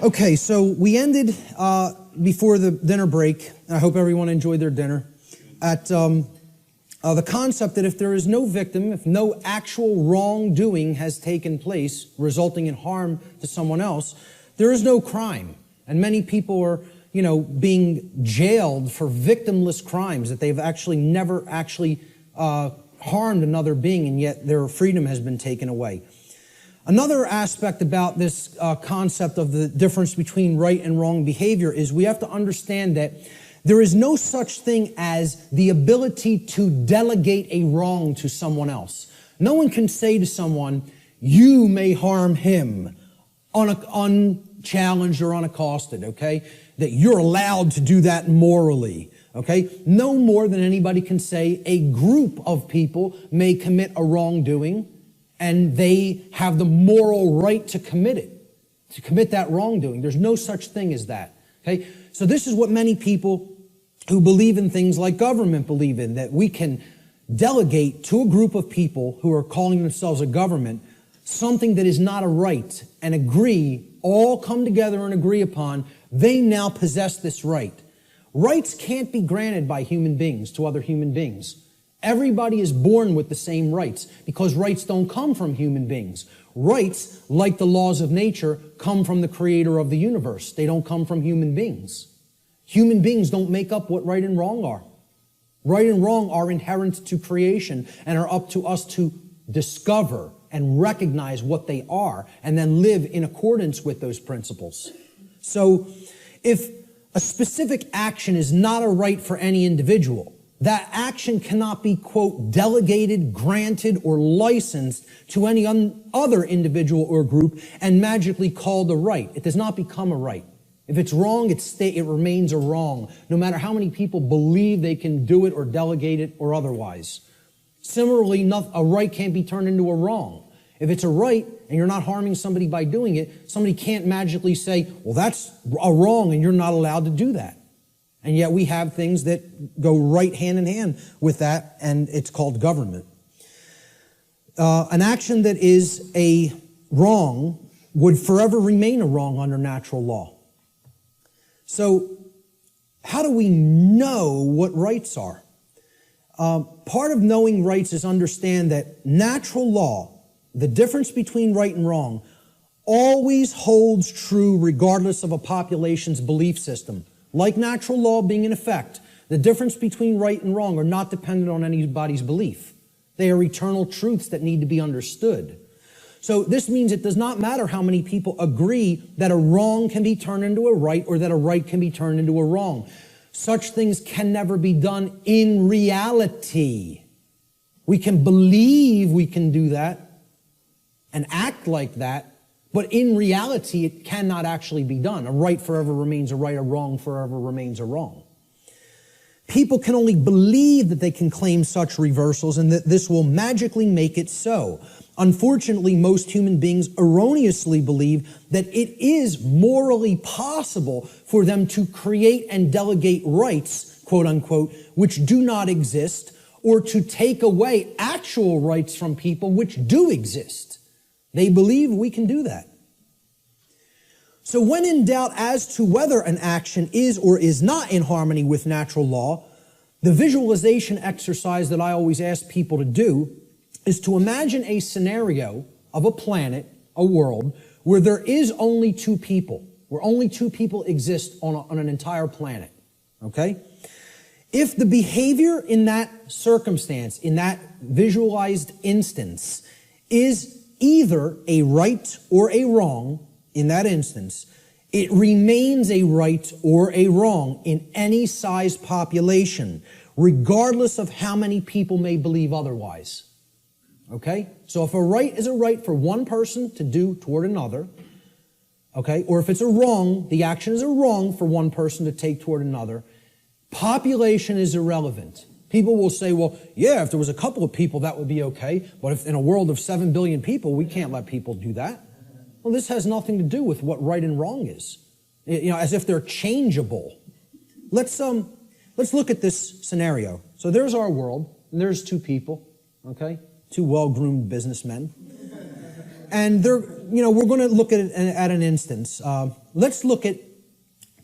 Okay, so we ended before the dinner break. I hope everyone enjoyed their dinner. At the concept that if there is no victim, if no actual wrongdoing has taken place resulting in harm to someone else, there is no crime. And many people are, being jailed for victimless crimes that they've actually never actually harmed another being, and yet their freedom has been taken away. Another aspect about this concept of the difference between right and wrong behavior is we have to understand that there is no such thing as the ability to delegate a wrong to someone else. No one can say to someone, you may harm him, unchallenged or unaccosted, okay? That you're allowed to do that morally, okay? No more than anybody can say a group of people may commit a wrongdoing and they have the moral right to commit it, to commit that wrongdoing. There's no such thing as that, okay? So this is what many people who believe in things like government believe in, that we can delegate to a group of people who are calling themselves a government something that is not a right and agree, all come together and agree upon, they now possess this right. Rights can't be granted by human beings to other human beings. Everybody is born with the same rights because rights don't come from human beings. Rights, like the laws of nature, come from the creator of the universe. They don't come from human beings. Human beings don't make up what right and wrong are. Right and wrong are inherent to creation and are up to us to discover and recognize what they are and then live in accordance with those principles. So if a specific action is not a right for any individual, that action cannot be, quote, delegated, granted, or licensed to any other individual or group and magically called a right. It does not become a right. If it's wrong, it remains a wrong, no matter how many people believe they can do it or delegate it or otherwise. Similarly, a right can't be turned into a wrong. If it's a right and you're not harming somebody by doing it, somebody can't magically say, well, that's a wrong and you're not allowed to do that. And yet we have things that go right hand in hand with that, and it's called government. An action that is a wrong would forever remain a wrong under natural law. So how do we know what rights are? Part of knowing rights is understand that natural law, the difference between right and wrong, always holds true regardless of a population's belief system. Like natural law being in effect, the difference between right and wrong are not dependent on anybody's belief. They are eternal truths that need to be understood. So this means it does not matter how many people agree that a wrong can be turned into a right or that a right can be turned into a wrong. Such things can never be done in reality. We can believe we can do that and act like that, but in reality, it cannot actually be done. A right forever remains a right, a wrong forever remains a wrong. People can only believe that they can claim such reversals and that this will magically make it so. Unfortunately, most human beings erroneously believe that it is morally possible for them to create and delegate rights, quote unquote, which do not exist, or to take away actual rights from people which do exist. They believe we can do that. So when in doubt as to whether an action is or is not in harmony with natural law, the visualization exercise that I always ask people to do is to imagine a scenario of a planet, a world, where there is only two people, where only two people exist on an entire planet, okay? If the behavior in that circumstance, in that visualized instance, is either a right or a wrong in that instance, it remains a right or a wrong in any size population, regardless of how many people may believe otherwise. Okay? So if a right is a right for one person to do toward another, okay, or if it's a wrong, the action is a wrong for one person to take toward another, population is irrelevant. People will say, well, yeah, if there was a couple of people, that would be okay. But if in a world of 7 billion people, we can't let people do that. Well, this has nothing to do with what right and wrong is. As if they're changeable. Let's look at this scenario. So there's our world, and there's two people, okay? Two well-groomed businessmen. And we're going to look at an instance. Let's look at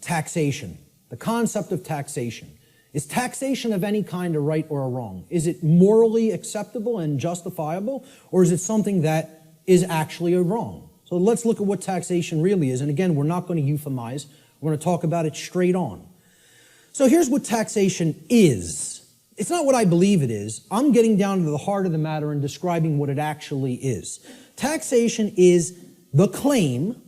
taxation, the concept of taxation. Is taxation of any kind a right or a wrong? Is it morally acceptable and justifiable, or is it something that is actually a wrong? So let's look at what taxation really is. And again, we're not going to euphemize. We're going to talk about it straight on. So here's what taxation is. It's not what I believe it is. I'm getting down to the heart of the matter and describing what it actually is. Taxation is the claim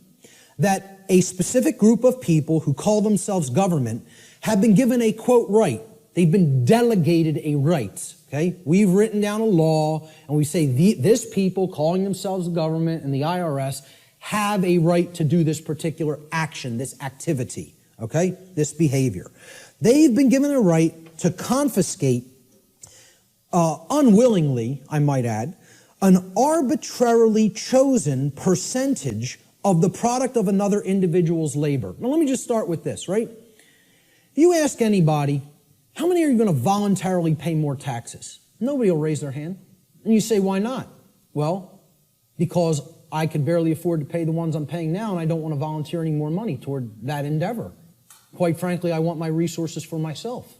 that a specific group of people who call themselves government have been given a, quote, right. They've been delegated a right, okay? We've written down a law, and we say this people calling themselves the government and the IRS have a right to do this particular action, this activity, okay? This behavior. They've been given a right to confiscate, unwillingly, I might add, an arbitrarily chosen percentage of the product of another individual's labor. Now let me just start with this, right? If you ask anybody, how many are you going to voluntarily pay more taxes? Nobody will raise their hand. And you say, why not? Well, because I could barely afford to pay the ones I'm paying now, and I don't want to volunteer any more money toward that endeavor. Quite frankly, I want my resources for myself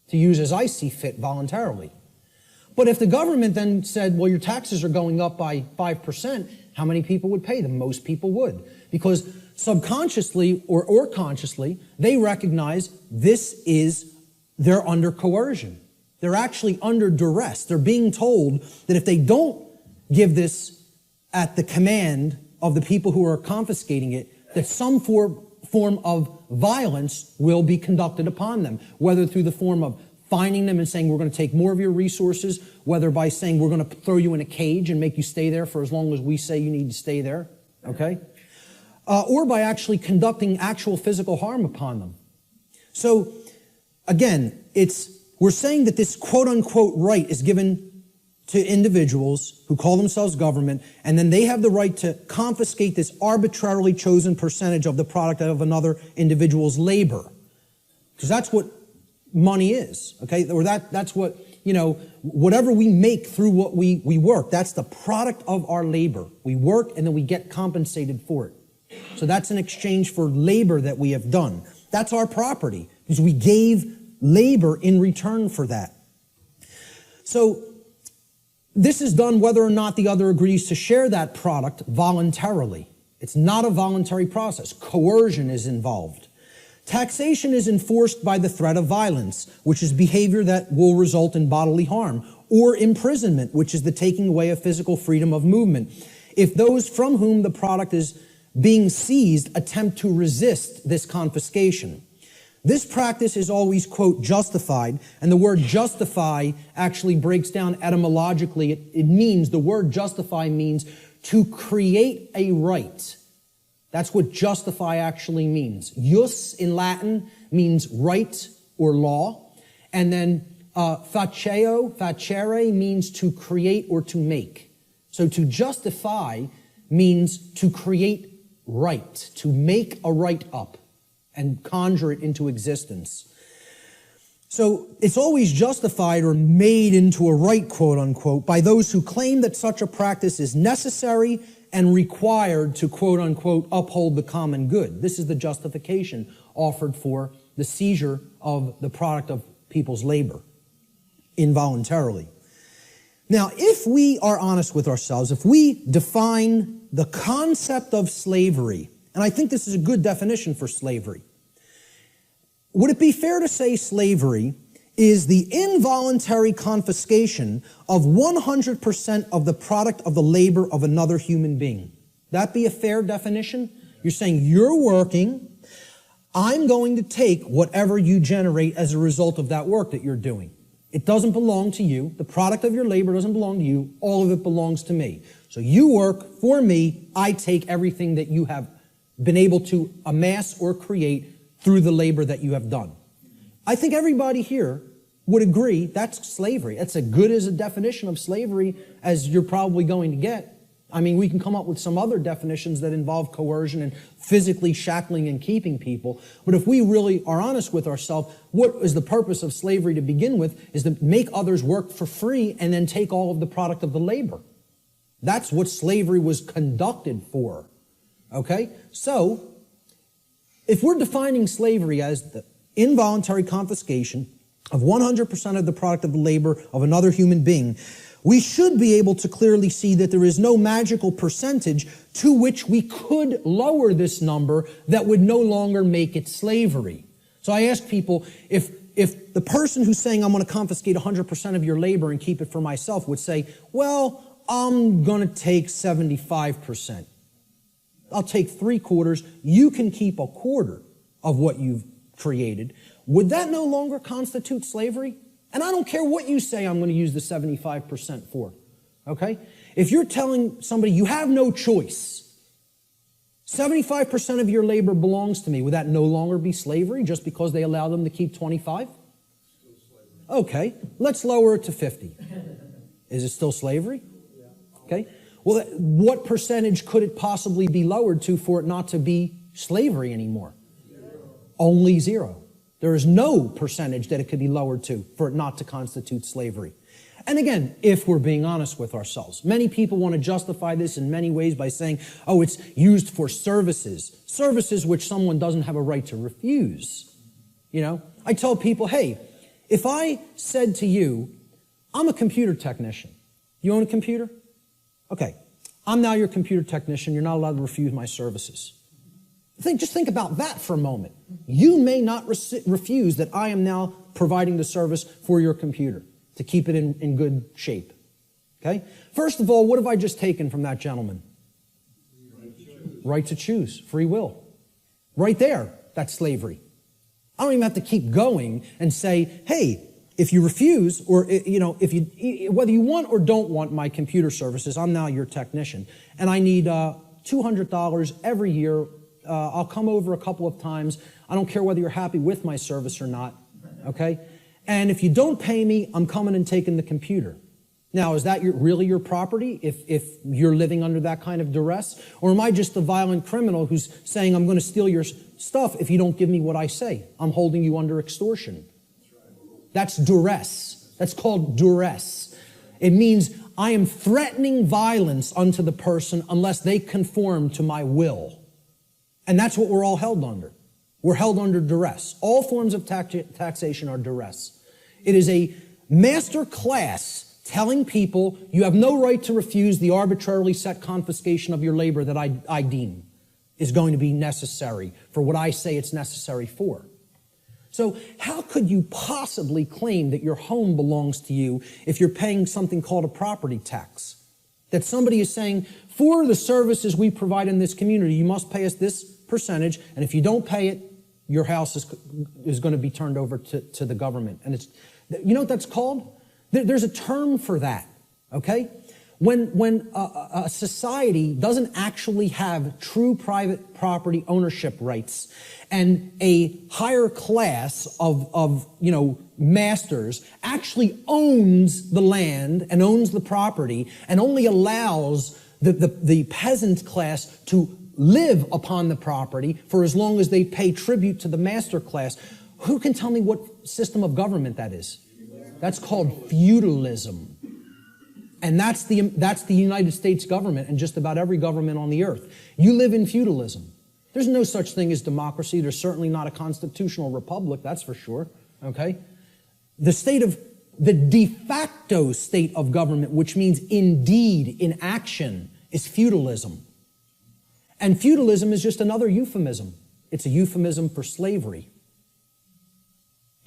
to use as I see fit voluntarily. But if the government then said, well, your taxes are going up by 5%, how many people would pay them? Most people would. Because subconsciously or consciously, they recognize they're under coercion. They're actually under duress. They're being told that if they don't give this at the command of the people who are confiscating it, that some form of violence will be conducted upon them, whether through the form of fining them and saying, we're going to take more of your resources, whether by saying, we're going to throw you in a cage and make you stay there for as long as we say you need to stay there, okay? Or by actually conducting actual physical harm upon them. So, again, we're saying that this quote-unquote right is given to individuals who call themselves government, and then they have the right to confiscate this arbitrarily chosen percentage of the product of another individual's labor. Because that's what money is, okay? Or that's what, whatever we make through what we work, that's the product of our labor. We work and then we get compensated for it. So that's an exchange for labor that we have done. That's our property, because we gave labor in return for that. So this is done whether or not the other agrees to share that product voluntarily. It's not a voluntary process. Coercion is involved. Taxation is enforced by the threat of violence, which is behavior that will result in bodily harm, or imprisonment, which is the taking away of physical freedom of movement, if those from whom the product is being seized attempt to resist this confiscation. This practice is always, quote, justified, and the word justify actually breaks down etymologically. The word justify means to create a right. That's what justify actually means. Jus in Latin means right or law. And then facere means to create or to make. So to justify means to create right, to make a right up and conjure it into existence. So it's always justified or made into a right, quote unquote, by those who claim that such a practice is necessary and required to, quote unquote, uphold the common good. This is the justification offered for the seizure of the product of people's labor involuntarily. Now, if we are honest with ourselves, if we define the concept of slavery, and I think this is a good definition for slavery, would it be fair to say slavery is the involuntary confiscation of 100% of the product of the labor of another human being? That be a fair definition? You're saying you're working, I'm going to take whatever you generate as a result of that work that you're doing. It doesn't belong to you. The product of your labor doesn't belong to you. All of it belongs to me. So you work for me. I take everything that you have been able to amass or create through the labor that you have done. I think everybody here would agree that's slavery. That's as good as a definition of slavery as you're probably going to get. I mean, we can come up with some other definitions that involve coercion and physically shackling and keeping people. But if we really are honest with ourselves, what is the purpose of slavery to begin with is to make others work for free and then take all of the product of the labor. That's what slavery was conducted for. Okay? So, if we're defining slavery as the involuntary confiscation of 100% of the product of the labor of another human being, we should be able to clearly see that there is no magical percentage to which we could lower this number that would no longer make it slavery. So I ask people, if the person who's saying I'm going to confiscate 100% of your labor and keep it for myself would say, well, I'm going to take 75%. I'll take 3/4. You can keep 1/4 of what you've created. Would that no longer constitute slavery? And I don't care what you say I'm going to use the 75% for. Okay? If you're telling somebody you have no choice, 75% of your labor belongs to me, would that no longer be slavery just because they allow them to keep 25? Okay, let's lower it to 50. Is it still slavery? Okay. Well, what percentage could it possibly be lowered to for it not to be slavery anymore? Only 0. There is no percentage that it could be lowered to for it not to constitute slavery. And again, if we're being honest with ourselves, many people want to justify this in many ways by saying, oh, it's used for services which someone doesn't have a right to refuse. You know, I tell people, hey, if I said to you, I'm a computer technician. You own a computer? Okay, I'm now your computer technician. You're not allowed to refuse my services. Just think about that for a moment. You may not refuse that I am now providing the service for your computer to keep it in good shape. Okay? First of all, what have I just taken from that gentleman? Right to choose. Free will. Right there, that's slavery. I don't even have to keep going and say, hey, if you refuse, or if you, whether you want or don't want my computer services, I'm now your technician, and I need $200 every year. I'll come over a couple of times. I don't care whether you're happy with my service or not. Okay, and if you don't pay me, I'm coming and taking the computer. Now, is that really your property? If you're living under that kind of duress, or am I just a violent criminal who's saying I'm going to steal your stuff if you don't give me what I say? I'm holding you under extortion. That's duress. That's called duress. It means I am threatening violence unto the person unless they conform to my will. And that's what we're all held under. We're held under duress. All forms of taxation are duress. It is a master class telling people you have no right to refuse the arbitrarily set confiscation of your labor that I deem is going to be necessary for what I say it's necessary for. So how could you possibly claim that your home belongs to you if you're paying something called a property tax? That somebody is saying, for the services we provide in this community, you must pay us this percentage, and if you don't pay it, your house is going to be turned over to the government. And you know what that's called? There's a term for that, okay? When a society doesn't actually have true private property ownership rights, and a higher class of masters actually owns the land and owns the property and only allows the peasant class to live upon the property for as long as they pay tribute to the master class, who can tell me what system of government that is? That's called feudalism. And that's the United States government and just about every government on the earth. You live in feudalism. There's no such thing as democracy. There's certainly not a constitutional republic, that's for sure. Okay? The de facto state of government, which means indeed, in action, is feudalism. And feudalism is just another euphemism. It's a euphemism for slavery.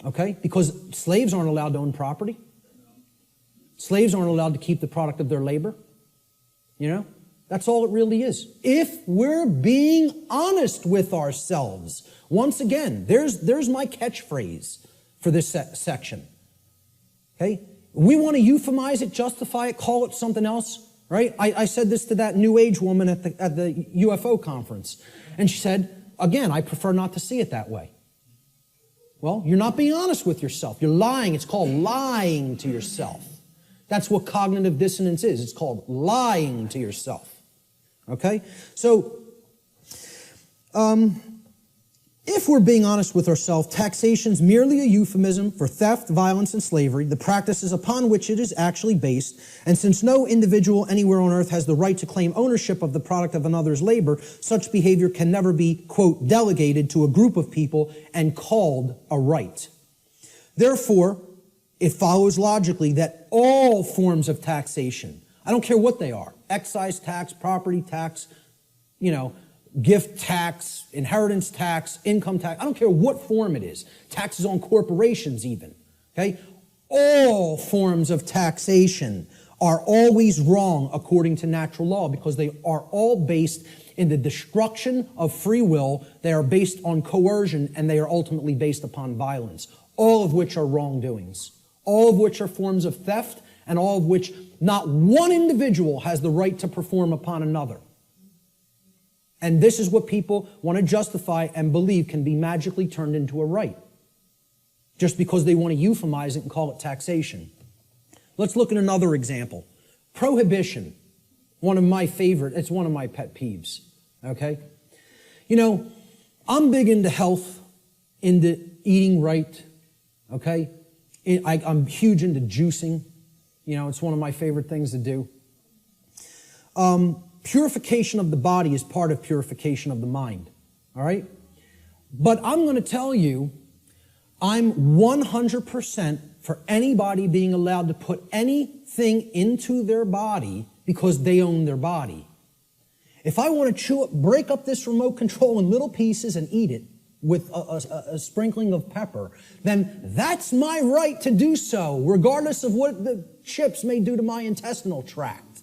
Okay? Because slaves aren't allowed to own property. Slaves aren't allowed to keep the product of their labor. You know? That's all it really is. If we're being honest with ourselves. Once again, there's my catchphrase for this section. Okay? We want to euphemize it, justify it, call it something else. Right? I said this to that New Age woman at the UFO conference. And she said, again, I prefer not to see it that way. Well, you're not being honest with yourself. You're lying. It's called lying to yourself. That's what cognitive dissonance is. It's called lying to yourself. Okay? So, If we're being honest with ourselves, taxation is merely a euphemism for theft, violence, and slavery, the practices upon which it is actually based. And since no individual anywhere on earth has the right to claim ownership of the product of another's labor, such behavior can never be, quote, delegated to a group of people and called a right. Therefore, it follows logically that all forms of taxation, I don't care what they are, excise tax, property tax, gift tax, inheritance tax, income tax, I don't care what form it is, taxes on corporations even, okay? All forms of taxation are always wrong according to natural law because they are all based in the destruction of free will, they are based on coercion, and they are ultimately based upon violence, all of which are wrongdoings, all of which are forms of theft, and all of which not one individual has the right to perform upon another. And this is what people want to justify and believe can be magically turned into a right, just because they want to euphemize it and call it taxation. Let's look at another example. Prohibition, one of my pet peeves, okay? I'm big into health, into eating right, okay? I'm huge into juicing. It's one of my favorite things to do. Purification of the body is part of purification of the mind, all right? But I'm going to tell you, I'm 100% for anybody being allowed to put anything into their body because they own their body. If I want to break up this remote control in little pieces and eat it with a sprinkling of pepper, then that's my right to do so, regardless of what the chips may do to my intestinal tract,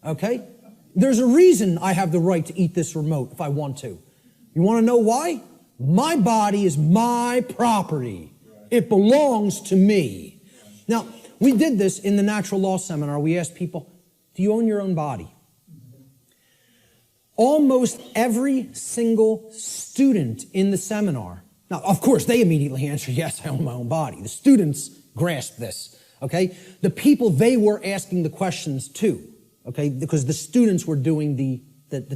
okay? There's a reason I have the right to eat this remote if I want to. You want to know why? My body is my property. It belongs to me. Now, we did this in the natural law seminar. We asked people, do you own your own body? Almost every single student in the seminar, now, of course, they immediately answered, yes, I own my own body. The students grasped this, okay? The people they were asking the questions to, okay, because the students were doing the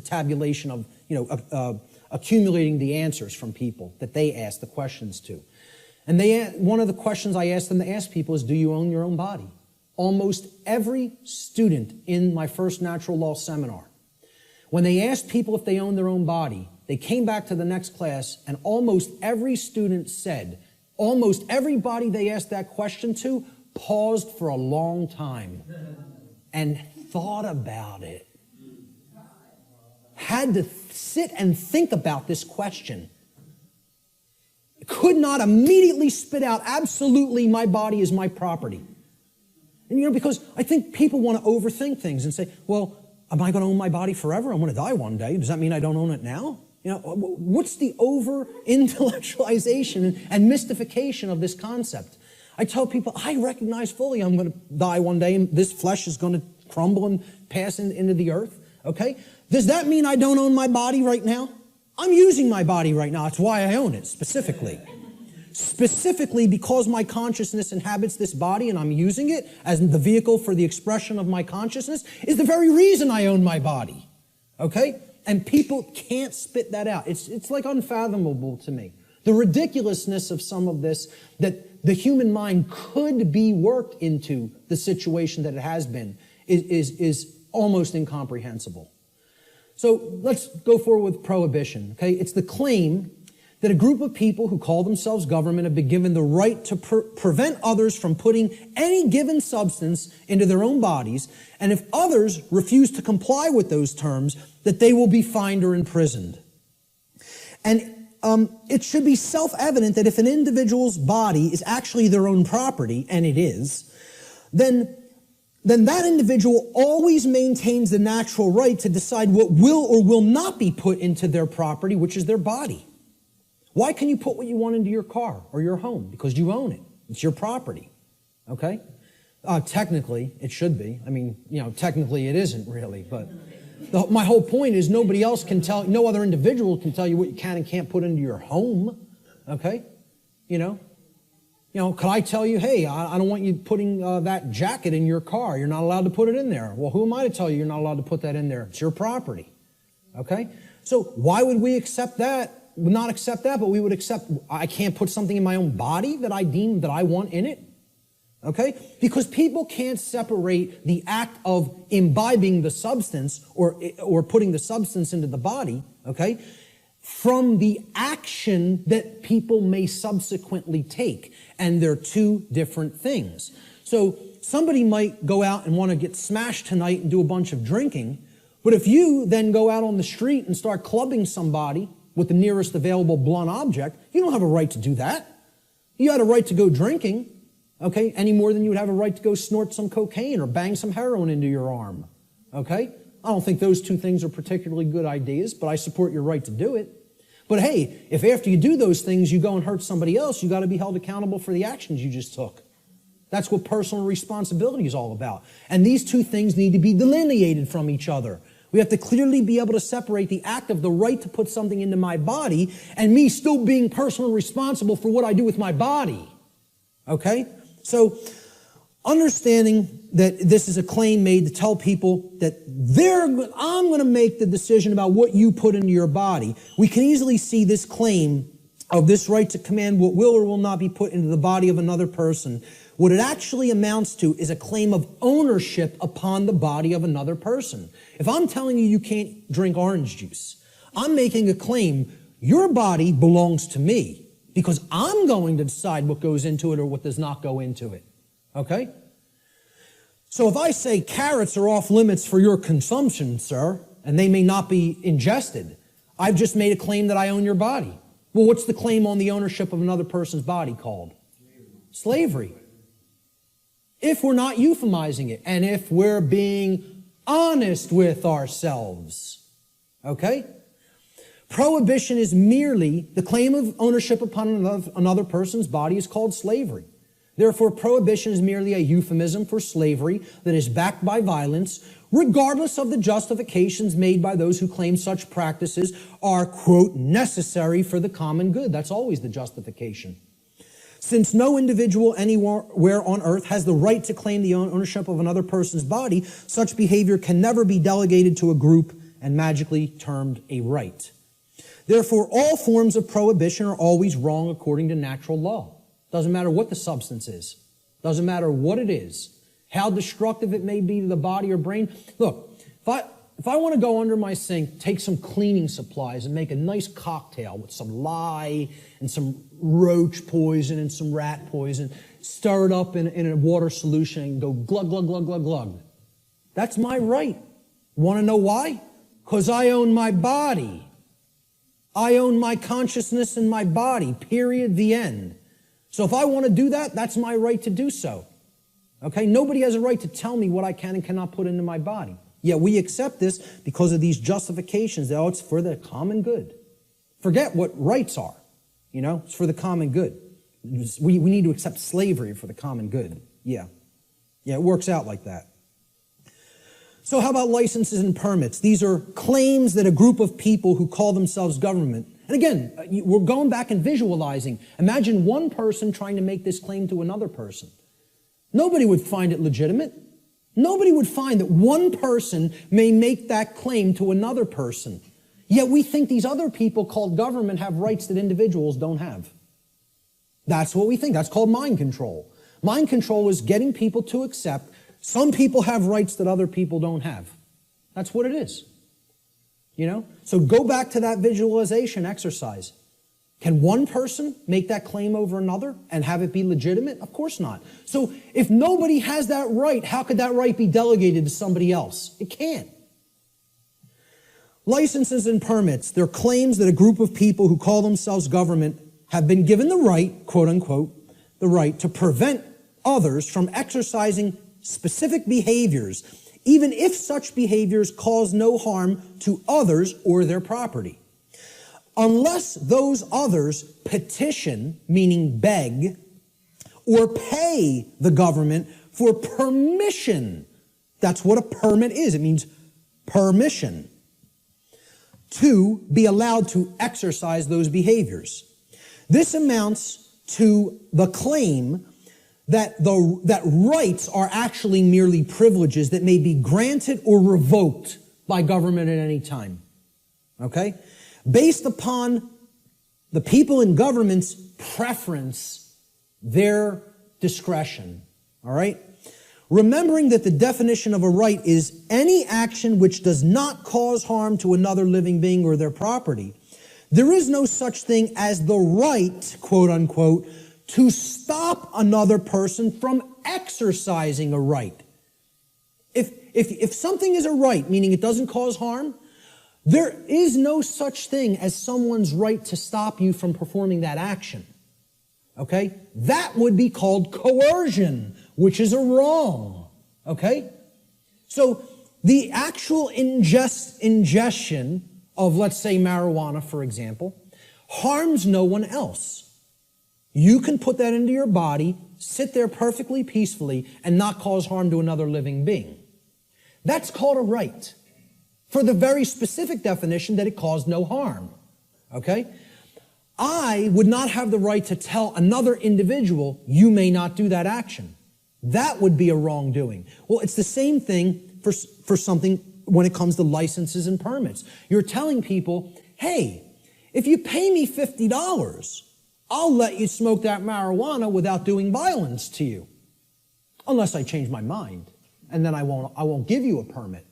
tabulation of, accumulating the answers from people that they asked the questions to. And one of the questions I asked them to ask people is, do you own your own body? Almost every student in my first natural law seminar, when they asked people if they own their own body, they came back to the next class and almost every student said, almost everybody they asked that question to paused for a long time and thought about it. Had to sit and think about this question. Could not immediately spit out, absolutely, my body is my property. And because I think people want to overthink things and say, well, am I going to own my body forever? I'm going to die one day. Does that mean I don't own it now? What's the over-intellectualization and mystification of this concept? I tell people, I recognize fully I'm going to die one day and this flesh is going to crumble and pass into the earth, okay? Does that mean I don't own my body right now? I'm using my body right now. That's why I own it, specifically. Specifically because my consciousness inhabits this body and I'm using it as the vehicle for the expression of my consciousness is the very reason I own my body, okay? And people can't spit that out. It's like unfathomable to me. The ridiculousness of some of this, that the human mind could be worked into the situation that it has been, is almost incomprehensible. So let's go forward with prohibition, okay? It's the claim that a group of people who call themselves government have been given the right to prevent others from putting any given substance into their own bodies, and if others refuse to comply with those terms, that they will be fined or imprisoned. And it should be self-evident that if an individual's body is actually their own property, and it is, then that individual always maintains the natural right to decide what will or will not be put into their property, which is their body. Why can you put what you want into your car or your home? Because you own it. It's your property, okay? Technically, it should be. I mean, technically it isn't really, but my whole point is nobody else can tell, no other individual can tell you what you can and can't put into your home, okay? Could I tell you, hey, I don't want you putting that jacket in your car. You're not allowed to put it in there. Well, who am I to tell you you're not allowed to put that in there? It's your property, okay? So why would we accept that would not accept that, but we would accept I can't put something in my own body that I deem that I want in it. Okay? Because people can't separate the act of imbibing the substance or putting the substance into the body, okay, from the action that people may subsequently take. And they're two different things. So somebody might go out and want to get smashed tonight and do a bunch of drinking, but if you then go out on the street and start clubbing somebody with the nearest available blunt object, you don't have a right to do that. You had a right to go drinking, okay, any more than you would have a right to go snort some cocaine or bang some heroin into your arm, okay? I don't think those two things are particularly good ideas, but I support your right to do it. But hey, if after you do those things you go and hurt somebody else, you got to be held accountable for the actions you just took. That's what personal responsibility is all about. And these two things need to be delineated from each other. We have to clearly be able to separate the act of the right to put something into my body and me still being personally responsible for what I do with my body. Okay? So, understanding that this is a claim made to tell people that I'm going to make the decision about what you put into your body, we can easily see this claim of this right to command what will or will not be put into the body of another person. What it actually amounts to is a claim of ownership upon the body of another person. If I'm telling you you can't drink orange juice, I'm making a claim, your body belongs to me because I'm going to decide what goes into it or what does not go into it. Okay? So if I say carrots are off limits for your consumption, sir, and they may not be ingested, I've just made a claim that I own your body. Well, what's the claim on the ownership of another person's body called? Slavery. If we're not euphemizing it, and if we're being honest with ourselves. Okay? Prohibition is merely the claim of ownership upon another person's body is called slavery. Therefore, prohibition is merely a euphemism for slavery that is backed by violence, regardless of the justifications made by those who claim such practices are, quote, necessary for the common good. That's always the justification. Since no individual anywhere on earth has the right to claim the ownership of another person's body, such behavior can never be delegated to a group and magically termed a right. Therefore, all forms of prohibition are always wrong according to natural law. Doesn't matter what the substance is. Doesn't matter what it is. How destructive it may be to the body or brain. Look, if I want to go under my sink, take some cleaning supplies and make a nice cocktail with some lye and some roach poison and some rat poison, stir it up in a water solution and go glug, glug, glug, glug, glug. That's my right. Want to know why? Because I own my body. I own my consciousness and my body, period, the end. So if I want to do that, that's my right to do so. Okay? Nobody has a right to tell me what I can and cannot put into my body. Yet we accept this because of these justifications that, it's for the common good. Forget what rights are. You know, it's for the common good. We need to accept slavery for the common good. Yeah, it works out like that. So how about licenses and permits? These are claims that a group of people who call themselves government. And again, we're going back and visualizing. Imagine one person trying to make this claim to another person. Nobody would find it legitimate. Nobody would find that one person may make that claim to another person. Yet we think these other people called government have rights that individuals don't have. That's what we think. That's called mind control. Mind control is getting people to accept some people have rights that other people don't have. That's what it is. You know? So go back to that visualization exercise. Can one person make that claim over another and have it be legitimate? Of course not. So if nobody has that right, how could that right be delegated to somebody else? It can't. Licenses and permits, they're claims that a group of people who call themselves government have been given the right, quote unquote, the right to prevent others from exercising specific behaviors, even if such behaviors cause no harm to others or their property. Unless those others petition, meaning beg, or pay the government for permission. That's what a permit is. It means permission to be allowed to exercise those behaviors. This amounts to the claim that rights are actually merely privileges that may be granted or revoked by government at any time. Okay? Based upon the people in government's preference, their discretion. All right? Remembering that the definition of a right is any action which does not cause harm to another living being or their property, there is no such thing as the right, quote unquote, to stop another person from exercising a right. If something is a right, meaning it doesn't cause harm, there is no such thing as someone's right to stop you from performing that action. Okay? That would be called coercion, which is a wrong. Okay? So the actual ingestion of, let's say, marijuana, for example, harms no one else. You can put that into your body, sit there perfectly peacefully, and not cause harm to another living being. That's called a right, for the very specific definition that it caused no harm. Okay? I would not have the right to tell another individual, you may not do that action. That would be a wrongdoing. Well, it's the same thing for something when it comes to licenses and permits. You're telling people, hey, if you pay me $50, I'll let you smoke that marijuana without doing violence to you. Unless I change my mind. And then I won't give you a permit.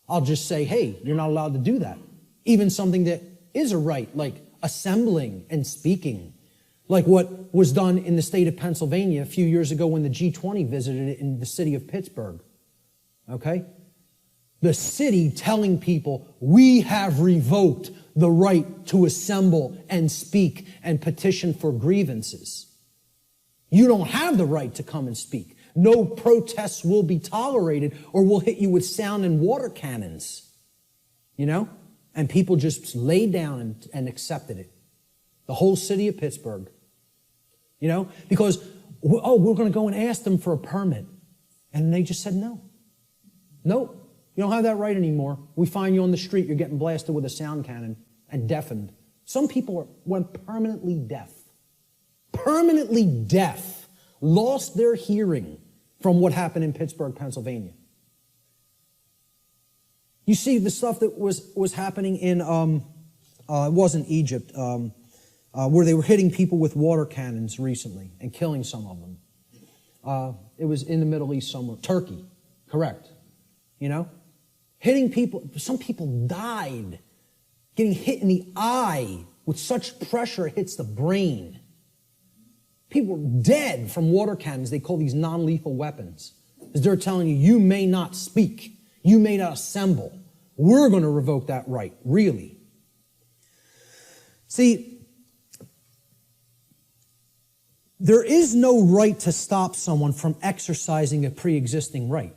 I'll just say, hey, you're not allowed to do that. Even something that is a right, like assembling and speaking, like what was done in the state of Pennsylvania a few years ago when the G20 visited it in the city of Pittsburgh. Okay? The city telling people, we have revoked the right to assemble and speak and petition for grievances. You don't have the right to come and speak. No protests will be tolerated, or we'll hit you with sound and water cannons. You know? And people just laid down and accepted it. The whole city of Pittsburgh. You know? Because, we're going to go and ask them for a permit. And they just said no. Nope. You don't have that right anymore. We find you on the street, you're getting blasted with a sound cannon and deafened. Some people went permanently deaf. Permanently deaf. Lost their hearing from what happened in Pittsburgh, Pennsylvania. You see the stuff that was happening in, it wasn't Egypt, where they were hitting people with water cannons recently and killing some of them. It was in the Middle East somewhere. Turkey, correct. You know? Hitting people, some people died getting hit in the eye with such pressure it hits the brain. People were dead from water cannons. They call these non-lethal weapons. Because they're telling you, you may not speak. You may not assemble. We're going to revoke that right, really. See, there is no right to stop someone from exercising a pre-existing right.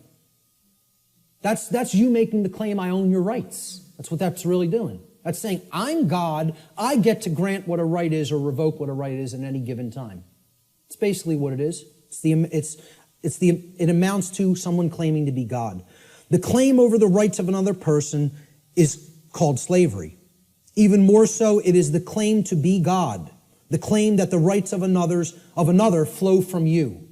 That's you making the claim, I own your rights. That's what that's really doing. That's saying, I'm God, I get to grant what a right is or revoke what a right is at any given time. It's basically what it is. It amounts to someone claiming to be God. The claim over the rights of another person is called slavery. Even more so, it is the claim to be God, the claim that the rights of another flow from you.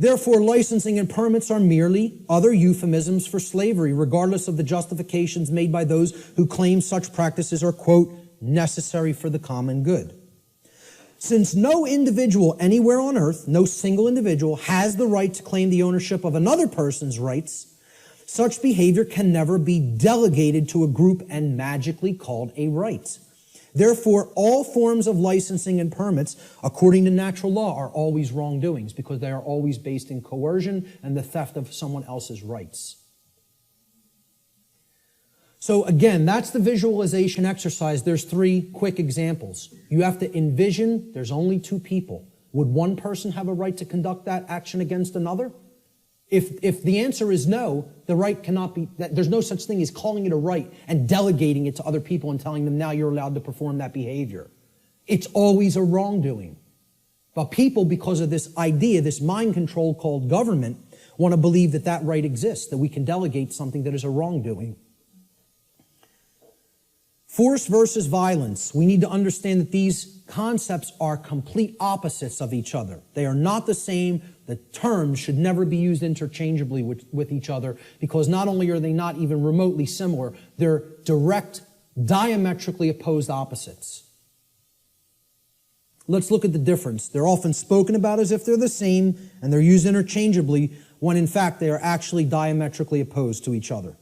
Therefore, licensing and permits are merely other euphemisms for slavery, regardless of the justifications made by those who claim such practices are, quote, necessary for the common good. Since no individual anywhere on earth, no single individual, has the right to claim the ownership of another person's rights, such behavior can never be delegated to a group and magically called a right. Therefore, all forms of licensing and permits, according to natural law, are always wrongdoings because they are always based in coercion and the theft of someone else's rights. So again, that's the visualization exercise. There's 3 quick examples. You have to envision there's only 2 people. Would one person have a right to conduct that action against another? If the answer is no, the right cannot be, there's no such thing as calling it a right and delegating it to other people and telling them now you're allowed to perform that behavior. It's always a wrongdoing. But people, because of this idea, this mind control called government, want to believe that that right exists, that we can delegate something that is a wrongdoing. Force versus violence. We need to understand that these concepts are complete opposites of each other. They are not the same. The terms should never be used interchangeably with each other because not only are they not even remotely similar, they're direct, diametrically opposed opposites. let's look at the difference. They're often spoken about as if they're the same, and they're used interchangeably, when in fact they are actually diametrically opposed to each other.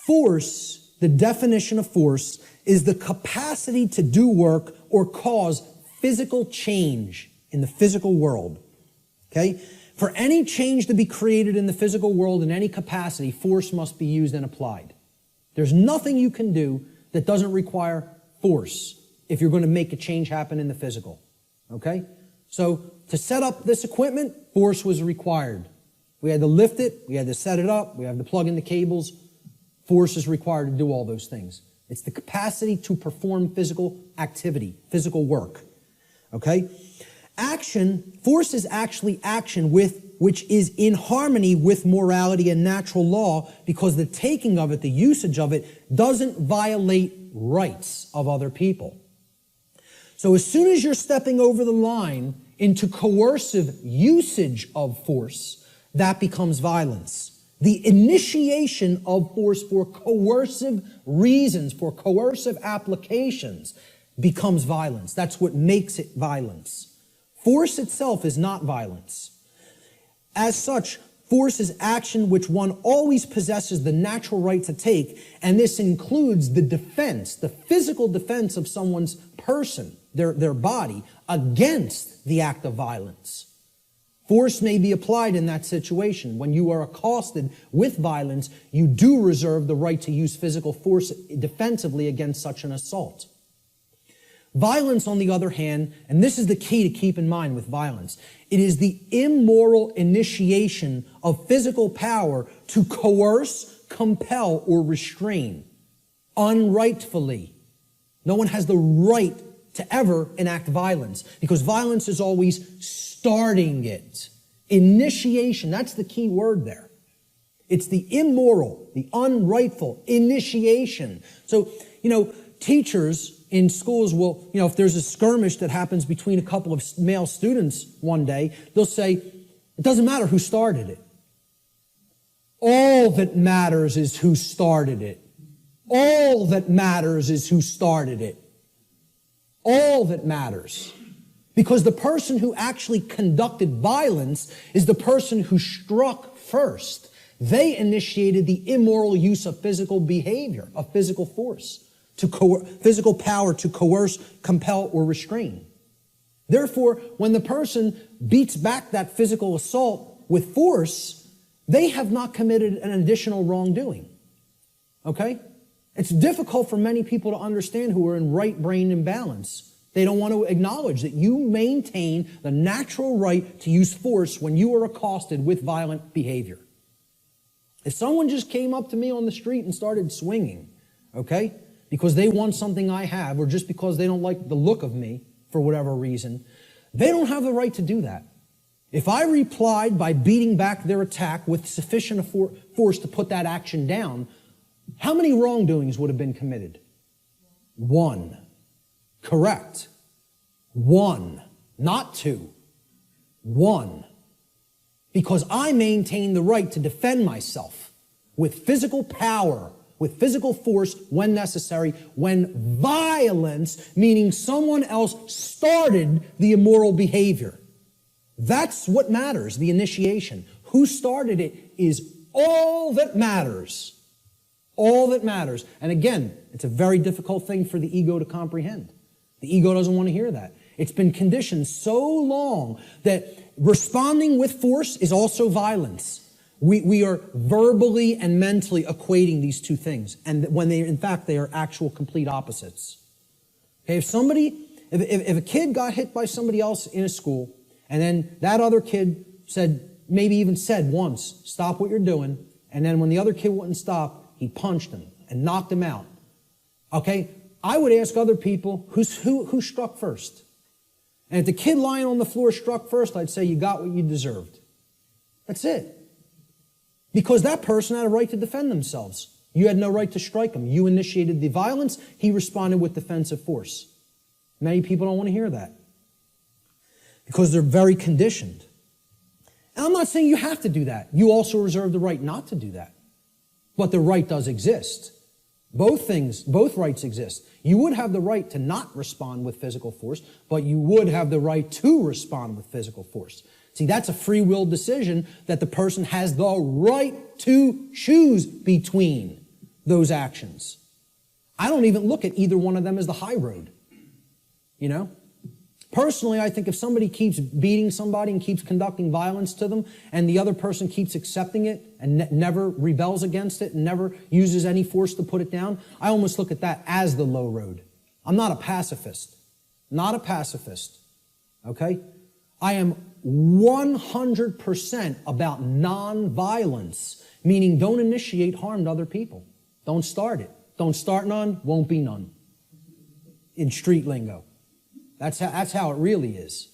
Force, the definition of force, is the capacity to do work or cause physical change in the physical world. Okay? For any change to be created in the physical world in any capacity, force must be used and applied. There's nothing you can do that doesn't require force if you're going to make a change happen in the physical. Okay? So, to set up this equipment, force was required. We had to lift it, we had to set it up, we had to plug in the cables. Force is required to do all those things. It's the capacity to perform physical activity, physical work. Okay? Force is actually action which is in harmony with morality and natural law, because the taking of it, the usage of it, doesn't violate rights of other people. So as soon as you're stepping over the line into coercive usage of force, that becomes violence. The initiation of force for coercive reasons, for coercive applications, becomes violence. That's what makes it violence. Force itself is not violence. As such, force is action which one always possesses the natural right to take, and this includes the defense, the physical defense of someone's person, their body, against the act of violence. Force may be applied in that situation. When you are accosted with violence, you do reserve the right to use physical force defensively against such an assault. Violence, on the other hand, and this is the key to keep in mind with violence, it is the immoral initiation of physical power to coerce, compel, or restrain unrightfully. No one has the right to ever enact violence, because violence is always starting it. Initiation, that's the key word there. It's the immoral, the unrightful initiation. So, teachers in schools will, if there's a skirmish that happens between a couple of male students one day, they'll say, it doesn't matter who started it. All that matters is who started it. All that matters is who started it. All that matters. Because the person who actually conducted violence is the person who struck first. They initiated the immoral use of physical behavior, of physical force, physical power to coerce, compel, or restrain. Therefore, when the person beats back that physical assault with force, they have not committed an additional wrongdoing. Okay? It's difficult for many people to understand who are in right brain imbalance. They don't want to acknowledge that you maintain the natural right to use force when you are accosted with violent behavior. If someone just came up to me on the street and started swinging, okay, because they want something I have, or just because they don't like the look of me for whatever reason, they don't have the right to do that. If I replied by beating back their attack with sufficient force to put that action down, how many wrongdoings would have been committed? One. Correct. One. Not two. One. Because I maintain the right to defend myself with physical power, with physical force when necessary, when violence, meaning someone else started the immoral behavior. That's what matters, the initiation. Who started it is all that matters. All that matters. And again, it's a very difficult thing for the ego to comprehend. The ego doesn't want to hear that. It's been conditioned so long that responding with force is also violence. We are verbally and mentally equating these two things, and when in fact they are actual complete opposites. Okay, if a kid got hit by somebody else in a school, and then that other kid maybe even said once, stop what you're doing, and then when the other kid wouldn't stop, he punched him and knocked him out. Okay, I would ask other people, who struck first? And if the kid lying on the floor struck first, I'd say you got what you deserved. That's it. Because that person had a right to defend themselves. You had no right to strike him. You initiated the violence. He responded with defensive force. Many people don't want to hear that because they're very conditioned. And I'm not saying you have to do that. You also reserve the right not to do that. But the right does exist. Both things, both rights exist. You would have the right to not respond with physical force, but you would have the right to respond with physical force. See, that's a free will decision that the person has the right to choose between those actions. I don't even look at either one of them as the high road. You know? Personally, I think if somebody keeps beating somebody and keeps conducting violence to them, and the other person keeps accepting it and never rebels against it and never uses any force to put it down, I almost look at that as the low road. I'm not a pacifist. Not a pacifist. Okay? I am 100% about non-violence, meaning don't initiate harm to other people. Don't start it. Don't start none, won't be none. In street lingo. That's how it really is.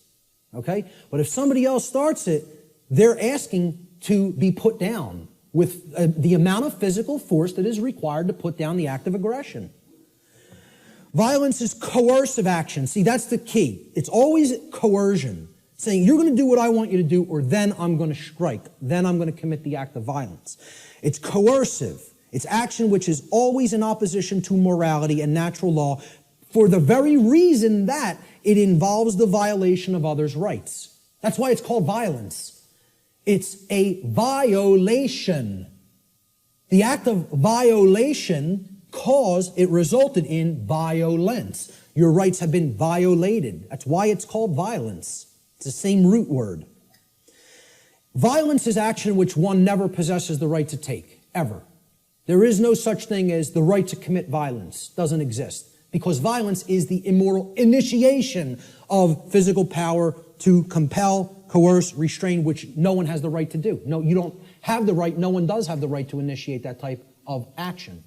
Okay? But if somebody else starts it, they're asking to be put down with the amount of physical force that is required to put down the act of aggression. Violence is coercive action. See, that's the key. It's always coercion. Saying, you're going to do what I want you to do, or then I'm going to strike. Then I'm going to commit the act of violence. It's coercive. It's action which is always in opposition to morality and natural law for the very reason that it involves the violation of others' rights. That's why it's called violence. It's a violation. The act of violation it resulted in violence. Your rights have been violated. That's why it's called violence. It's the same root word. Violence is action which one never possesses the right to take, ever. There is no such thing as the right to commit violence. Doesn't exist. Because violence is the immoral initiation of physical power to compel, coerce, restrain, which no one has the right to do. No, you don't have the right, no one does have the right to initiate that type of action.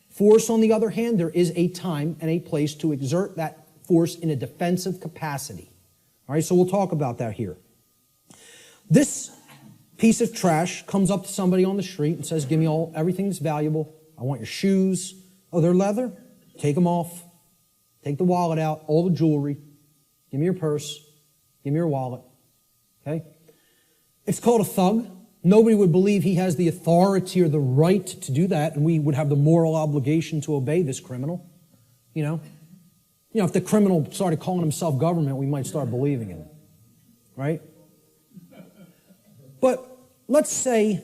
Force, on the other hand, there is a time and a place to exert that force in a defensive capacity. All right, so we'll talk about that here. This piece of trash comes up to somebody on the street and says, give me everything that's valuable. I want your shoes. Oh, they're leather? Take them off. Take the wallet out, all the jewelry. Give me your purse. Give me your wallet. Okay? It's called a thug. Nobody would believe he has the authority or the right to do that, and we would have the moral obligation to obey this criminal. You know, if the criminal started calling himself government, we might start believing it. Right? But let's say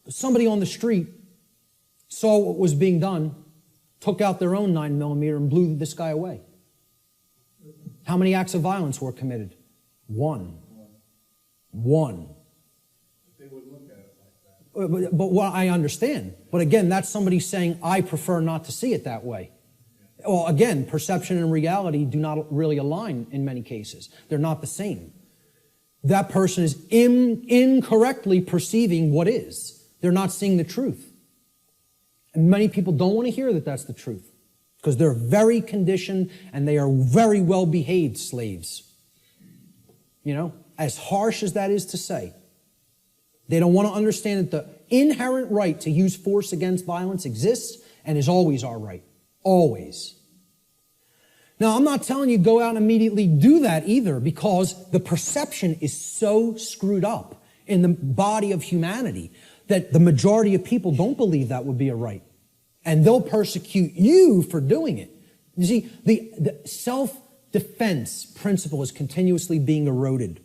somebody on the street saw what was being done, took out their own 9mm and blew this guy away. How many acts of violence were committed? One. They would look at it like that. But what I understand. But again, that's somebody saying, I prefer not to see it that way. Well, again, perception and reality do not really align in many cases. They're not the same. That person is incorrectly perceiving what is. They're not seeing the truth. And many people don't want to hear that that's the truth because they're very conditioned and they are very well-behaved slaves. You know, as harsh as that is to say, they don't want to understand that the inherent right to use force against violence exists and is always our right. Always. Now, I'm not telling you go out and immediately do that either because the perception is so screwed up in the body of humanity that the majority of people don't believe that would be a right. And they'll persecute you for doing it. You see, the self-defense principle is continuously being eroded.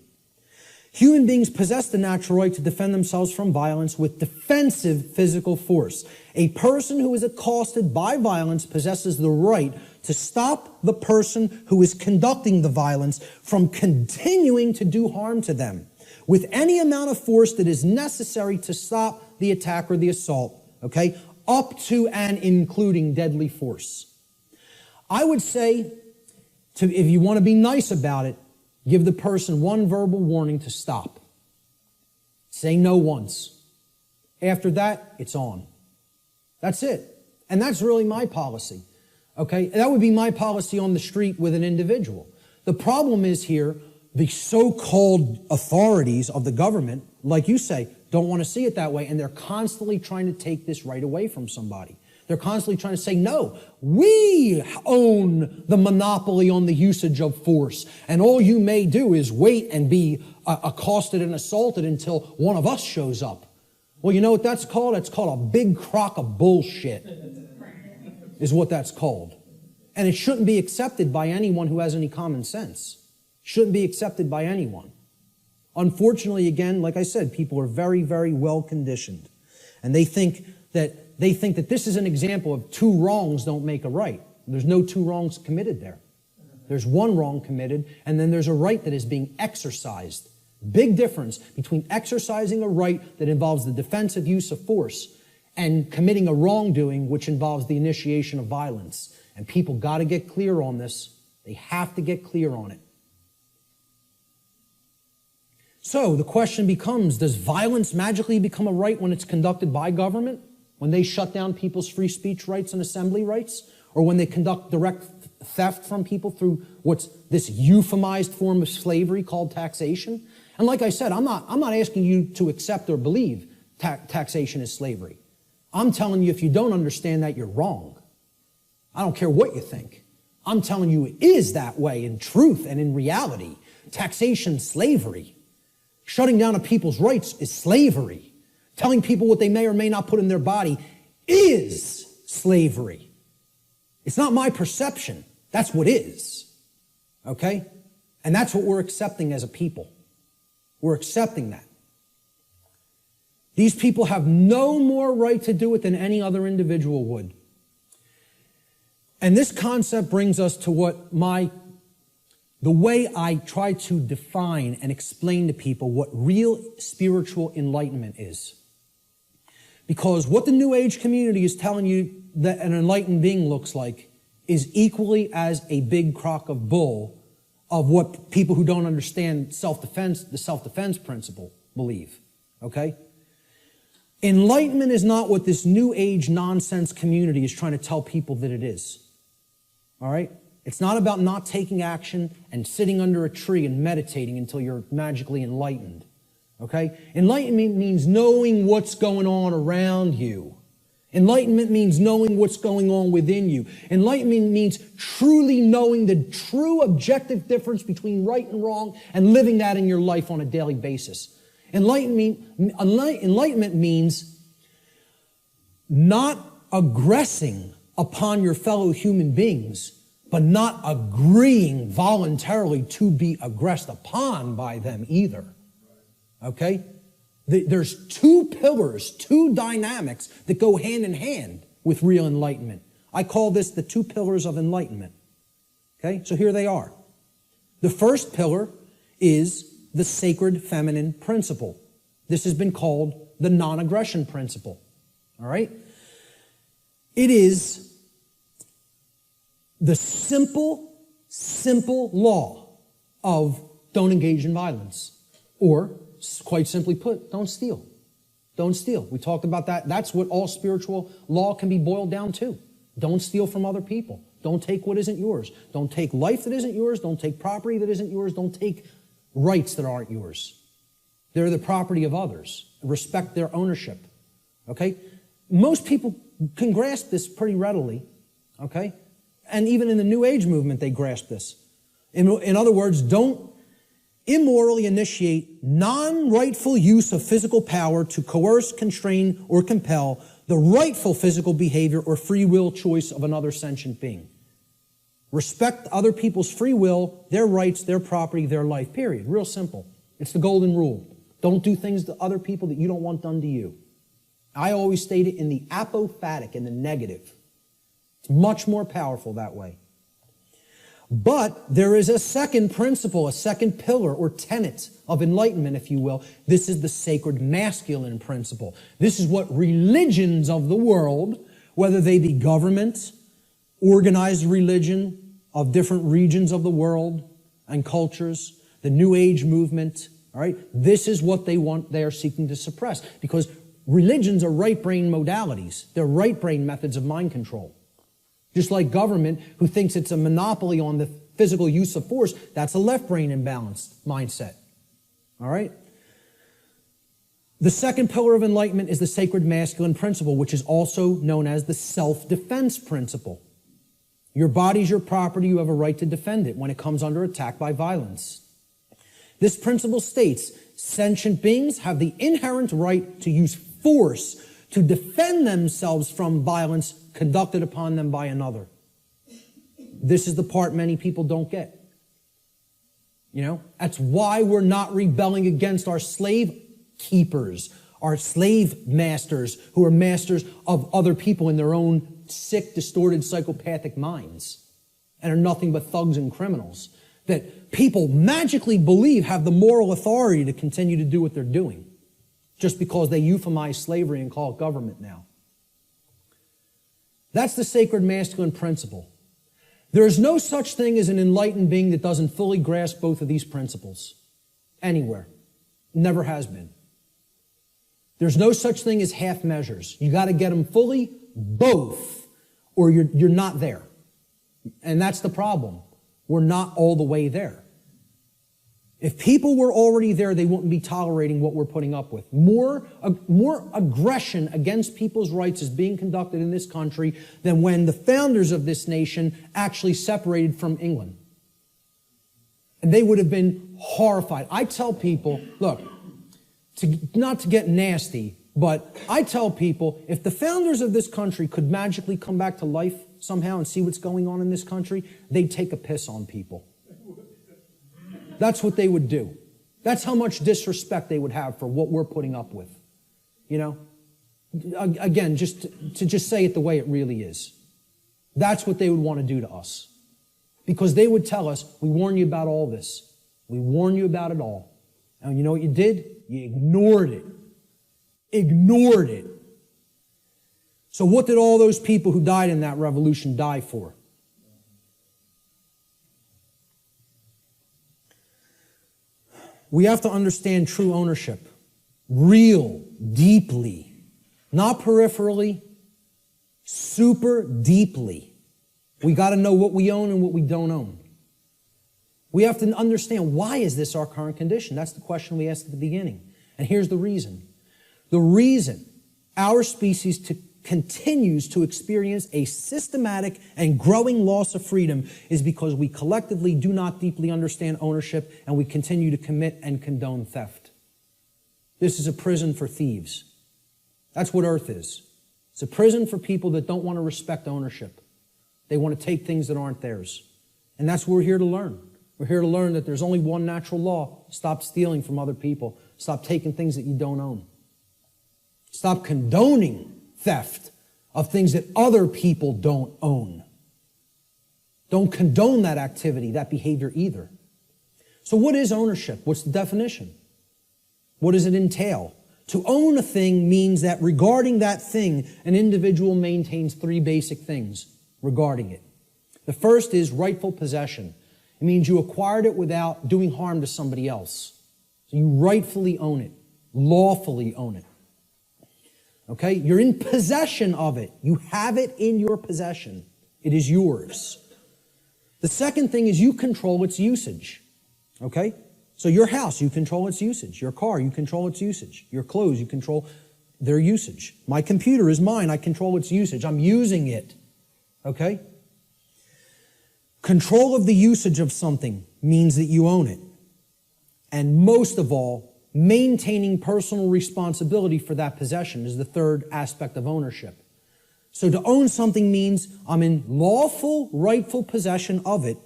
Human beings possess the natural right to defend themselves from violence with defensive physical force. A person who is accosted by violence possesses the right to stop the person who is conducting the violence from continuing to do harm to them with any amount of force that is necessary to stop the attack or the assault, okay, up to and including deadly force. I would say, if you want to be nice about it, give the person one verbal warning to stop. Say no once. After that, it's on. That's it. And that's really my policy. Okay? That would be my policy on the street with an individual. The problem is here, the so-called authorities of the government, like you say, don't want to see it that way, and they're constantly trying to take this right away from somebody. They're constantly trying to say, no, we own the monopoly on the usage of force, and all you may do is wait and be accosted and assaulted until one of us shows up. Well, you know what that's called? It's called a big crock of bullshit, is what that's called. And it shouldn't be accepted by anyone who has any common sense. Shouldn't be accepted by anyone. Unfortunately, again, like I said, people are very, very well conditioned. And they think that this is an example of two wrongs don't make a right. There's no two wrongs committed there. There's one wrong committed, and then there's a right that is being exercised. Big difference between exercising a right that involves the defensive use of force and committing a wrongdoing which involves the initiation of violence. And people got to get clear on this. They have to get clear on it. So the question becomes, does violence magically become a right when it's conducted by government? When they shut down people's free speech rights and assembly rights? Or when they conduct direct theft from people through what's this euphemized form of slavery called taxation? And like I said, I'm not asking you to accept or believe taxation is slavery. I'm telling you, if you don't understand that, you're wrong. I don't care what you think. I'm telling you it is that way in truth and in reality. Taxation, slavery. Shutting down of people's rights is slavery. Telling people what they may or may not put in their body is slavery. It's not my perception. That's what is. Okay? And that's what we're accepting as a people. We're accepting that. These people have no more right to do it than any other individual would. And this concept brings us to the way I try to define and explain to people what real spiritual enlightenment is. Because what the New Age community is telling you that an enlightened being looks like is equally as a big crock of bull of what people who don't understand self-defense, the self-defense principle, believe. Okay? Enlightenment is not what this New Age nonsense community is trying to tell people that it is. All right? It's not about not taking action and sitting under a tree and meditating until you're magically enlightened. Okay? Enlightenment means knowing what's going on around you. Enlightenment means knowing what's going on within you. Enlightenment means truly knowing the true objective difference between right and wrong and living that in your life on a daily basis. Enlightenment means not aggressing upon your fellow human beings, but not agreeing voluntarily to be aggressed upon by them either. Okay? There's two pillars, two dynamics that go hand in hand with real enlightenment. I call this the two pillars of enlightenment. Okay? So here they are. The first pillar is the sacred feminine principle. This has been called the non-aggression principle. All right? It is the simple law of don't engage in violence. Or, quite simply put, don't steal. Don't steal. We talked about that. That's what all spiritual law can be boiled down to. Don't steal from other people. Don't take what isn't yours. Don't take life that isn't yours. Don't take property that isn't yours. Don't take rights that aren't yours. They're the property of others. Respect their ownership. Okay? Most people can grasp this pretty readily. Okay? And even in the New Age movement, they grasp this. In other words, don't immorally initiate non-rightful use of physical power to coerce, constrain, or compel the rightful physical behavior or free will choice of another sentient being. Respect other people's free will, their rights, their property, their life, period. Real simple. It's the golden rule. Don't do things to other people that you don't want done to you. I always state it in the apophatic, in the negative. It's much more powerful that way. But there is a second principle, a second pillar or tenet of enlightenment, if you will. This is the sacred masculine principle. This is what religions of the world, whether they be government, organized religion of different regions of the world and cultures, the New Age movement, all right, this is what they are seeking to suppress. Because religions are right brain modalities. They're right brain methods of mind control. Just like government, who thinks it's a monopoly on the physical use of force, that's a left brain imbalanced mindset. All right? The second pillar of enlightenment is the sacred masculine principle, which is also known as the self-defense principle. Your body's your property. You have a right to defend it when it comes under attack by violence. This principle states sentient beings have the inherent right to use force to defend themselves from violence conducted upon them by another. This is the part many people don't get. You know, that's why we're not rebelling against our slave keepers, our slave masters who are masters of other people in their own sick, distorted, psychopathic minds and are nothing but thugs and criminals that people magically believe have the moral authority to continue to do what they're doing just because they euphemize slavery and call it government now. That's the sacred masculine principle. There is no such thing as an enlightened being that doesn't fully grasp both of these principles. Anywhere. Never has been. There's no such thing as half measures. You got to get them fully, both, or you're not there. And that's the problem. We're not all the way there. If people were already there, they wouldn't be tolerating what we're putting up with. More aggression against people's rights is being conducted in this country than when the founders of this nation actually separated from England. And they would have been horrified. I tell people, look, not to get nasty, but I tell people, if the founders of this country could magically come back to life somehow and see what's going on in this country, they'd take a piss on people. That's what they would do. That's how much disrespect they would have for what we're putting up with. You know? Again, just to say it the way it really is. That's what they would want to do to us. Because they would tell us, we warn you about all this. We warn you about it all. And you know what you did? You ignored it. Ignored it. So what did all those people who died in that revolution die for? We have to understand true ownership. Real, deeply. Not peripherally, super deeply. We got to know what we own and what we don't own. We have to understand, why is this our current condition? That's the question we asked at the beginning. And here's the reason. The reason our species continues to experience a systematic and growing loss of freedom is because we collectively do not deeply understand ownership and we continue to commit and condone theft. This is a prison for thieves. That's what Earth is. It's a prison for people that don't want to respect ownership. They want to take things that aren't theirs. And that's what we're here to learn. We're here to learn that there's only one natural law. Stop stealing from other people. Stop taking things that you don't own. Stop condoning theft of things that other people don't own. Don't condone that activity, that behavior either. So what is ownership? What's the definition? What does it entail? To own a thing means that regarding that thing, an individual maintains three basic things regarding it. The first is rightful possession. It means you acquired it without doing harm to somebody else. So you rightfully own it, lawfully own it. Okay? You're in possession of it. You have it in your possession. It is yours. The second thing is you control its usage. Okay? So your house, you control its usage. Your car, you control its usage. Your clothes, you control their usage. My computer is mine. I control its usage. I'm using it. Okay? Control of the usage of something means that you own it. And most of all, maintaining personal responsibility for that possession is the third aspect of ownership. So to own something means I'm in lawful, rightful possession of it.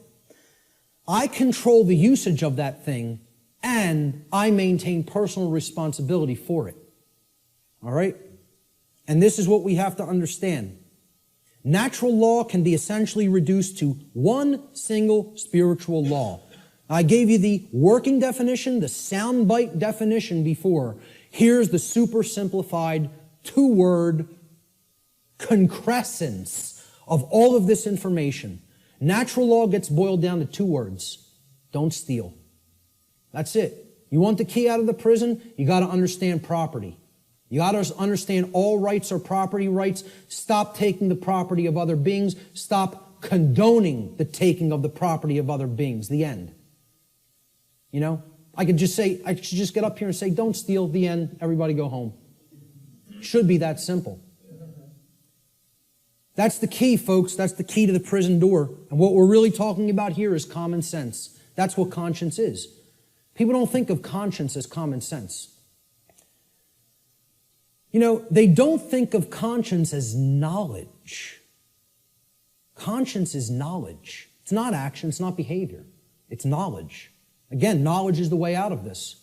I control the usage of that thing, and I maintain personal responsibility for it. All right? And this is what we have to understand. Natural law can be essentially reduced to one single spiritual law. I gave you the working definition, the soundbite definition before. Here's the super simplified two-word concrescence of all of this information. Natural law gets boiled down to two words. Don't steal. That's it. You want the key out of the prison? You got to understand property. You got to understand all rights are property rights. Stop taking the property of other beings. Stop condoning the taking of the property of other beings. The end. You know, I should just get up here and say, don't steal, the end, everybody go home. Should be that simple. That's the key, folks. That's the key to the prison door. And what we're really talking about here is common sense. That's what conscience is. People don't think of conscience as common sense. They don't think of conscience as knowledge. Conscience is knowledge. It's not action, it's not behavior. It's knowledge. Again, knowledge is the way out of this.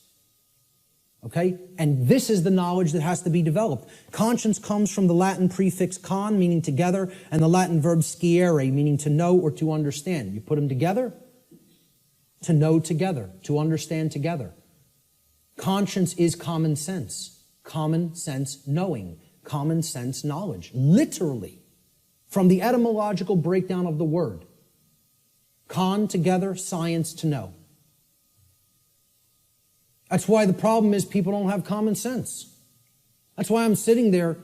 Okay? And this is the knowledge that has to be developed. Conscience comes from the Latin prefix con, meaning together, and the Latin verb sciere, meaning to know or to understand. You put them together, to know together, to understand together. Conscience is common sense. Common sense knowing. Common sense knowledge. Literally. From the etymological breakdown of the word. Con, together, science, to know. That's why the problem is people don't have common sense. That's why I'm sitting there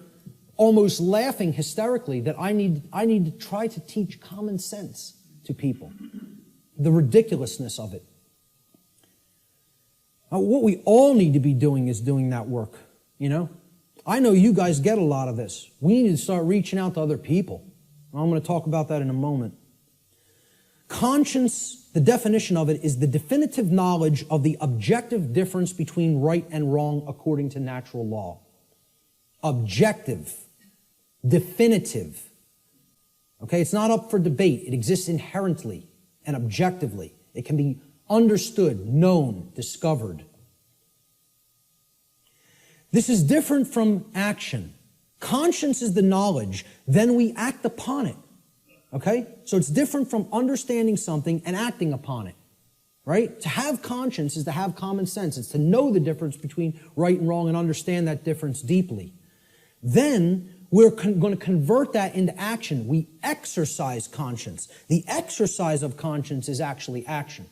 almost laughing hysterically that I need to try to teach common sense to people. The ridiculousness of it. What we all need to be doing is doing that work, I know you guys get a lot of this. We need to start reaching out to other people. I'm going to talk about that in a moment. Conscience, the definition of it, is the definitive knowledge of the objective difference between right and wrong according to natural law. Objective. Definitive. Okay, it's not up for debate. It exists inherently and objectively. It can be understood, known, discovered. This is different from action. Conscience is the knowledge, then we act upon it. Okay? So it's different from understanding something and acting upon it. Right? To have conscience is to have common sense. It's to know the difference between right and wrong and understand that difference deeply. Then we're going to convert that into action. We exercise conscience. The exercise of conscience is actually action.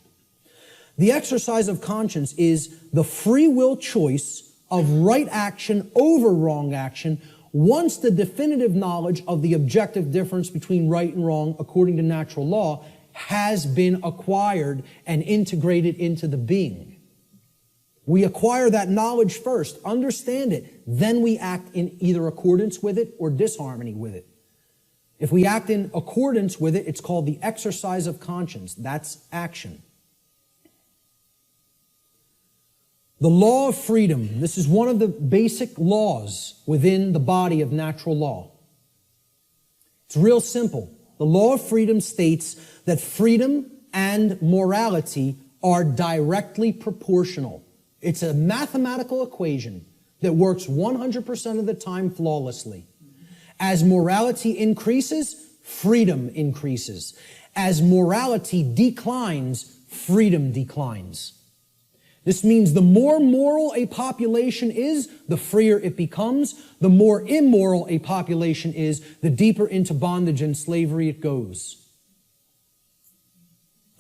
The exercise of conscience is the free will choice of right action over wrong action once the definitive knowledge of the objective difference between right and wrong according to natural law has been acquired and integrated into the being. We acquire that knowledge first, understand it, then we act in either accordance with it or disharmony with it. If we act in accordance with it, it's called the exercise of conscience. That's action. The law of freedom. This is one of the basic laws within the body of natural law. It's real simple. The law of freedom states that freedom and morality are directly proportional. It's a mathematical equation that works 100% of the time flawlessly. As morality increases, freedom increases. As morality declines, freedom declines. This means the more moral a population is, the freer it becomes. The more immoral a population is, the deeper into bondage and slavery it goes.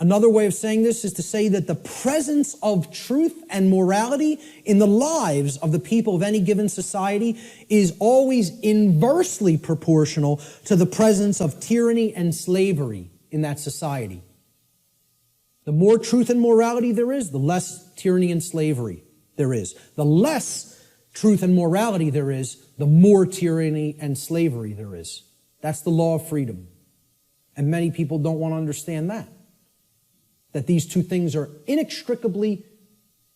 Another way of saying this is to say that the presence of truth and morality in the lives of the people of any given society is always inversely proportional to the presence of tyranny and slavery in that society. The more truth and morality there is, the less tyranny and slavery there is. The less truth and morality there is, the more tyranny and slavery there is. That's the law of freedom. And many people don't want to understand that. That these two things are inextricably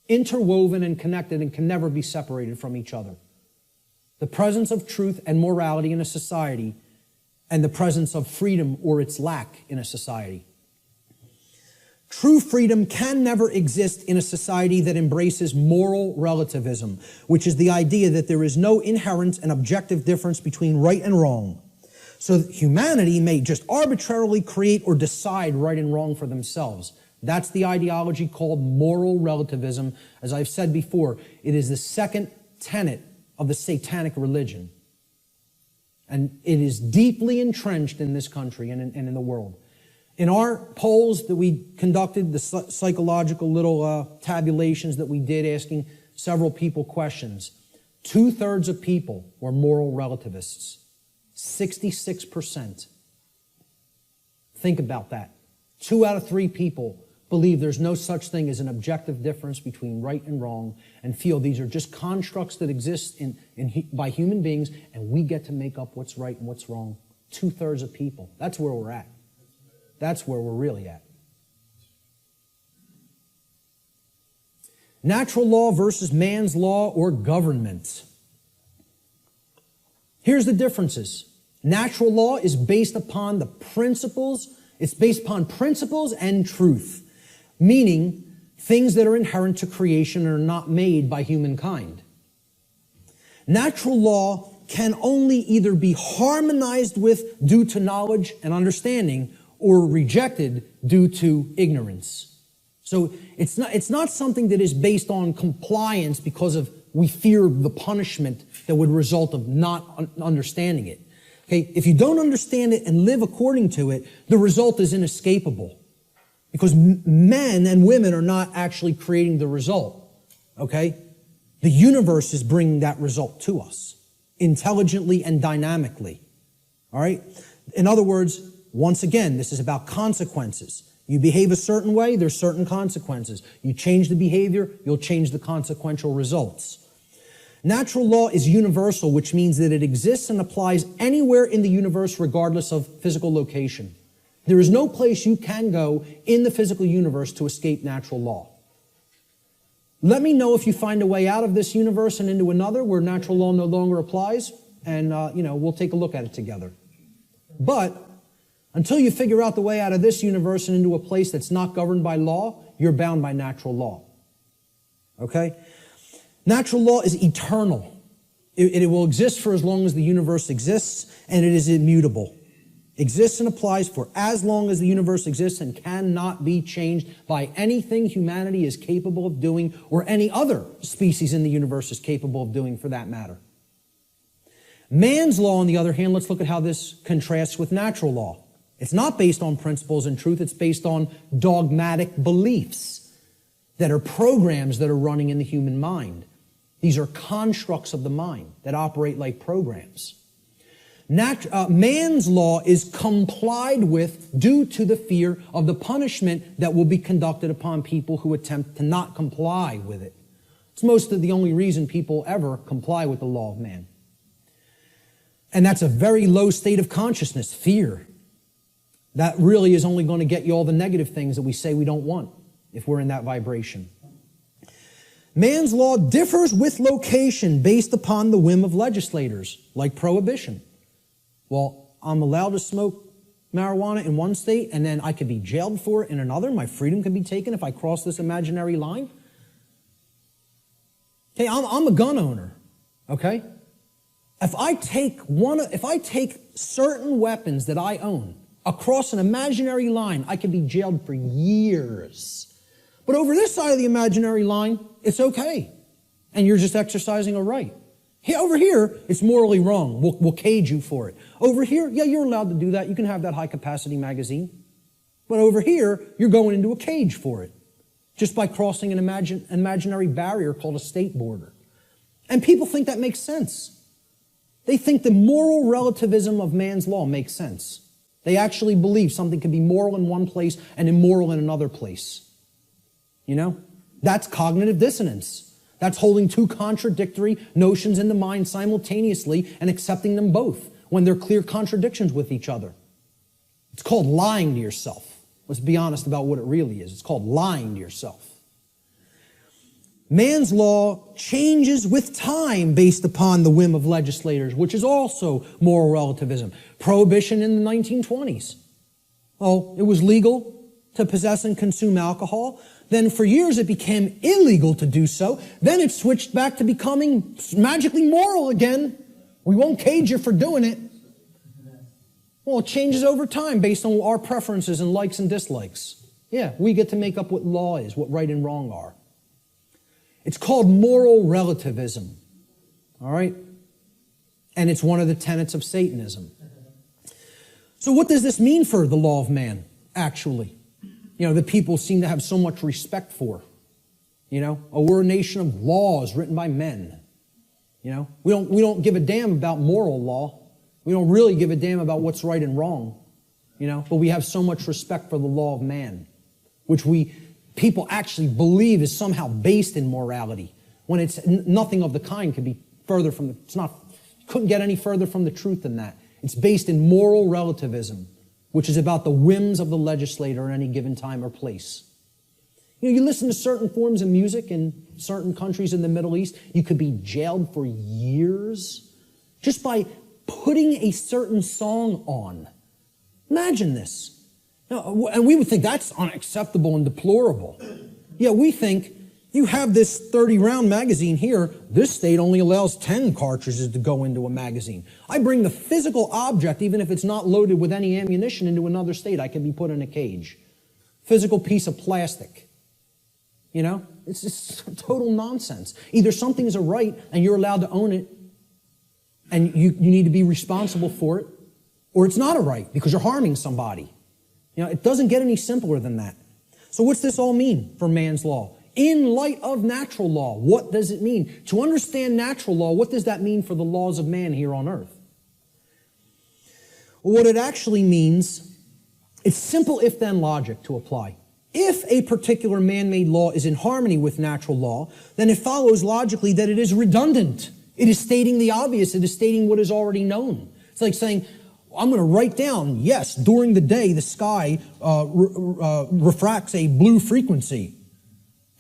interwoven and connected and can never be separated from each other. The presence of truth and morality in a society and the presence of freedom or its lack in a society. True freedom can never exist in a society that embraces moral relativism, which is the idea that there is no inherent and objective difference between right and wrong. So that humanity may just arbitrarily create or decide right and wrong for themselves. That's the ideology called moral relativism. As I've said before, it is the second tenet of the satanic religion. And it is deeply entrenched in this country and in the world. In our polls that we conducted, the psychological little tabulations that we did asking several people questions, 2/3 of people were moral relativists. 66%. Think about that. 2 out of 3 people believe there's no such thing as an objective difference between right and wrong and feel these are just constructs that exist by human beings and we get to make up what's right and what's wrong. 2/3 of people. That's where we're at. That's where we're really at. Natural law versus man's law or government. Here's the differences. Natural law is based upon the principles. It's based upon principles and truth, meaning things that are inherent to creation and are not made by humankind. Natural law can only either be harmonized with due to knowledge and understanding or rejected due to ignorance. So it's not something that is based on compliance because of we fear the punishment that would result of not understanding it. Okay, if you don't understand it and live according to it, the result is inescapable. Because men and women are not actually creating the result. Okay? The universe is bringing that result to us, intelligently and dynamically. All right? In other words, once again, this is about consequences. You behave a certain way, there's certain consequences. You change the behavior, you'll change the consequential results. Natural law is universal, which means that it exists and applies anywhere in the universe regardless of physical location. There is no place you can go in the physical universe to escape natural law. Let me know if you find a way out of this universe and into another where natural law no longer applies, and we'll take a look at it together. But until you figure out the way out of this universe and into a place that's not governed by law, you're bound by natural law. Okay? Natural law is eternal. It will exist for as long as the universe exists, and it is immutable. Exists and applies for as long as the universe exists and cannot be changed by anything humanity is capable of doing or any other species in the universe is capable of doing for that matter. Man's law, on the other hand, let's look at how this contrasts with natural law. It's not based on principles and truth. It's based on dogmatic beliefs that are programs that are running in the human mind. These are constructs of the mind that operate like programs. Man's law is complied with due to the fear of the punishment that will be conducted upon people who attempt to not comply with it. It's most of the only reason people ever comply with the law of man. And that's a very low state of consciousness, fear. That really is only going to get you all the negative things that we say we don't want if we're in that vibration. Man's law differs with location based upon the whim of legislators, like prohibition. Well, I'm allowed to smoke marijuana in one state, and then I could be jailed for it in another. My freedom can be taken if I cross this imaginary line. Okay, I'm a gun owner, okay? If I take certain weapons that I own across an imaginary line, I could be jailed for years. But over this side of the imaginary line, it's okay. And you're just exercising a right. Over here, it's morally wrong. We'll cage you for it. Over here, yeah, you're allowed to do that. You can have that high-capacity magazine. But over here, you're going into a cage for it, just by crossing an imaginary barrier called a state border. And people think that makes sense. They think the moral relativism of man's law makes sense. They actually believe something can be moral in one place and immoral in another place. You know? That's cognitive dissonance. That's holding two contradictory notions in the mind simultaneously and accepting them both when they're clear contradictions with each other. It's called lying to yourself. Let's be honest about what it really is. It's called lying to yourself. Man's law changes with time based upon the whim of legislators, which is also moral relativism. Prohibition in the 1920s. Well, it was legal to possess and consume alcohol. Then for years it became illegal to do so. Then it switched back to becoming magically moral again. We won't cage you for doing it. Well, it changes over time based on our preferences and likes and dislikes. Yeah, we get to make up what law is, what right and wrong are. It's called moral relativism. All right? And it's one of the tenets of Satanism. So what does this mean for the law of man, actually? You know, that people seem to have so much respect for. You know, oh, we're a nation of laws written by men. You know, we don't give a damn about moral law. We don't really give a damn about what's right and wrong. You know, but we have so much respect for the law of man, which people actually believe is somehow based in morality, when it's nothing of the kind could be further from couldn't get any further from the truth than that. It's based in moral relativism, which is about the whims of the legislator at any given time or place. You know, you listen to certain forms of music in certain countries in the Middle East, you could be jailed for years just by putting a certain song on. Imagine this. Now, and we would think that's unacceptable and deplorable. Yeah, we think you have this 30-round magazine here. This state only allows 10 cartridges to go into a magazine. I bring the physical object, even if it's not loaded with any ammunition, into another state. I can be put in a cage. Physical piece of plastic. You know, it's just total nonsense. Either something is a right and you're allowed to own it and you need to be responsible for it, or it's not a right because you're harming somebody. You know, it doesn't get any simpler than that. So what's this all mean for man's law? In light of natural law, what does it mean? To understand natural law, what does that mean for the laws of man here on earth? Well, what it actually means, it's simple if-then logic to apply. If a particular man-made law is in harmony with natural law, then it follows logically that it is redundant. It is stating the obvious. It is stating what is already known. It's like saying, I'm going to write down, yes, during the day the sky refracts a blue frequency.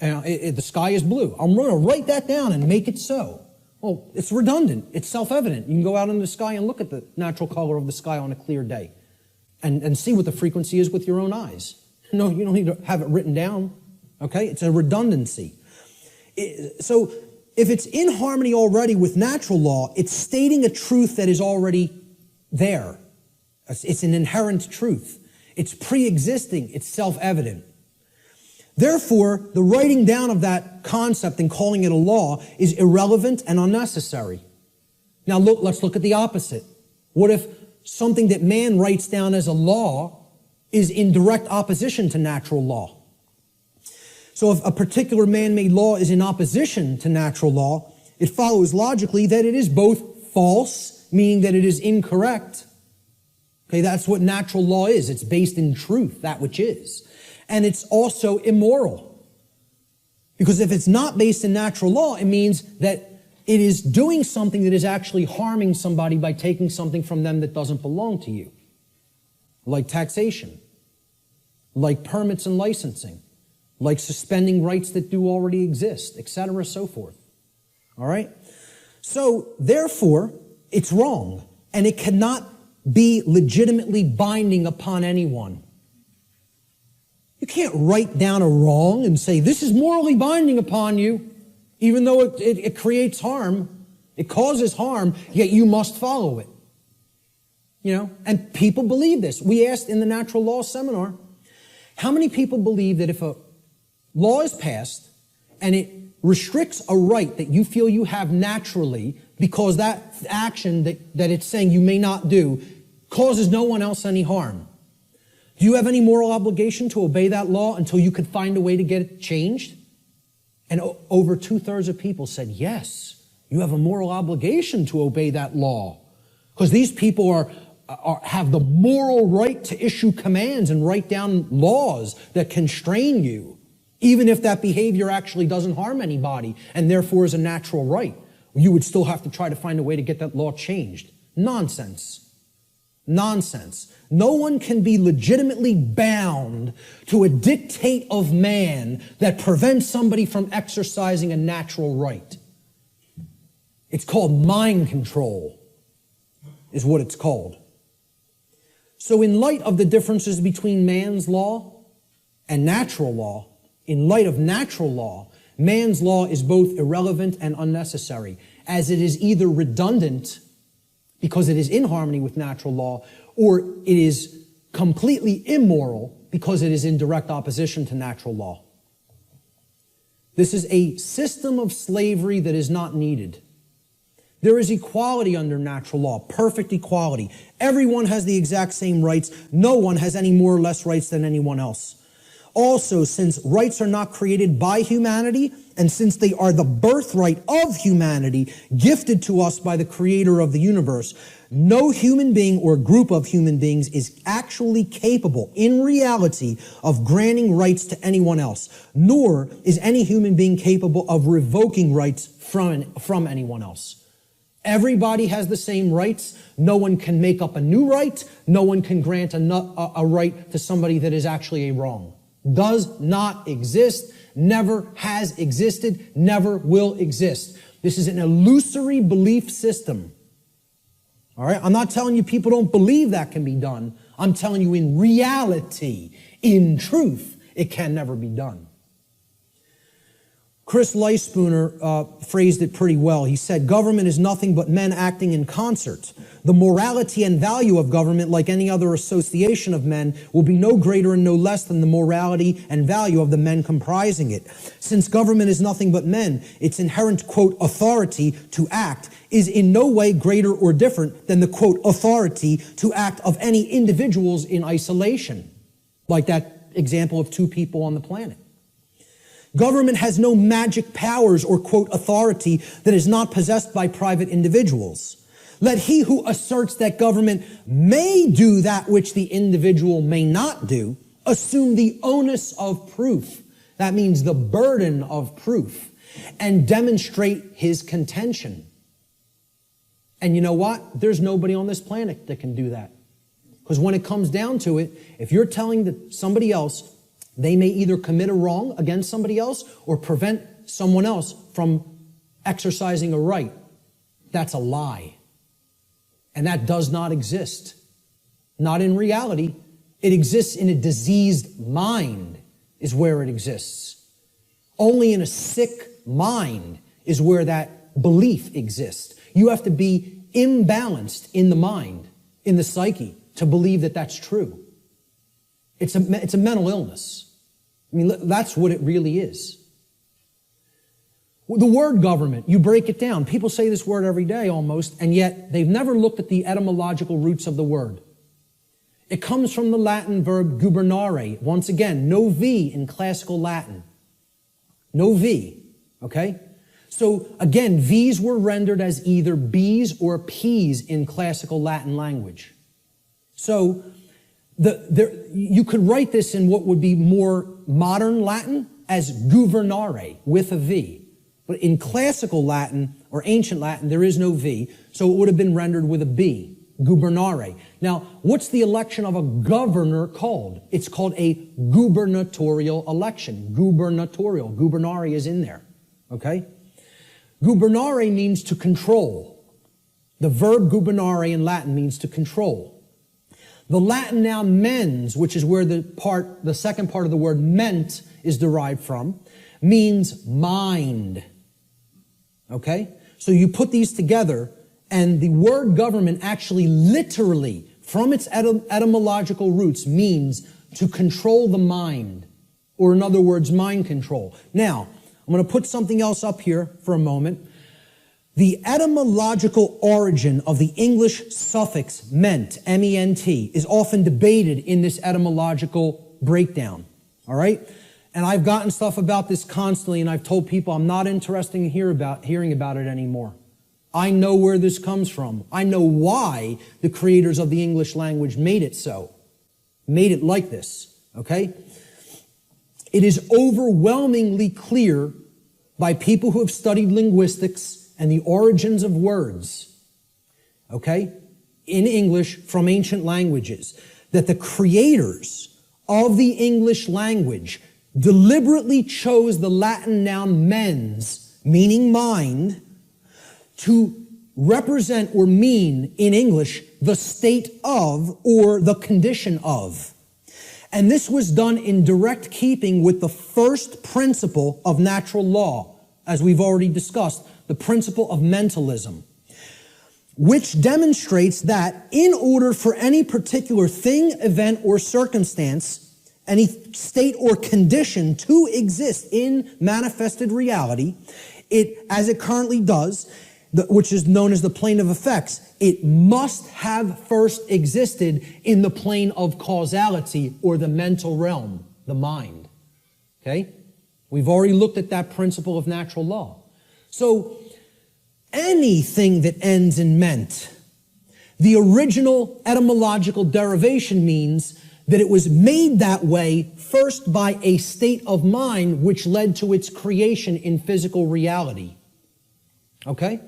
The sky is blue. I'm going to write that down and make it so. Well, it's redundant. It's self-evident. You can go out in the sky and look at the natural color of the sky on a clear day and see what the frequency is with your own eyes. No, you don't need to have it written down. Okay? It's a redundancy. So if it's in harmony already with natural law, it's stating a truth that is already there. It's an inherent truth. It's pre-existing. It's self-evident. Therefore, the writing down of that concept and calling it a law is irrelevant and unnecessary. Now let's look at the opposite. What if something that man writes down as a law is in direct opposition to natural law? So if a particular man-made law is in opposition to natural law, it follows logically that it is both false, meaning that it is incorrect. Okay, that's what natural law is. It's based in truth, that which is. And it's also immoral. Because if it's not based in natural law, it means that it is doing something that is actually harming somebody by taking something from them that doesn't belong to you. Like taxation, like permits and licensing, like suspending rights that do already exist, etc., so forth. All right? So, therefore, it's wrong, and it cannot be legitimately binding upon anyone. You can't write down a wrong and say, this is morally binding upon you, even though it creates harm, it causes harm, yet you must follow it. You know, and people believe this. We asked in the natural law seminar, how many people believe that if a law is passed and it restricts a right that you feel you have naturally because that action that it's saying you may not do causes no one else any harm? Do you have any moral obligation to obey that law until you could find a way to get it changed? And over 2/3 of people said, yes, you have a moral obligation to obey that law. Because these people have the moral right to issue commands and write down laws that constrain you, even if that behavior actually doesn't harm anybody and therefore is a natural right. You would still have to try to find a way to get that law changed. Nonsense. Nonsense. No one can be legitimately bound to a dictate of man that prevents somebody from exercising a natural right. It's called mind control, is what it's called. So in light of the differences between man's law and natural law, in light of natural law, man's law is both irrelevant and unnecessary, as it is either redundant because it is in harmony with natural law, or it is completely immoral because it is in direct opposition to natural law. This is a system of slavery that is not needed. There is equality under natural law, perfect equality. Everyone has the exact same rights. No one has any more or less rights than anyone else. Also, since rights are not created by humanity, and since they are the birthright of humanity, gifted to us by the creator of the universe, no human being or group of human beings is actually capable, in reality, of granting rights to anyone else, nor is any human being capable of revoking rights from anyone else. Everybody has the same rights. No one can make up a new right. No one can grant a right to somebody that is actually a wrong. Does not exist, never has existed, never will exist. This is an illusory belief system. All right? I'm not telling you people don't believe that can be done. I'm telling you in reality, in truth, it can never be done. Chris Leispooner phrased it pretty well. He said, government is nothing but men acting in concert. The morality and value of government, like any other association of men, will be no greater and no less than the morality and value of the men comprising it. Since government is nothing but men, its inherent, quote, authority to act is in no way greater or different than the, quote, authority to act of any individuals in isolation, like that example of two people on the planet. Government has no magic powers or, quote, authority that is not possessed by private individuals. Let he who asserts that government may do that which the individual may not do assume the onus of proof. That means the burden of proof, and demonstrate his contention. And you know what? There's nobody on this planet that can do that. Because when it comes down to it, if you're telling somebody else they may either commit a wrong against somebody else or prevent someone else from exercising a right, that's a lie. And that does not exist. Not in reality. It exists in a diseased mind is where it exists. Only in a sick mind is where that belief exists. You have to be imbalanced in the mind, in the psyche, to believe that that's true. It's a mental illness. I mean, that's what it really is. The word government, you break it down. People say this word every day almost, and yet they've never looked at the etymological roots of the word. It comes from the Latin verb gubernare. Once again, no V in classical Latin. No V, okay? So again, V's were rendered as either B's or P's in classical Latin language. So you could write this in what would be more modern Latin as gubernare with a V. But in classical Latin or ancient Latin, there is no V, so it would have been rendered with a B, gubernare. Now, what's the election of a governor called? It's called a gubernatorial election. Gubernatorial. Gubernare is in there, okay? Gubernare means to control. The verb gubernare in Latin means to control. The Latin noun mens, which is where the second part of the word ment is derived from, means mind. Okay? So you put these together, and the word government actually literally, from its etymological roots, means to control the mind, or in other words, mind control. Now, I'm going to put something else up here for a moment. The etymological origin of the English suffix ment, M-E-N-T, is often debated in this etymological breakdown. All right? And I've gotten stuff about this constantly, and I've told people I'm not interested in hearing about it anymore. I know where this comes from. I know why the creators of the English language made it so. Made it like this. Okay? It is overwhelmingly clear by people who have studied linguistics and the origins of words, okay, in English from ancient languages, that the creators of the English language deliberately chose the Latin noun mens, meaning mind, to represent or mean in English the state of or the condition of. And this was done in direct keeping with the first principle of natural law, as we've already discussed, the principle of mentalism, which demonstrates that in order for any particular thing, event, or circumstance, any state or condition to exist in manifested reality, as it currently does, which is known as the plane of effects, it must have first existed in the plane of causality or the mental realm, the mind. Okay? We've already looked at that principle of natural law. So, anything that ends in ment, the original etymological derivation means that it was made that way first by a state of mind which led to its creation in physical reality. Okay?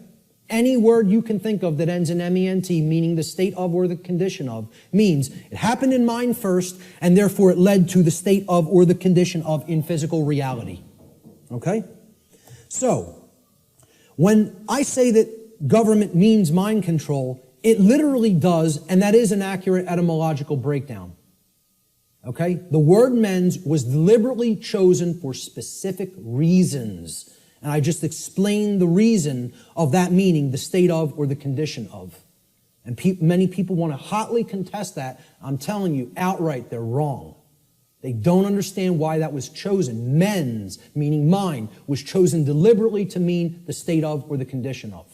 Any word you can think of that ends in M-E-N-T, meaning the state of or the condition of, means it happened in mind first, and therefore it led to the state of or the condition of in physical reality. Okay? So, when I say that government means mind control, It literally does, and that is an accurate etymological breakdown. Okay? The word mens was deliberately chosen for specific reasons. And I just explained the reason of that meaning, the state of or the condition of. And many people want to hotly contest that. I'm telling you outright, they're wrong. They don't understand why that was chosen. Mens, meaning mind, was chosen deliberately to mean the state of or the condition of.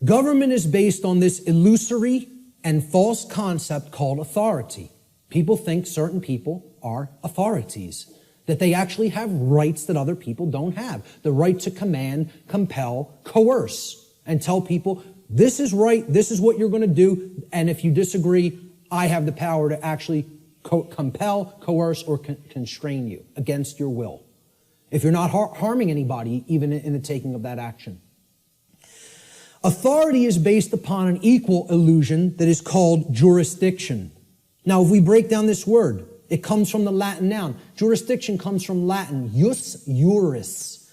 Government is based on this illusory and false concept called authority. People think certain people are authorities, that they actually have rights that other people don't have. The right to command, compel, coerce, and tell people, this is right, this is what you're going to do, and if you disagree, I have the power to actually compel, coerce, or constrain you against your will. If you're not harming anybody, even in the taking of that action. Authority is based upon an equal illusion that is called jurisdiction. Now, if we break down this word, it comes from the Latin noun. Jurisdiction comes from Latin, jus juris.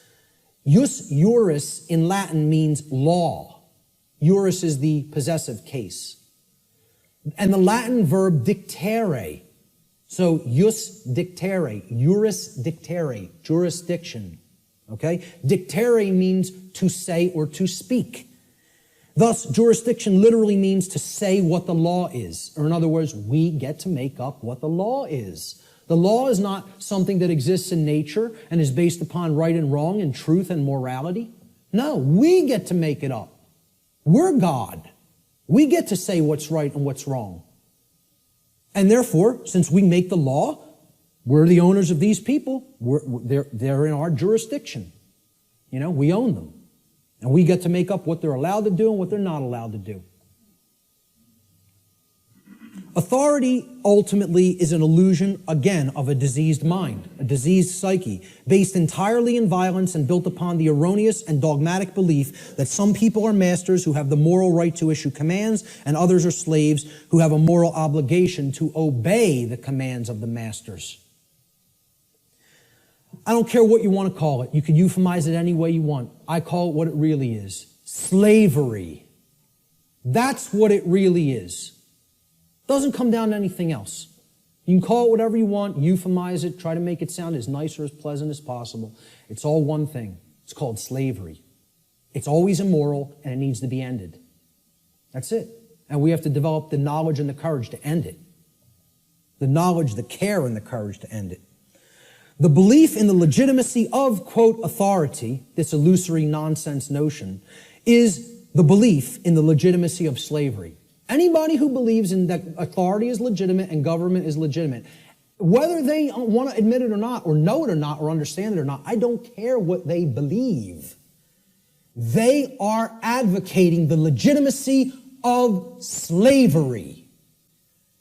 Jus juris in Latin means law. Juris is the possessive case. And the Latin verb dictere. So, jus dictere, juris dictere, jurisdiction. Okay? Dictere means to say or to speak. Thus, jurisdiction literally means to say what the law is. Or in other words, we get to make up what the law is. The law is not something that exists in nature and is based upon right and wrong and truth and morality. No, we get to make it up. We're God. We get to say what's right and what's wrong. And therefore, since we make the law, we're the owners of these people. They're in our jurisdiction. You know, we own them. And we get to make up what they're allowed to do and what they're not allowed to do. Authority ultimately is an illusion, again, of a diseased mind, a diseased psyche, based entirely in violence and built upon the erroneous and dogmatic belief that some people are masters who have the moral right to issue commands and others are slaves who have a moral obligation to obey the commands of the masters. I don't care what you want to call it. You can euphemize it any way you want. I call it what it really is. Slavery. That's what it really is. Doesn't come down to anything else. You can call it whatever you want, euphemize it, try to make it sound as nice or as pleasant as possible. It's all one thing. It's called slavery. It's always immoral and it needs to be ended. That's it. And we have to develop the knowledge and the courage to end it. The knowledge, the care, and the courage to end it. The belief in the legitimacy of, quote, authority, this illusory nonsense notion, is the belief in the legitimacy of slavery. Anybody who believes in that authority is legitimate and government is legitimate, whether they want to admit it or not, or know it or not, or understand it or not, I don't care what they believe. They are advocating the legitimacy of slavery.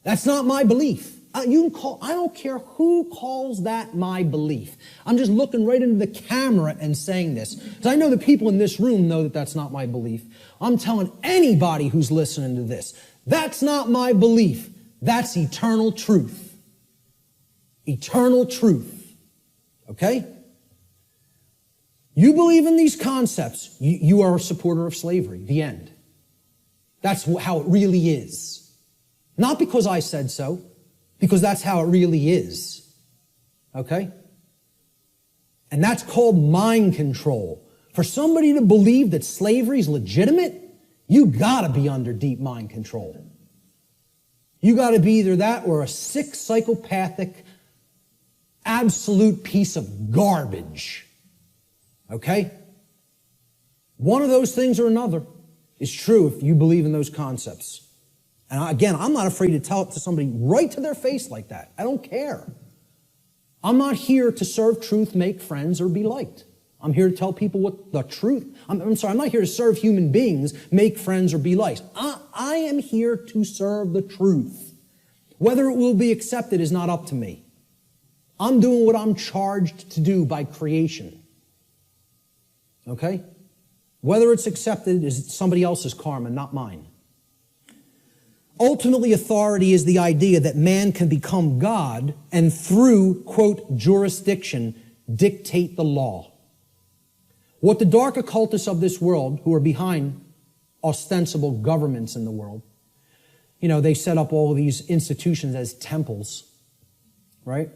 That's not my belief. I don't care who calls that my belief. I'm just looking right into the camera and saying this. Because I know the people in this room know that that's not my belief. I'm telling anybody who's listening to this, that's not my belief. That's eternal truth. Eternal truth. Okay? You believe in these concepts, you are a supporter of slavery. The end. That's how it really is. Not because I said so. Because that's how it really is. Okay? And that's called mind control. For somebody to believe that slavery is legitimate, you gotta be under deep mind control. You gotta be either that or a sick, psychopathic, absolute piece of garbage. Okay? One of those things or another is true if you believe in those concepts. And again, I'm not afraid to tell it to somebody right to their face like that. I don't care. I'm not here to serve truth, make friends, or be liked. I'm here to tell people what the truth. I'm not here to serve human beings, make friends, or be liked. I am here to serve the truth. Whether it will be accepted is not up to me. I'm doing what I'm charged to do by creation. Okay? Whether it's accepted is somebody else's karma, not mine. Ultimately, authority is the idea that man can become God and through, quote, jurisdiction, dictate the law. What the dark occultists of this world, who are behind ostensible governments in the world. You know, they set up all these institutions as temples, right?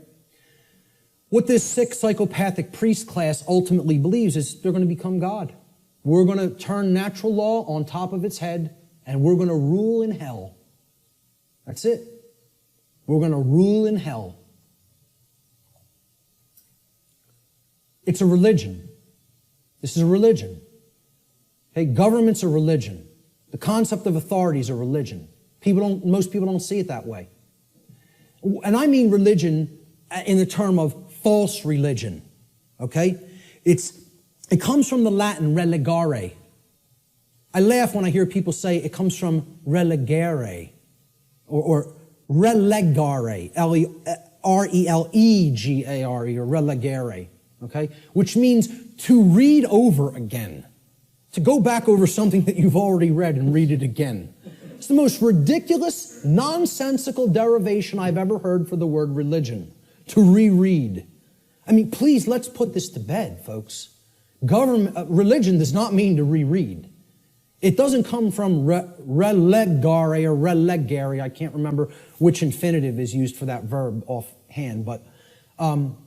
What this sick psychopathic priest class ultimately believes is they're going to become God. We're going to turn natural law on top of its head, and we're going to rule in hell. That's it. We're going to rule in hell. It's a religion. This is a religion. Okay, government's a religion. The concept of authority is a religion. Most people don't see it that way. And I mean religion in the term of false religion. Okay? It comes from the Latin religare. I laugh when I hear people say it comes from relegare or relegare, R-E-L-E-G-A-R-E, or relegare, okay? Which means to read over again, to go back over something that you've already read and read it again. It's the most ridiculous, nonsensical derivation I've ever heard for the word religion, to reread. I mean, please, let's put this to bed, folks. Religion does not mean to reread. It doesn't come from relegare or relegare. I can't remember which infinitive is used for that verb offhand, but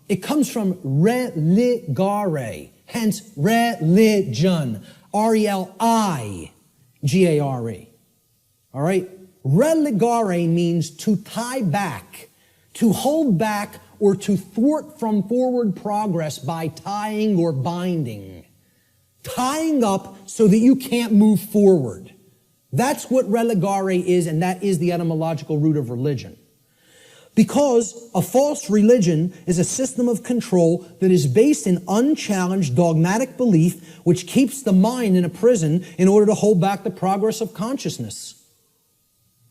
it comes from religare, hence religion, R-E-L-I-G-A-R-E. All right? Relegare means to tie back, to hold back, or to thwart from forward progress by tying or binding. Tying up so that you can't move forward. That's what relegare is, and that is the etymological root of religion. Because a false religion is a system of control that is based in unchallenged dogmatic belief which keeps the mind in a prison in order to hold back the progress of consciousness.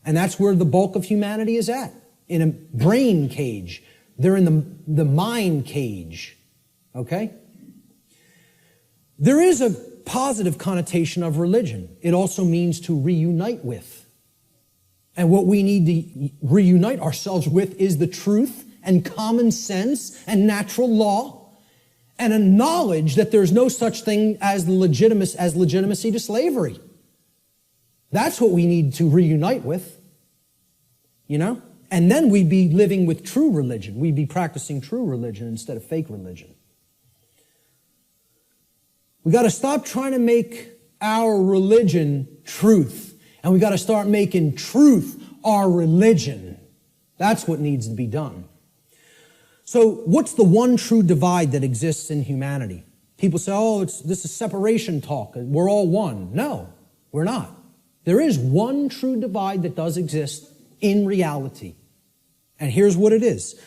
And that's where the bulk of humanity is at, in a brain cage. They're in the mind cage, okay? There is a positive connotation of religion. It also means to reunite with. And what we need to reunite ourselves with is the truth and common sense and natural law and a knowledge that there's no such thing as legitimacy to slavery. That's what we need to reunite with, you know? And then we'd be living with true religion. We'd be practicing true religion instead of fake religion. We got to stop trying to make our religion truth. And we got to start making truth our religion. That's what needs to be done. So what's the one true divide that exists in humanity? People say, oh, this is separation talk. We're all one. No, we're not. There is one true divide that does exist in reality. And here's what it is.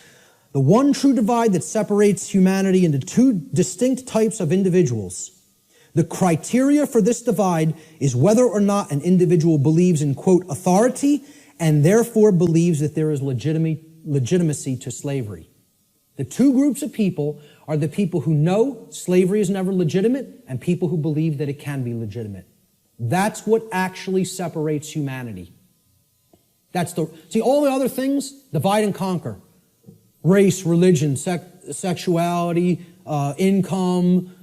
The one true divide that separates humanity into two distinct types of individuals. The criteria for this divide is whether or not an individual believes in, quote, authority, and therefore believes that there is legitimacy to slavery. The two groups of people are the people who know slavery is never legitimate and people who believe that it can be legitimate. That's what actually separates humanity. See, all the other things, divide and conquer. Race, religion, sexuality, income,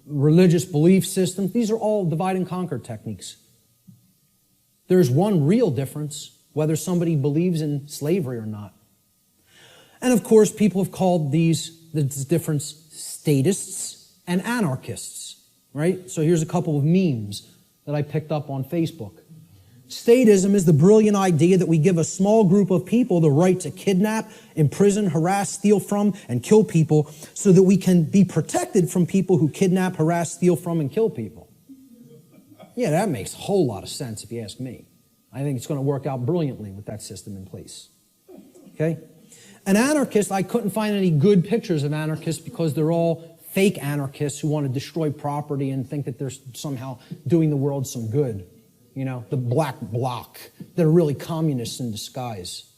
religious belief systems. These are all divide and conquer techniques. There's one real difference, whether somebody believes in slavery or not. And of course, people have called this difference statists and anarchists, right? So here's a couple of memes that I picked up on Facebook. Statism is the brilliant idea that we give a small group of people the right to kidnap, imprison, harass, steal from, and kill people so that we can be protected from people who kidnap, harass, steal from, and kill people. Yeah, that makes a whole lot of sense if you ask me. I think it's going to work out brilliantly with that system in place. Okay? An anarchist, I couldn't find any good pictures of anarchists because they're all fake anarchists who want to destroy property and think that they're somehow doing the world some good. You know, the black bloc. They're really communists in disguise.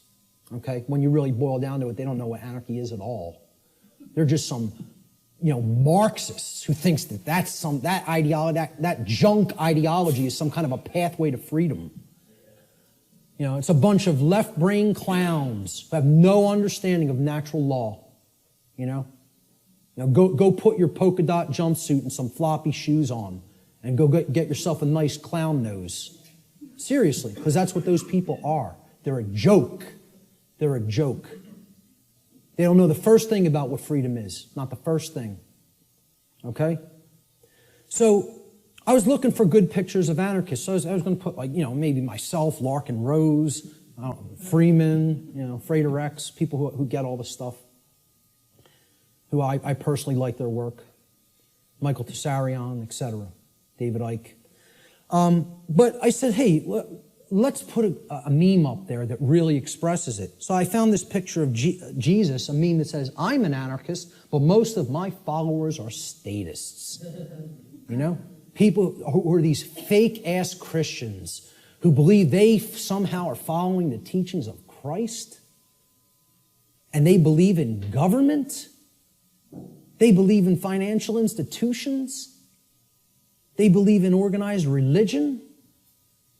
Okay? When you really boil down to it, they don't know what anarchy is at all. They're just some, Marxists who thinks that that ideology, that junk ideology is some kind of a pathway to freedom. It's a bunch of left-brain clowns who have no understanding of natural law. Go put your polka dot jumpsuit and some floppy shoes on and go get yourself a nice clown nose. Seriously, because that's what those people are. They're a joke. They're a joke. They don't know the first thing about what freedom is. Not the first thing. Okay? So, I was looking for good pictures of anarchists. So I was going to put, maybe myself, Larkin Rose, Freeman, Frater Rex, people who get all this stuff, who I personally like their work. Michael Tessarion, etc. David Icke. But I said, hey, let's put a meme up there that really expresses it. So I found this picture of Jesus, a meme that says, I'm an anarchist, but most of my followers are statists. People who are these fake-ass Christians who believe they somehow are following the teachings of Christ, and they believe in government, they believe in financial institutions, they believe in organized religion.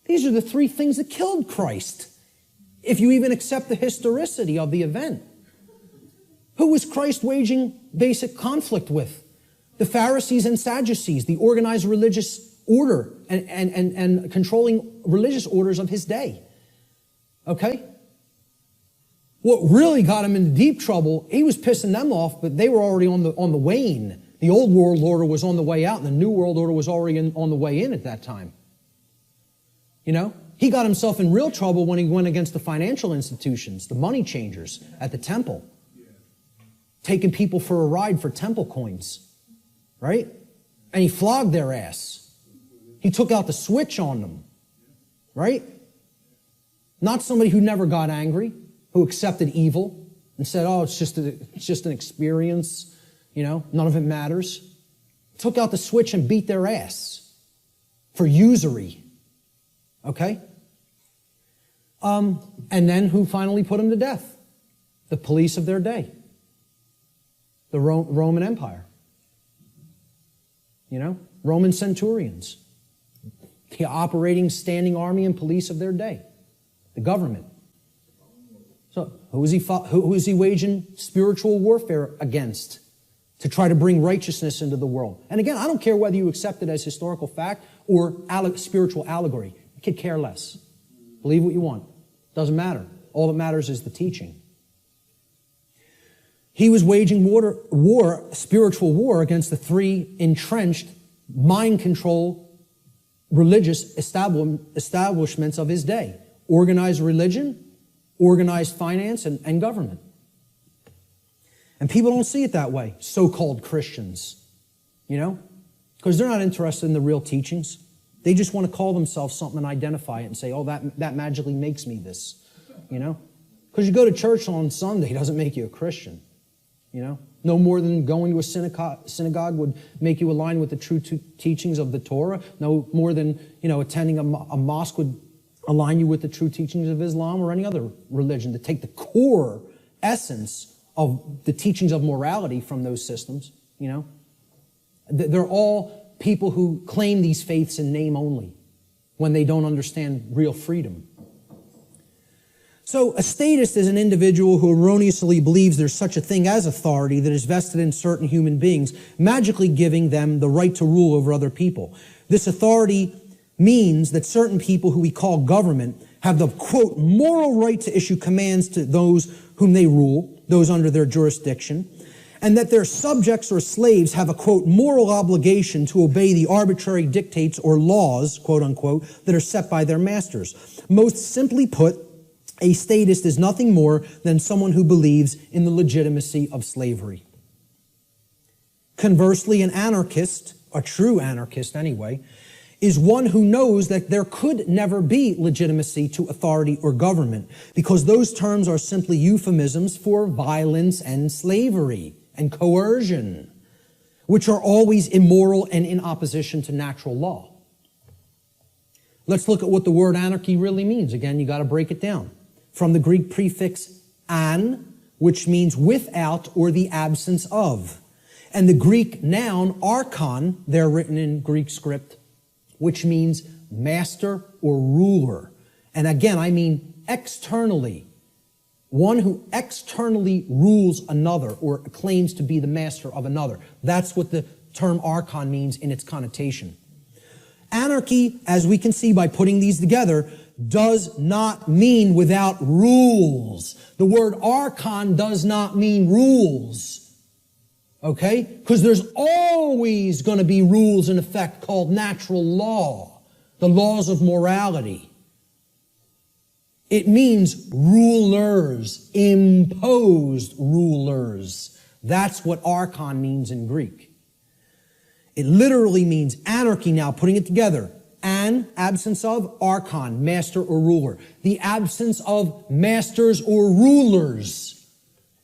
These are the three things that killed Christ, if you even accept the historicity of the event. Who was Christ waging basic conflict with? The Pharisees and Sadducees, the organized religious order and controlling religious orders of his day. Okay? What really got him into deep trouble, he was pissing them off, but they were already on the wane. The old world order was on the way out, and the new world order was already on the way in at that time. He got himself in real trouble when he went against the financial institutions, the money changers at the temple, taking people for a ride for temple coins. Right? And he flogged their ass. He took out the switch on them. Right? Not somebody who never got angry, who accepted evil and said, oh, it's just an experience, none of it matters. Took out the switch and beat their ass for usury. Okay? And then who finally put him to death? The police of their day. The Roman Empire. Roman centurions, the operating standing army and police of their day, the government. So who is he waging spiritual warfare against to try to bring righteousness into the world? And again, I don't care whether you accept it as historical fact or spiritual allegory. I could care less. Believe what you want. Doesn't matter. All that matters is the teaching. He was waging spiritual war against the three entrenched, mind control, religious establishments of his day. Organized religion, organized finance, and government. And people don't see it that way, so-called Christians. Because they're not interested in the real teachings. They just want to call themselves something and identify it and say, oh, that magically makes me this. Because you go to church on Sunday doesn't make you a Christian. No more than going to a synagogue would make you align with the true teachings of the Torah. No more than, attending a mosque would align you with the true teachings of Islam or any other religion. To take the core essence of the teachings of morality from those systems, They're all people who claim these faiths in name only when they don't understand real freedom. So a statist is an individual who erroneously believes there's such a thing as authority that is vested in certain human beings, magically giving them the right to rule over other people. This authority means that certain people who we call government have the, quote, moral right to issue commands to those whom they rule, those under their jurisdiction, and that their subjects or slaves have a, quote, moral obligation to obey the arbitrary dictates or laws, quote unquote, that are set by their masters. Most simply put, a statist is nothing more than someone who believes in the legitimacy of slavery. Conversely, an anarchist, a true anarchist anyway, is one who knows that there could never be legitimacy to authority or government because those terms are simply euphemisms for violence and slavery and coercion, which are always immoral and in opposition to natural law. Let's look at what the word anarchy really means. Again, you got to break it down. From the Greek prefix an, which means without or the absence of. And the Greek noun archon, they're written in Greek script, which means master or ruler. And again, I mean externally. One who externally rules another or claims to be the master of another. That's what the term archon means in its connotation. Anarchy, as we can see by putting these together, does not mean without rules. The word archon does not mean rules. Okay? Because there's always going to be rules in effect called natural law, the laws of morality. It means rulers, imposed rulers. That's what archon means in Greek. It literally means anarchy now, putting it together. An, absence of, archon, master or ruler. The absence of masters or rulers.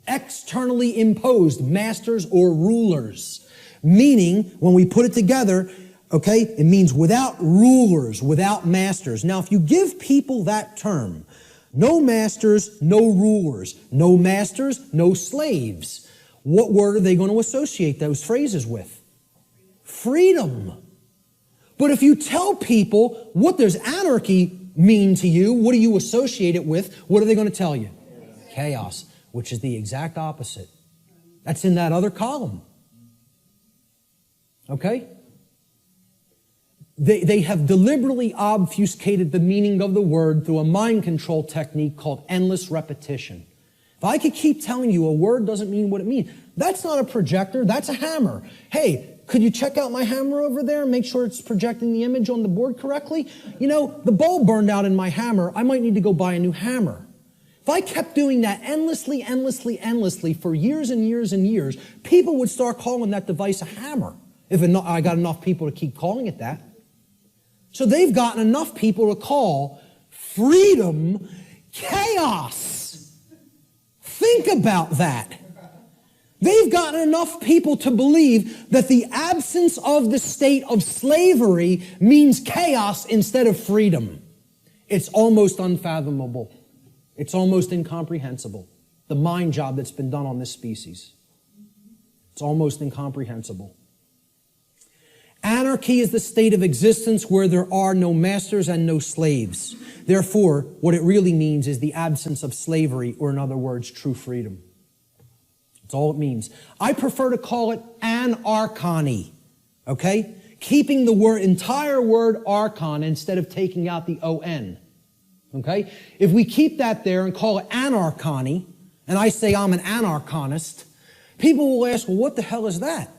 Externally imposed masters or rulers. Meaning, when we put it together, okay, it means without rulers, without masters. Now, if you give people that term, no masters, no rulers, no masters, no slaves, what word are they going to associate those phrases with? Freedom. But if you tell people what does anarchy mean to you, what do you associate it with, what are they going to tell you? Chaos, which is the exact opposite. That's in that other column. Okay? They have deliberately obfuscated the meaning of the word through a mind control technique called endless repetition. If I could keep telling you a word doesn't mean what it means, that's not a projector, that's a hammer. Hey, could you check out my hammer over there and make sure it's projecting the image on the board correctly? You know, the bulb burned out in my hammer. I might need to go buy a new hammer. If I kept doing that endlessly for years and years and years, people would start calling that device a hammer. If I got enough people to keep calling it that. So they've gotten enough people to call freedom chaos. Think about that. They've gotten enough people to believe that the absence of the state of slavery means chaos instead of freedom. It's almost unfathomable. It's almost incomprehensible. The mind job that's been done on this species. It's almost incomprehensible. Anarchy is the state of existence where there are no masters and no slaves. Therefore, what it really means is the absence of slavery, or in other words, true freedom. That's all it means. I prefer to call it anarchony, okay? Keeping the entire word archon instead of taking out the O-N, okay? If we keep that there and call it anarchony, and I say I'm an anarchonist, people will ask, well, what the hell is that?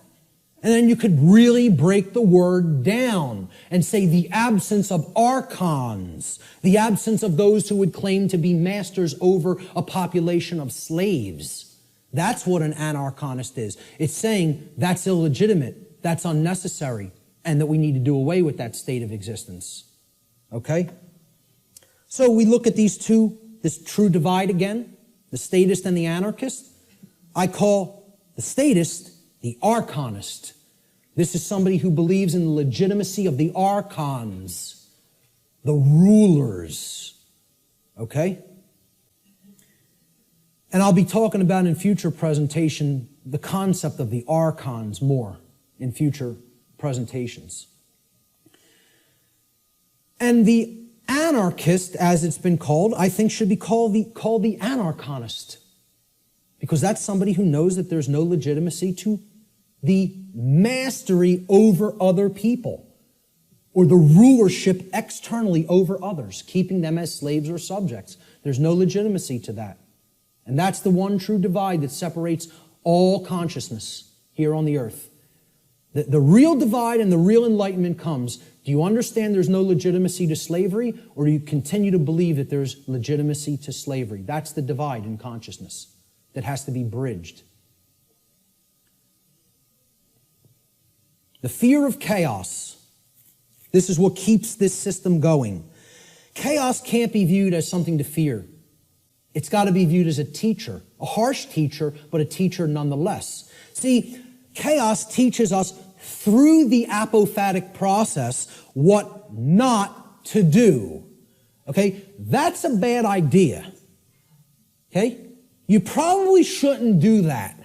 And then you could really break the word down and say the absence of archons, the absence of those who would claim to be masters over a population of slaves. That's what an anarchonist is. It's saying that's illegitimate, that's unnecessary, and that we need to do away with that state of existence. Okay? So we look at these two, this true divide again, the statist and the anarchist. I call the statist the archonist. This is somebody who believes in the legitimacy of the archons, the rulers. Okay? And I'll be talking about in future presentation the concept of the archons more in future presentations. And the anarchist, as it's been called, I think should be called the anarchonist. Because that's somebody who knows that there's no legitimacy to the mastery over other people, or the rulership externally over others, keeping them as slaves or subjects. There's no legitimacy to that. And that's the one true divide that separates all consciousness here on the earth. The real divide and the real enlightenment comes, do you understand there's no legitimacy to slavery, or do you continue to believe that there's legitimacy to slavery? That's the divide in consciousness that has to be bridged. The fear of chaos. This is what keeps this system going. Chaos can't be viewed as something to fear. It's got to be viewed as a teacher, a harsh teacher, but a teacher nonetheless. See, chaos teaches us through the apophatic process what not to do. Okay? That's a bad idea. Okay? You probably shouldn't do that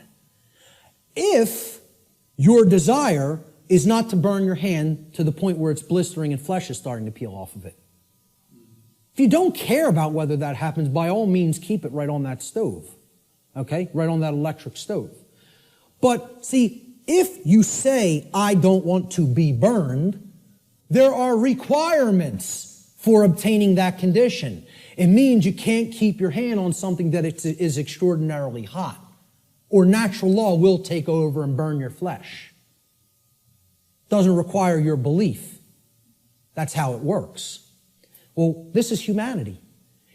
if your desire is not to burn your hand to the point where it's blistering and flesh is starting to peel off of it. If you don't care about whether that happens, by all means, keep it right on that stove. Okay? Right on that electric stove. But see, if you say, I don't want to be burned, There are requirements for obtaining that condition. It means you can't keep your hand on something that is extraordinarily hot, or natural law will take over and burn your flesh. Doesn't require your belief. That's how it works. Well, this is humanity.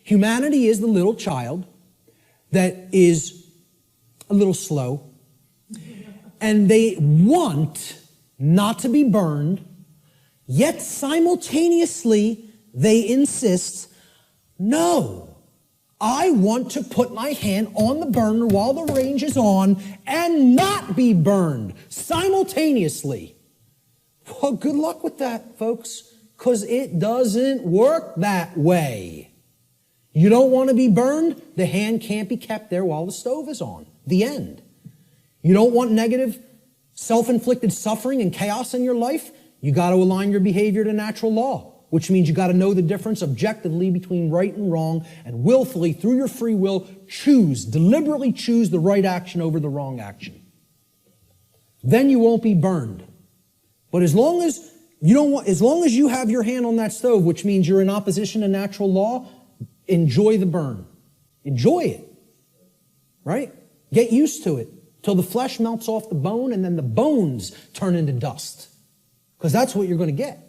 Humanity is the little child that is a little slow, and they want not to be burned, yet simultaneously they insist, no, I want to put my hand on the burner while the range is on and not be burned simultaneously. Well, good luck with that, folks, because it doesn't work that way. You don't want to be burned, the hand can't be kept there while the stove is on. The end. You don't want negative, self-inflicted suffering and chaos in your life? You got to align your behavior to natural law, which means you got to know the difference objectively between right and wrong, and willfully, through your free will, deliberately choose the right action over the wrong action. Then you won't be burned. But as long as you have your hand on that stove, which means you're in opposition to natural law, enjoy the burn. Enjoy it. Right? Get used to it till the flesh melts off the bone and then the bones turn into dust. Because that's what you're going to get.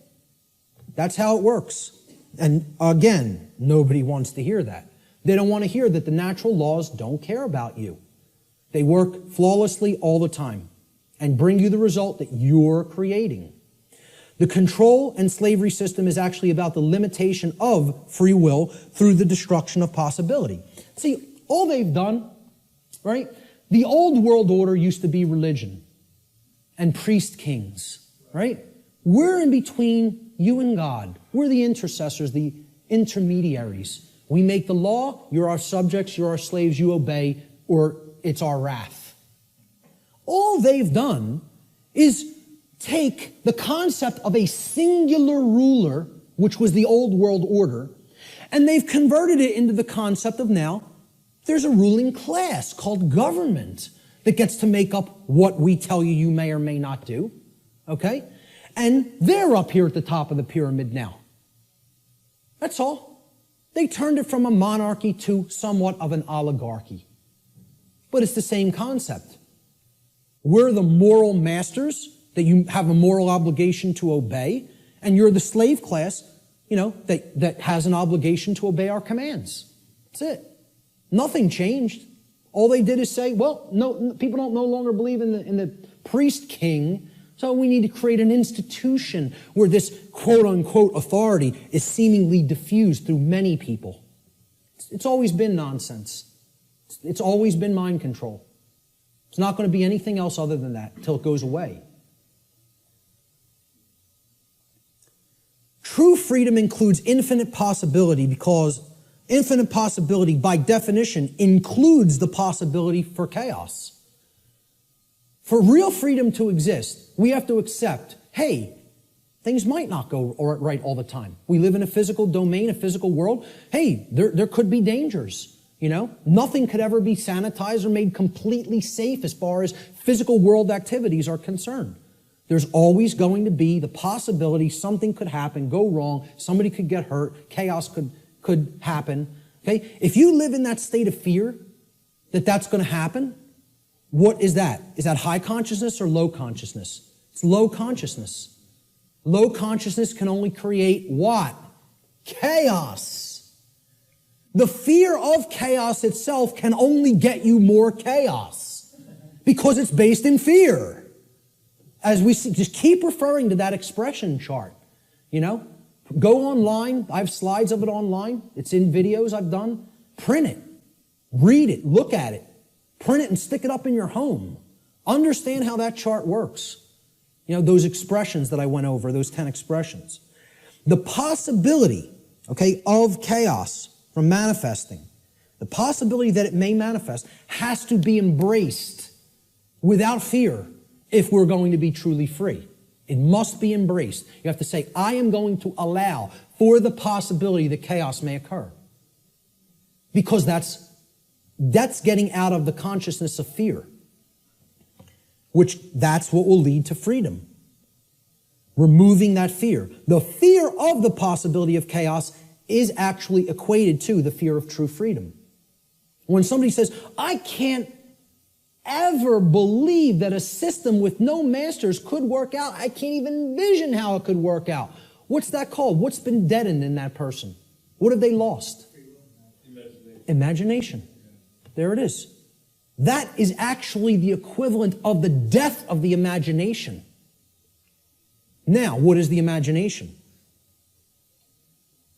That's how it works. And again, nobody wants to hear that. They don't want to hear that the natural laws don't care about you. They work flawlessly all the time and bring you the result that you're creating. The control and slavery system is actually about the limitation of free will through the destruction of possibility. See, all they've done, right? The old world order used to be religion and priest kings, right? We're in between you and God. We're the intercessors, the intermediaries. We make the law, you're our subjects, you're our slaves, you obey, or it's our wrath. All they've done is take the concept of a singular ruler, which was the old world order, and they've converted it into the concept of now there's a ruling class called government that gets to make up what we tell you may or may not do. Okay? And they're up here at the top of the pyramid now. That's all. They turned it from a monarchy to somewhat of an oligarchy. But it's the same concept. We're the moral masters that you have a moral obligation to obey, and you're the slave class, that has an obligation to obey our commands. That's it. Nothing changed. All they did is say, well, no, people don't no longer believe in the priest king, so we need to create an institution where this quote-unquote authority is seemingly diffused through many people. It's always been nonsense. It's always been mind control. It's not going to be anything else other than that until it goes away. True freedom includes infinite possibility because infinite possibility, by definition, includes the possibility for chaos. For real freedom to exist, we have to accept, hey, things might not go right all the time. We live in a physical domain, a physical world. Hey, there could be dangers, Nothing could ever be sanitized or made completely safe as far as physical world activities are concerned. There's always going to be the possibility something could happen, go wrong, somebody could get hurt, chaos could happen. Okay? If you live in that state of fear that that's going to happen, what is that? Is that high consciousness or low consciousness? It's low consciousness. Low consciousness can only create what? Chaos. The fear of chaos itself can only get you more chaos because it's based in fear. As we see, just keep referring to that expression chart. Go online. I have slides of it online. It's in videos I've done. Print it. Read it. Look at it. Print it and stick it up in your home. Understand how that chart works. Those expressions that I went over, those 10 expressions. The possibility, of chaos from manifesting, the possibility that it may manifest has to be embraced without fear if we're going to be truly free. It must be embraced. You have to say, I am going to allow for the possibility that chaos may occur. Because that's getting out of the consciousness of fear, which that's what will lead to freedom. removing that fear. The fear of the possibility of chaos is actually equated to the fear of true freedom. When somebody says, I can't ever believe that a system with no masters could work out, I can't even envision how it could work out. What's that called? What's been deadened in that person? What have they lost? Imagination. There it is. That is actually the equivalent of the death of the imagination. Now, what is the imagination?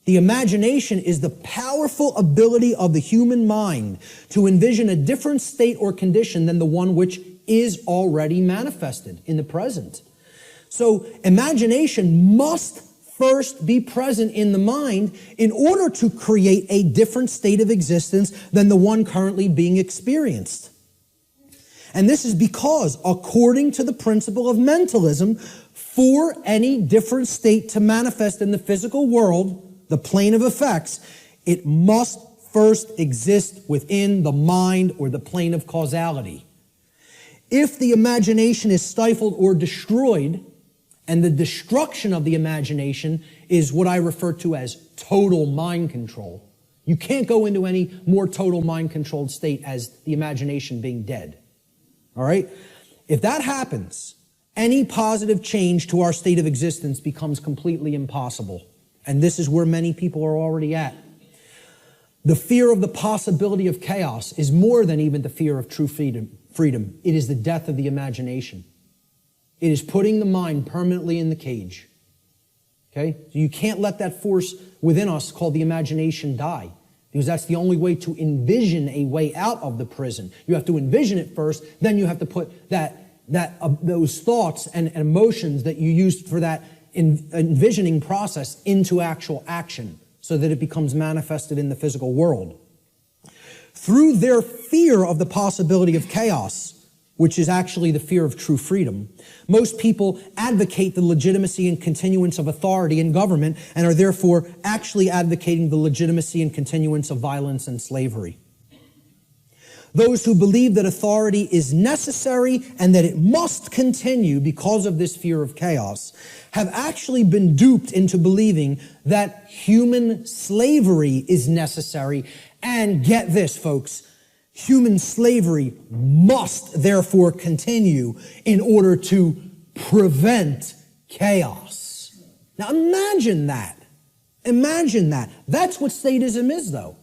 The imagination is the powerful ability of the human mind to envision a different state or condition than the one which is already manifested in the present. So, imagination must first be present in the mind in order to create a different state of existence than the one currently being experienced. And this is because, according to the principle of mentalism, for any different state to manifest in the physical world, the plane of effects, it must first exist within the mind or the plane of causality. If the imagination is stifled or destroyed, and the destruction of the imagination is what I refer to as total mind control. You can't go into any more total mind controlled state as the imagination being dead. All right? If that happens, any positive change to our state of existence becomes completely impossible. And this is where many people are already at. The fear of the possibility of chaos is more than even the fear of true freedom. It is the death of the imagination. It is putting the mind permanently in the cage. Okay? So you can't let that force within us called the imagination die, because that's the only way to envision a way out of the prison. You have to envision it first, then you have to put those thoughts and emotions that you used for that envisioning process into actual action so that it becomes manifested in the physical world. Through their fear of the possibility of chaos, which is actually the fear of true freedom, most people advocate the legitimacy and continuance of authority in government and are therefore actually advocating the legitimacy and continuance of violence and slavery. Those who believe that authority is necessary and that it must continue because of this fear of chaos have actually been duped into believing that human slavery is necessary. And get this, folks, human slavery must therefore continue in order to prevent chaos. Now imagine that. Imagine that. That's what statism is, though.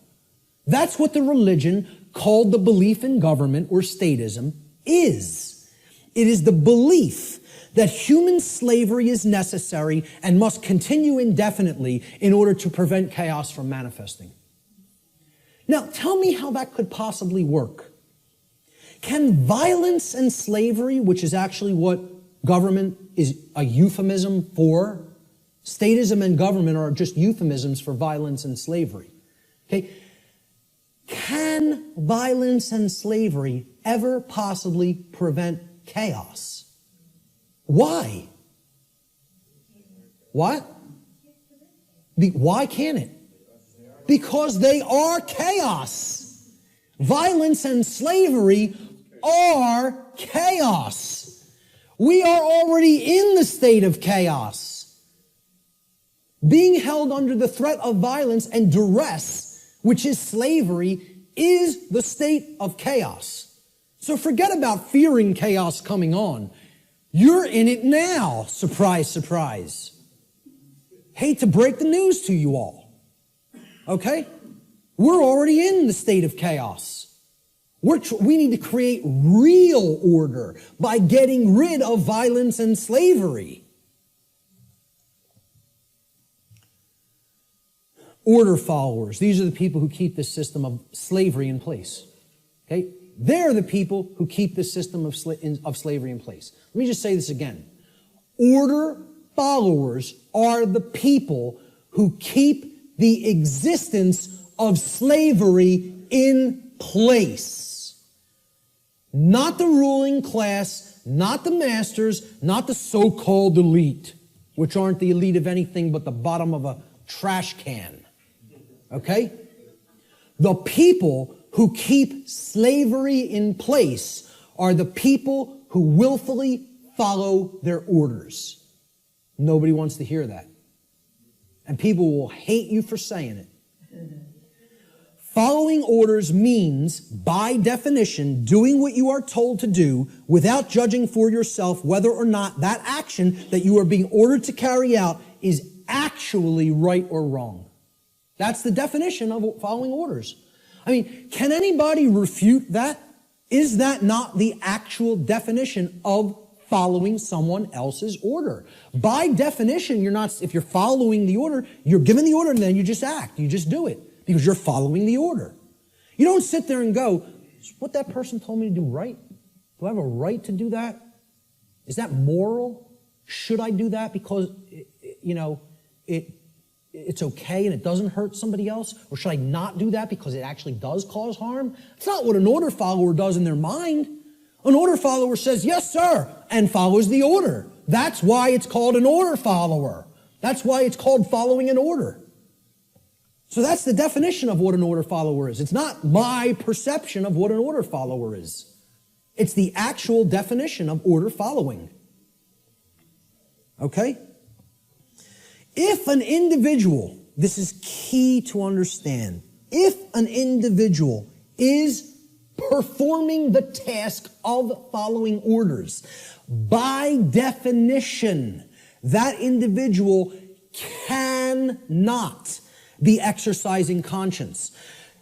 That's what the religion called the belief in government or statism is. It is the belief that human slavery is necessary and must continue indefinitely in order to prevent chaos from manifesting. Now, tell me how that could possibly work. Can violence and slavery, which is actually what government is a euphemism for, statism and government are just euphemisms for violence and slavery. Okay? Can violence and slavery ever possibly prevent chaos? Why? What? Why can't it? Because they are chaos. Violence and slavery are chaos. We are already in the state of chaos. Being held under the threat of violence and duress, which is slavery, is the state of chaos. So forget about fearing chaos coming on. You're in it now. Surprise, surprise. Hate to break the news to you all. Okay? We're already in the state of chaos. We need to create real order by getting rid of violence and slavery. Order followers. These are the people who keep this system of slavery in place. Okay? They're the people who keep this system of slavery in place. Let me just say this again. Order followers are the people who keep the existence of slavery in place. Not the ruling class, not the masters, not the so-called elite, which aren't the elite of anything but the bottom of a trash can. Okay? The people who keep slavery in place are the people who willfully follow their orders. Nobody wants to hear that. And people will hate you for saying it. Following orders means, by definition, doing what you are told to do without judging for yourself whether or not that action that you are being ordered to carry out is actually right or wrong. That's the definition of following orders. I mean, can anybody refute that? Is that not the actual definition of following someone else's order? By definition, if you're following the order, you're given the order and then you just act. You just do it because you're following the order. You don't sit there and go, is what that person told me to do right? Do I have a right to do that? Is that moral? Should I do that because, it's okay and it doesn't hurt somebody else? Or should I not do that because it actually does cause harm? It's not what an order follower does in their mind. An order follower says, yes, sir, and follows the order. That's why it's called an order follower. That's why it's called following an order. So that's the definition of what an order follower is. It's not my perception of what an order follower is. It's the actual definition of order following. Okay? If an individual, this is key to understand, if an individual is performing the task of following orders, by definition, that individual cannot be exercising conscience.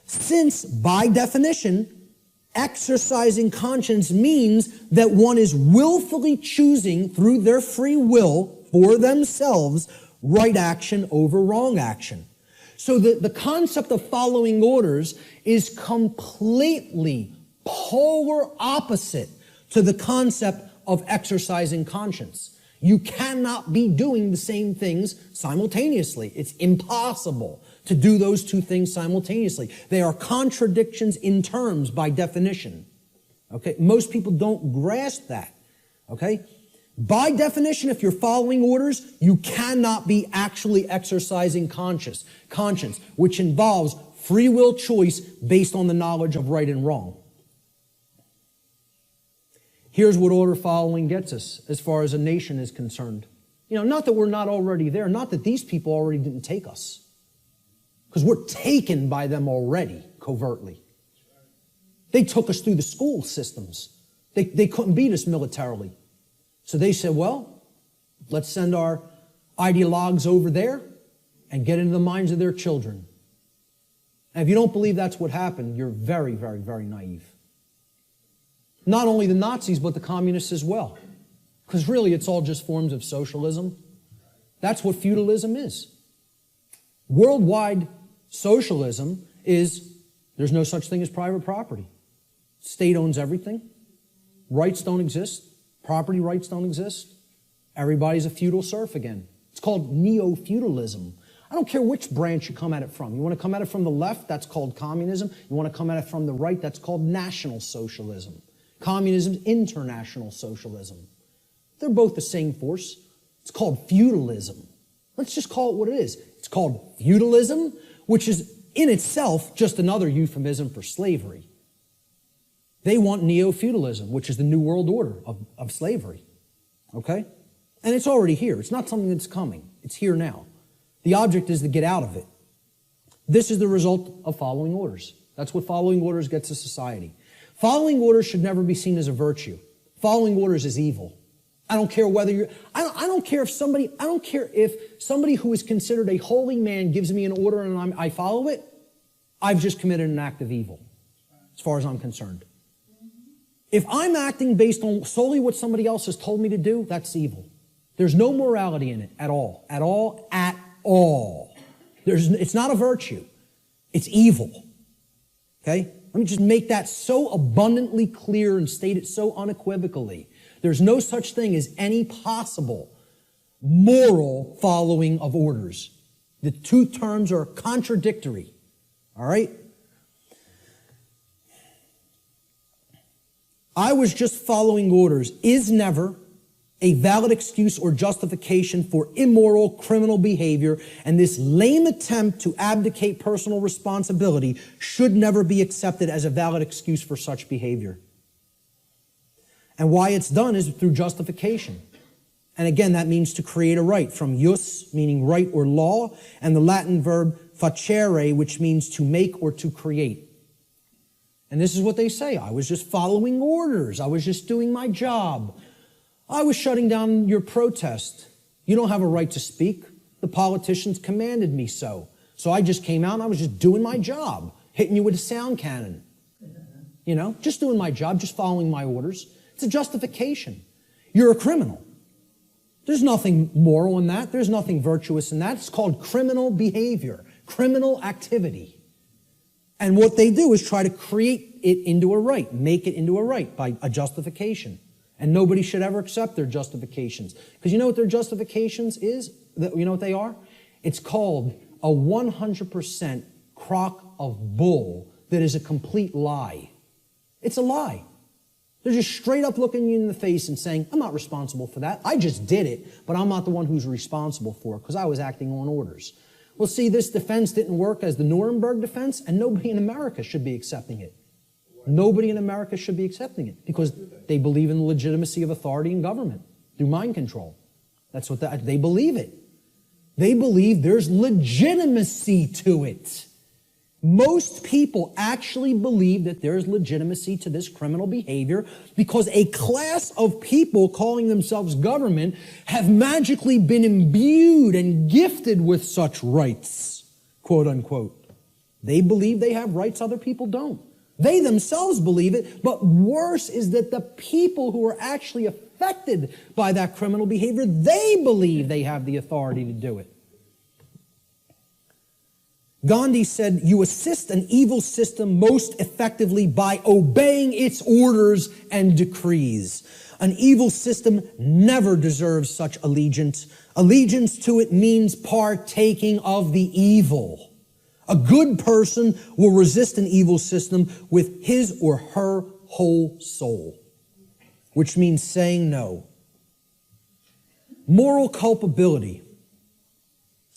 Since, by definition, exercising conscience means that one is willfully choosing through their free will for themselves right action over wrong action. So the concept of following orders is completely polar opposite to the concept of exercising conscience. You cannot be doing the same things simultaneously. It's impossible to do those two things simultaneously. They are contradictions in terms by definition. Okay? Most people don't grasp that. Okay? By definition, if you're following orders, you cannot be actually exercising conscience, which involves free will choice based on the knowledge of right and wrong. Here's what order following gets us as far as a nation is concerned. Not that we're not already there, not that these people already didn't take us, because we're taken by them already, covertly. They took us through the school systems. They couldn't beat us militarily. So they said, well, let's send our ideologues over there and get into the minds of their children. And if you don't believe that's what happened, you're very, very, very naive. Not only the Nazis, but the communists as well. Because really, it's all just forms of socialism. That's what feudalism is. Worldwide socialism is, there's no such thing as private property. State owns everything. Rights don't exist. Property rights don't exist. Everybody's a feudal serf again. It's called neo-feudalism. I don't care which branch you come at it from. You want to come at it from the left, that's called communism. You want to come at it from the right, that's called National Socialism. Communism is international socialism. They're both the same force. It's called feudalism. Let's just call it what it is. It's called feudalism, which is in itself just another euphemism for slavery. They want neo-feudalism, which is the New World Order of slavery. Okay? And it's already here. It's not something that's coming. It's here now. The object is to get out of it. This is the result of following orders. That's what following orders gets to society. Following orders should never be seen as a virtue. Following orders is evil. I don't care whether you're, I don't care if somebody who is considered a holy man gives me an order and I follow it, I've just committed an act of evil, as far as I'm concerned. If I'm acting based on solely what somebody else has told me to do, that's evil. There's no morality in it at all. At all. At all. It's not a virtue. It's evil. Okay? Let me just make that so abundantly clear and state it so unequivocally. There's no such thing as any possible moral following of orders. The two terms are contradictory. All right? I was just following orders is never a valid excuse or justification for immoral criminal behavior, and this lame attempt to abdicate personal responsibility should never be accepted as a valid excuse for such behavior. And why it's done is through justification. And again, that means to create a right, from jus, meaning right or law, and the Latin verb facere, which means to make or to create. And this is what they say. I was just following orders. I was just doing my job. I was shutting down your protest. You don't have a right to speak. The politicians commanded me so. So I just came out and I was just doing my job, hitting you with a sound cannon. You know, just doing my job, just following my orders. It's a justification. You're a criminal. There's nothing moral in that. There's nothing virtuous in that. It's called criminal behavior, criminal activity. And what they do is try to create it into a right, make it into a right by a justification. And nobody should ever accept their justifications. Because you know what their justifications is? You know what they are? It's called a 100% crock of bull that is a complete lie. It's a lie. They're just straight up looking you in the face and saying, I'm not responsible for that. I just did it, but I'm not the one who's responsible for it because I was acting on orders. Well, see, this defense didn't work as the Nuremberg defense, and nobody in America should be accepting it. Nobody in America should be accepting it because they believe in the legitimacy of authority and government through mind control. That's what they believe it. They believe there's legitimacy to it. Most people actually believe that there's legitimacy to this criminal behavior because a class of people calling themselves government have magically been imbued and gifted with such rights, quote unquote. They believe they have rights other people don't. They themselves believe it, but worse is that the people who are actually affected by that criminal behavior, they believe they have the authority to do it. Gandhi said, you assist an evil system most effectively by obeying its orders and decrees. An evil system never deserves such allegiance. Allegiance to it means partaking of the evil. A good person will resist an evil system with his or her whole soul, which means saying no. Moral culpability.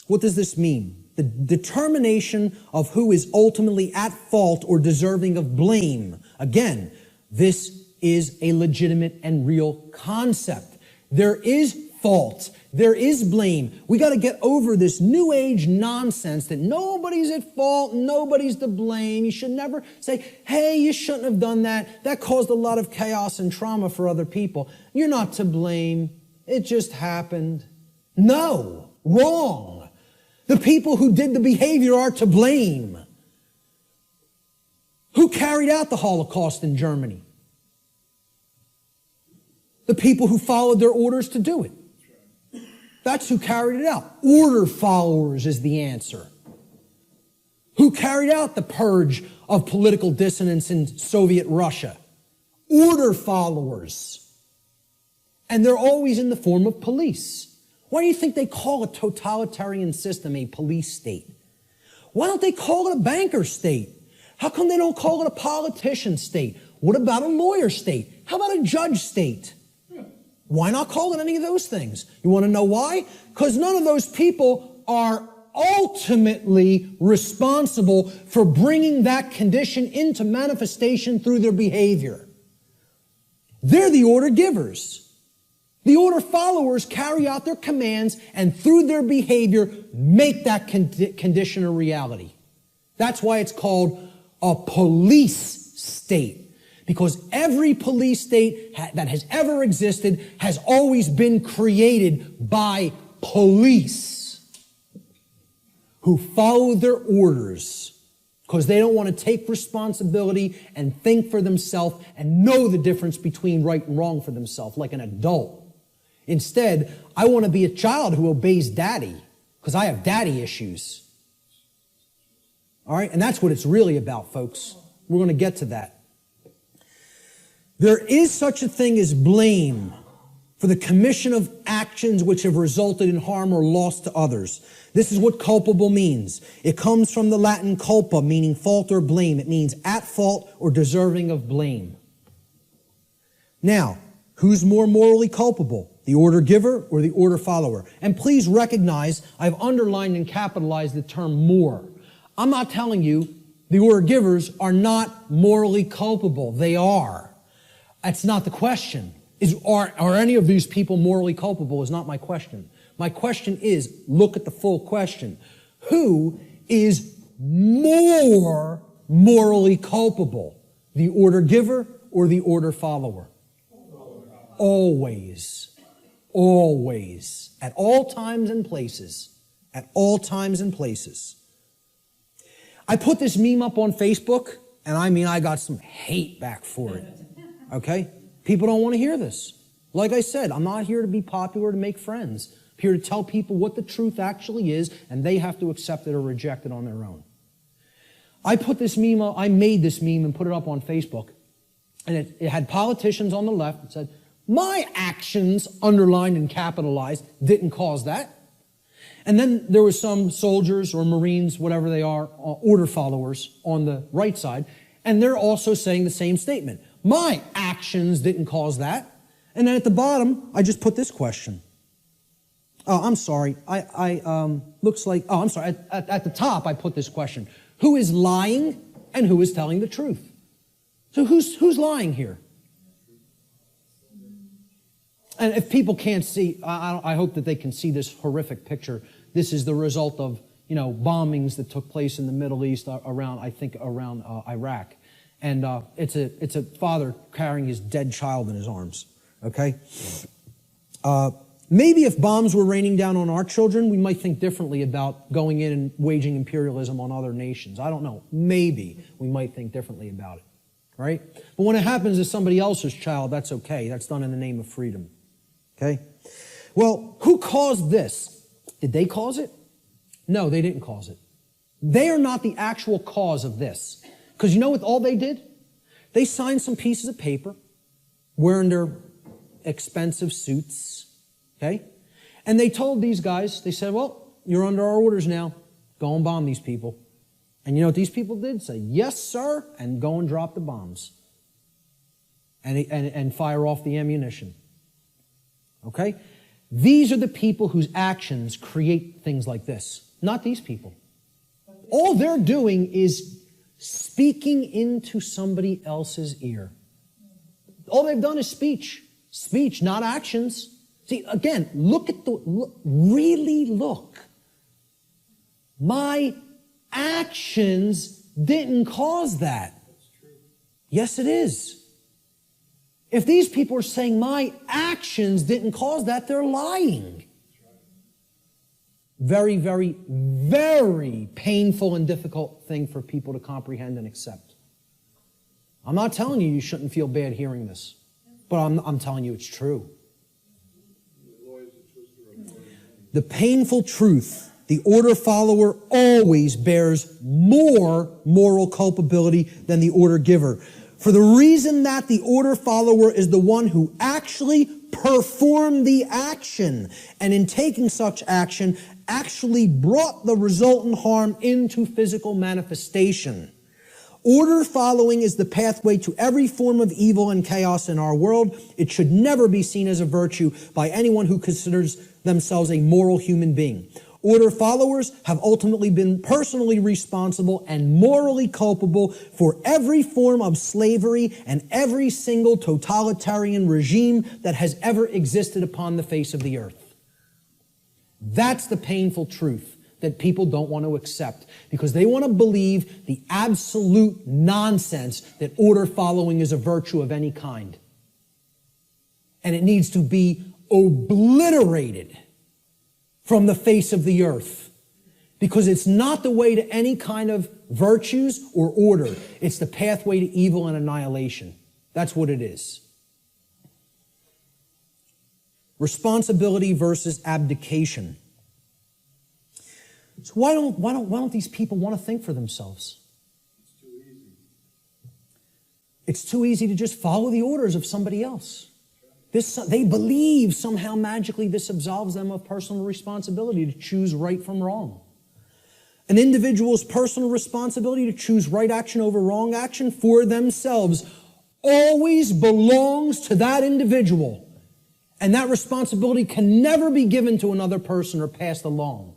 What does this mean? The determination of who is ultimately at fault or deserving of blame. Again, this is a legitimate and real concept. There is fault. There is blame. We got to get over this new age nonsense that nobody's at fault, nobody's to blame. You should never say, hey, you shouldn't have done that. That caused a lot of chaos and trauma for other people. You're not to blame. It just happened. No, wrong. The people who did the behavior are to blame. Who carried out the Holocaust in Germany? The people who followed their orders to do it. That's who carried it out. Order followers is the answer. Who carried out the purge of political dissidents in Soviet Russia? Order followers. And they're always in the form of police. Why do you think they call a totalitarian system a police state? Why don't they call it a banker state? How come they don't call it a politician state? What about a lawyer state? How about a judge state? Why not call it any of those things? You want to know why? Because none of those people are ultimately responsible for bringing that condition into manifestation through their behavior. They're the order givers. The order followers carry out their commands and through their behavior make that condition a reality. That's why it's called a police state. Because every police state that has ever existed has always been created by police who follow their orders because they don't want to take responsibility and think for themselves and know the difference between right and wrong for themselves like an adult. Instead, I want to be a child who obeys daddy because I have daddy issues. All right? And that's what it's really about, folks. We're going to get to that. There is such a thing as blame for the commission of actions which have resulted in harm or loss to others. This is what culpable means. It comes from the Latin culpa, meaning fault or blame. It means at fault or deserving of blame. Now, who's more morally culpable? The order giver or the order follower? And please recognize I've underlined and capitalized the term more. I'm not telling you the order givers are not morally culpable. They are. That's not the question. Are any of these people morally culpable is not my question. My question is, look at the full question. Who is more morally culpable? The order giver or the order follower? Always. Always. At all times and places. At all times and places. I put this meme up on Facebook, and I got some hate back for it. Okay? People don't want to hear this. Like I said, I'm not here to be popular, to make friends. I'm here to tell people what the truth actually is, and they have to accept it or reject it on their own. I put this meme up, I made this meme and put it up on Facebook, and it had politicians on the left that said, my actions, underlined and capitalized, didn't cause that. And then there was some soldiers or Marines, whatever they are, order followers on the right side, and they're also saying the same statement. My actions didn't cause that. And then at the bottom, I just put this question. Oh, I'm sorry. Looks like, I'm sorry. At the top, I put this question. Who is lying and who is telling the truth? So who's lying here? And if people can't see, I hope that they can see this horrific picture. This is the result of, bombings that took place in the Middle East around Iraq. And it's a father carrying his dead child in his arms. Okay? Maybe if bombs were raining down on our children, we might think differently about going in and waging imperialism on other nations. I don't know. Maybe we might think differently about it. Right? But when it happens to somebody else's child, that's okay. That's done in the name of freedom. Okay? Well, who caused this? Did they cause it? No, they didn't cause it. They are not the actual cause of this. Because you know what all they did? They signed some pieces of paper, wearing their expensive suits, okay? And they told these guys, they said, well, you're under our orders now. Go and bomb these people. And you know what these people did? Say, yes, sir, and go and drop the bombs. And fire off the ammunition. Okay? These are the people whose actions create things like this. Not these people. All they're doing is speaking into somebody else's ear. All they've done is speech. Speech, not actions. See, again, really look. My actions didn't cause that. Yes, it is. If these people are saying my actions didn't cause that, they're lying. Very, very, very painful and difficult thing for people to comprehend and accept. I'm not telling you shouldn't feel bad hearing this, but I'm telling you it's true. The painful truth, the order follower always bears more moral culpability than the order giver. For the reason that the order follower is the one who actually performed the action, and in taking such action, actually brought the resultant harm into physical manifestation. Order following is the pathway to every form of evil and chaos in our world. It should never be seen as a virtue by anyone who considers themselves a moral human being. Order followers have ultimately been personally responsible and morally culpable for every form of slavery and every single totalitarian regime that has ever existed upon the face of the earth. That's the painful truth that people don't want to accept because they want to believe the absolute nonsense that order following is a virtue of any kind. And it needs to be obliterated from the face of the earth because it's not the way to any kind of virtues or order. It's the pathway to evil and annihilation. That's what it is. Responsibility versus abdication. So why don't these people want to think for themselves? It's too easy. It's too easy to just follow the orders of somebody else. They believe somehow magically this absolves them of personal responsibility to choose right from wrong. An individual's personal responsibility to choose right action over wrong action for themselves always belongs to that individual. And that responsibility can never be given to another person or passed along.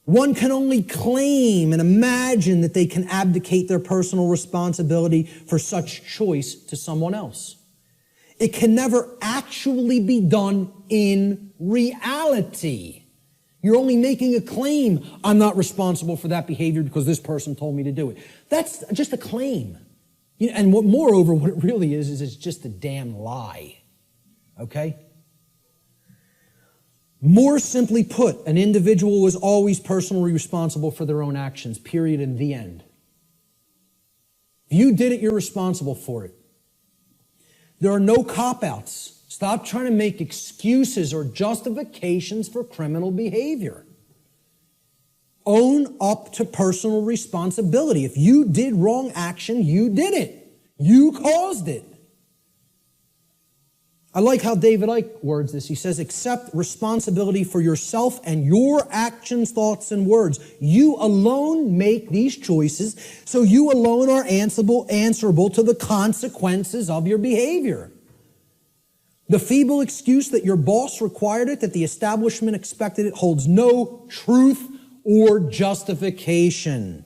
One can only claim and imagine that they can abdicate their personal responsibility for such choice to someone else. It can never actually be done in reality. You're only making a claim. I'm not responsible for that behavior because this person told me to do it. That's just a claim. And moreover, what it really is it's just a damn lie. Okay? More simply put, an individual is always personally responsible for their own actions, period, and the end. If you did it, you're responsible for it. There are no cop-outs. Stop trying to make excuses or justifications for criminal behavior. Own up to personal responsibility. If you did wrong action, you did it. You caused it. I like how David Icke words this. He says, accept responsibility for yourself and your actions, thoughts, and words. You alone make these choices, so you alone are answerable to the consequences of your behavior. The feeble excuse that your boss required it, that the establishment expected it, holds no truth or justification.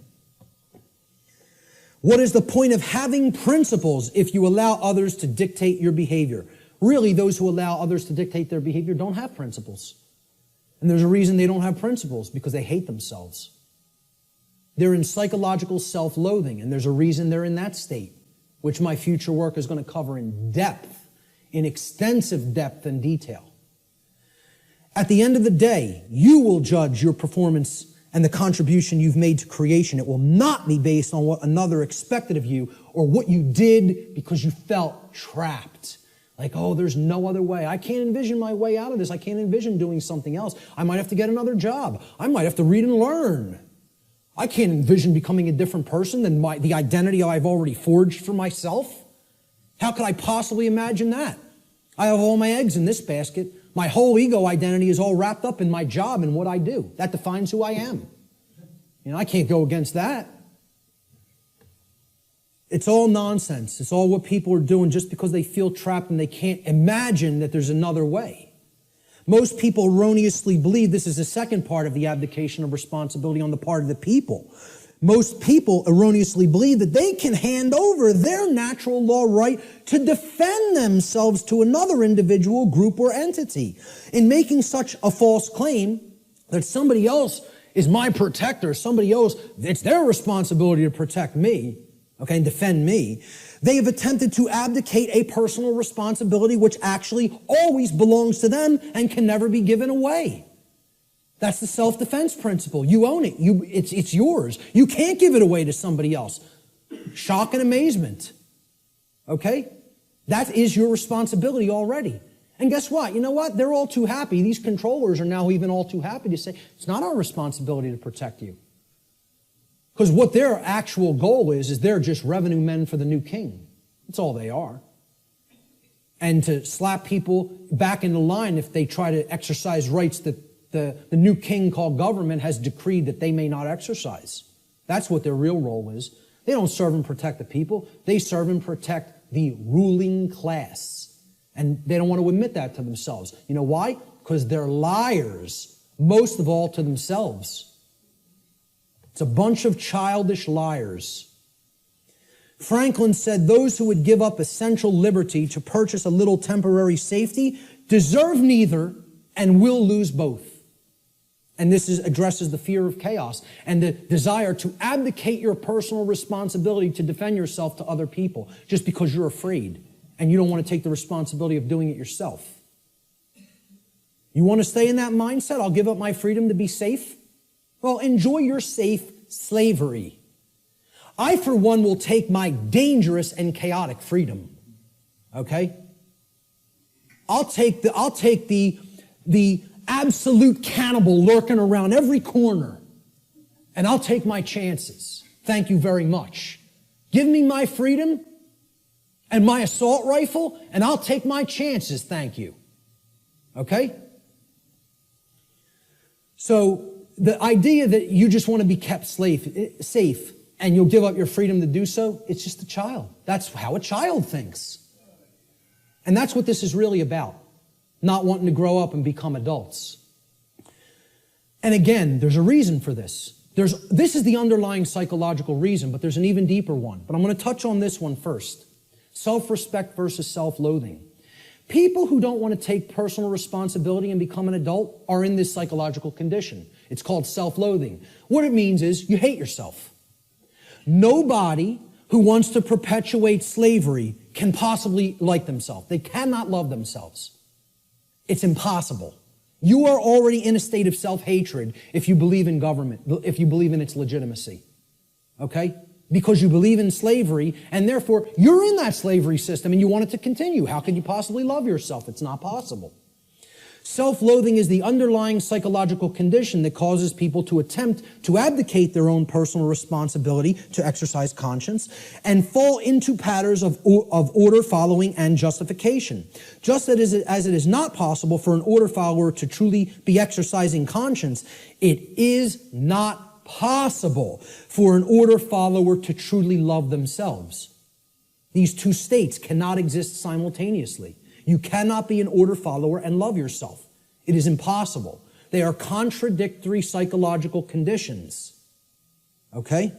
What is the point of having principles if you allow others to dictate your behavior? Really, those who allow others to dictate their behavior don't have principles. And there's a reason they don't have principles, because they hate themselves. They're in psychological self-loathing, and there's a reason they're in that state, which my future work is going to cover in depth, in extensive depth and detail. At the end of the day, you will judge your performance and the contribution you've made to creation. It will not be based on what another expected of you or what you did because you felt trapped. Like, oh, there's no other way. I can't envision my way out of this. I can't envision doing something else. I might have to get another job. I might have to read and learn. I can't envision becoming a different person than the identity I've already forged for myself. How could I possibly imagine that? I have all my eggs in this basket. My whole ego identity is all wrapped up in my job and what I do. That defines who I am. I can't go against that. It's all nonsense. It's all what people are doing just because they feel trapped and they can't imagine that there's another way. Most people erroneously believe this is the second part of the abdication of responsibility on the part of the people. Most people erroneously believe that they can hand over their natural law right to defend themselves to another individual, group, or entity. In making such a false claim that somebody else is my protector, somebody else, it's their responsibility to protect me, okay, and defend me, they have attempted to abdicate a personal responsibility which actually always belongs to them and can never be given away. That's the self-defense principle. You own it. It's yours. You can't give it away to somebody else. Shock and amazement. Okay? That is your responsibility already. And guess what? You know what? They're all too happy. These controllers are now even all too happy to say, it's not our responsibility to protect you. Because what their actual goal is they're just revenue men for the new king. That's all they are. And to slap people back into line if they try to exercise rights that the new king called government has decreed that they may not exercise. That's what their real role is. They don't serve and protect the people. They serve and protect the ruling class. And they don't want to admit that to themselves. You know why? Because they're liars, most of all to themselves. It's a bunch of childish liars. Franklin said those who would give up essential liberty to purchase a little temporary safety deserve neither and will lose both. And this addresses the fear of chaos and the desire to abdicate your personal responsibility to defend yourself to other people just because you're afraid and you don't want to take the responsibility of doing it yourself. You want to stay in that mindset? I'll give up my freedom to be safe? Well, enjoy your safe slavery. I, for one, will take my dangerous and chaotic freedom. Okay? I'll take the absolute cannibal lurking around every corner, and I'll take my chances. Thank you very much. Give me my freedom and my assault rifle, and I'll take my chances. Thank you. Okay? So the idea that you just want to be kept safe and you'll give up your freedom to do so, it's just a child. That's how a child thinks. And that's what this is really about. Not wanting to grow up and become adults. And again, there's a reason for this. This is the underlying psychological reason, but there's an even deeper one. But I'm going to touch on this one first. Self-respect versus self-loathing. People who don't want to take personal responsibility and become an adult are in this psychological condition. It's called self-loathing. What it means is you hate yourself. Nobody who wants to perpetuate slavery can possibly like themselves. They cannot love themselves. It's impossible. You are already in a state of self-hatred if you believe in government, if you believe in its legitimacy. Okay? Because you believe in slavery, and therefore you're in that slavery system and you want it to continue. How could you possibly love yourself? It's not possible. Self-loathing is the underlying psychological condition that causes people to attempt to abdicate their own personal responsibility to exercise conscience and fall into patterns of order following and justification. Just as it is not possible for an order follower to truly be exercising conscience, it is not possible for an order follower to truly love themselves. These two states cannot exist simultaneously. You cannot be an order follower and love yourself. It is impossible. They are contradictory psychological conditions. Okay?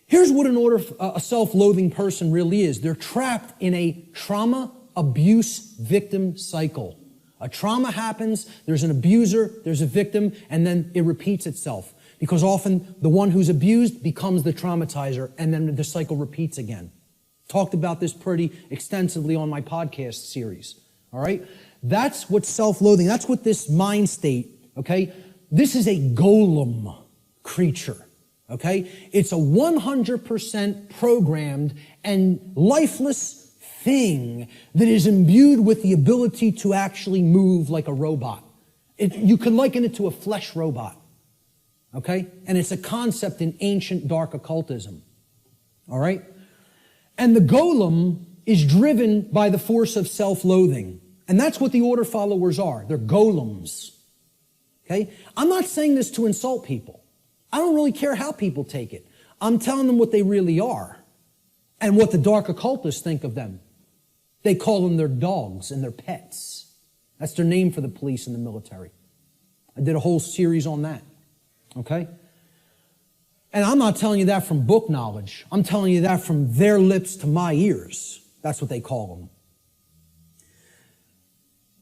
Here's what a self-loathing person really is. They're trapped in a trauma abuse victim cycle. A trauma happens, there's an abuser, there's a victim, and then it repeats itself. Because often the one who's abused becomes the traumatizer, and then the cycle repeats again. Talked about this pretty extensively on my podcast series. All right? That's what self-loathing, that's what this mind state, okay? This is a golem creature, okay? It's a 100% programmed and lifeless thing that is imbued with the ability to actually move like a robot. You could liken it to a flesh robot, okay? And it's a concept in ancient dark occultism, all right? And the golem is driven by the force of self-loathing. And that's what the order followers are. They're golems, okay? I'm not saying this to insult people. I don't really care how people take it. I'm telling them what they really are and what the dark occultists think of them. They call them their dogs and their pets. That's their name for the police and the military. I did a whole series on that, okay? And I'm not telling you that from book knowledge. I'm telling you that from their lips to my ears. That's what they call them.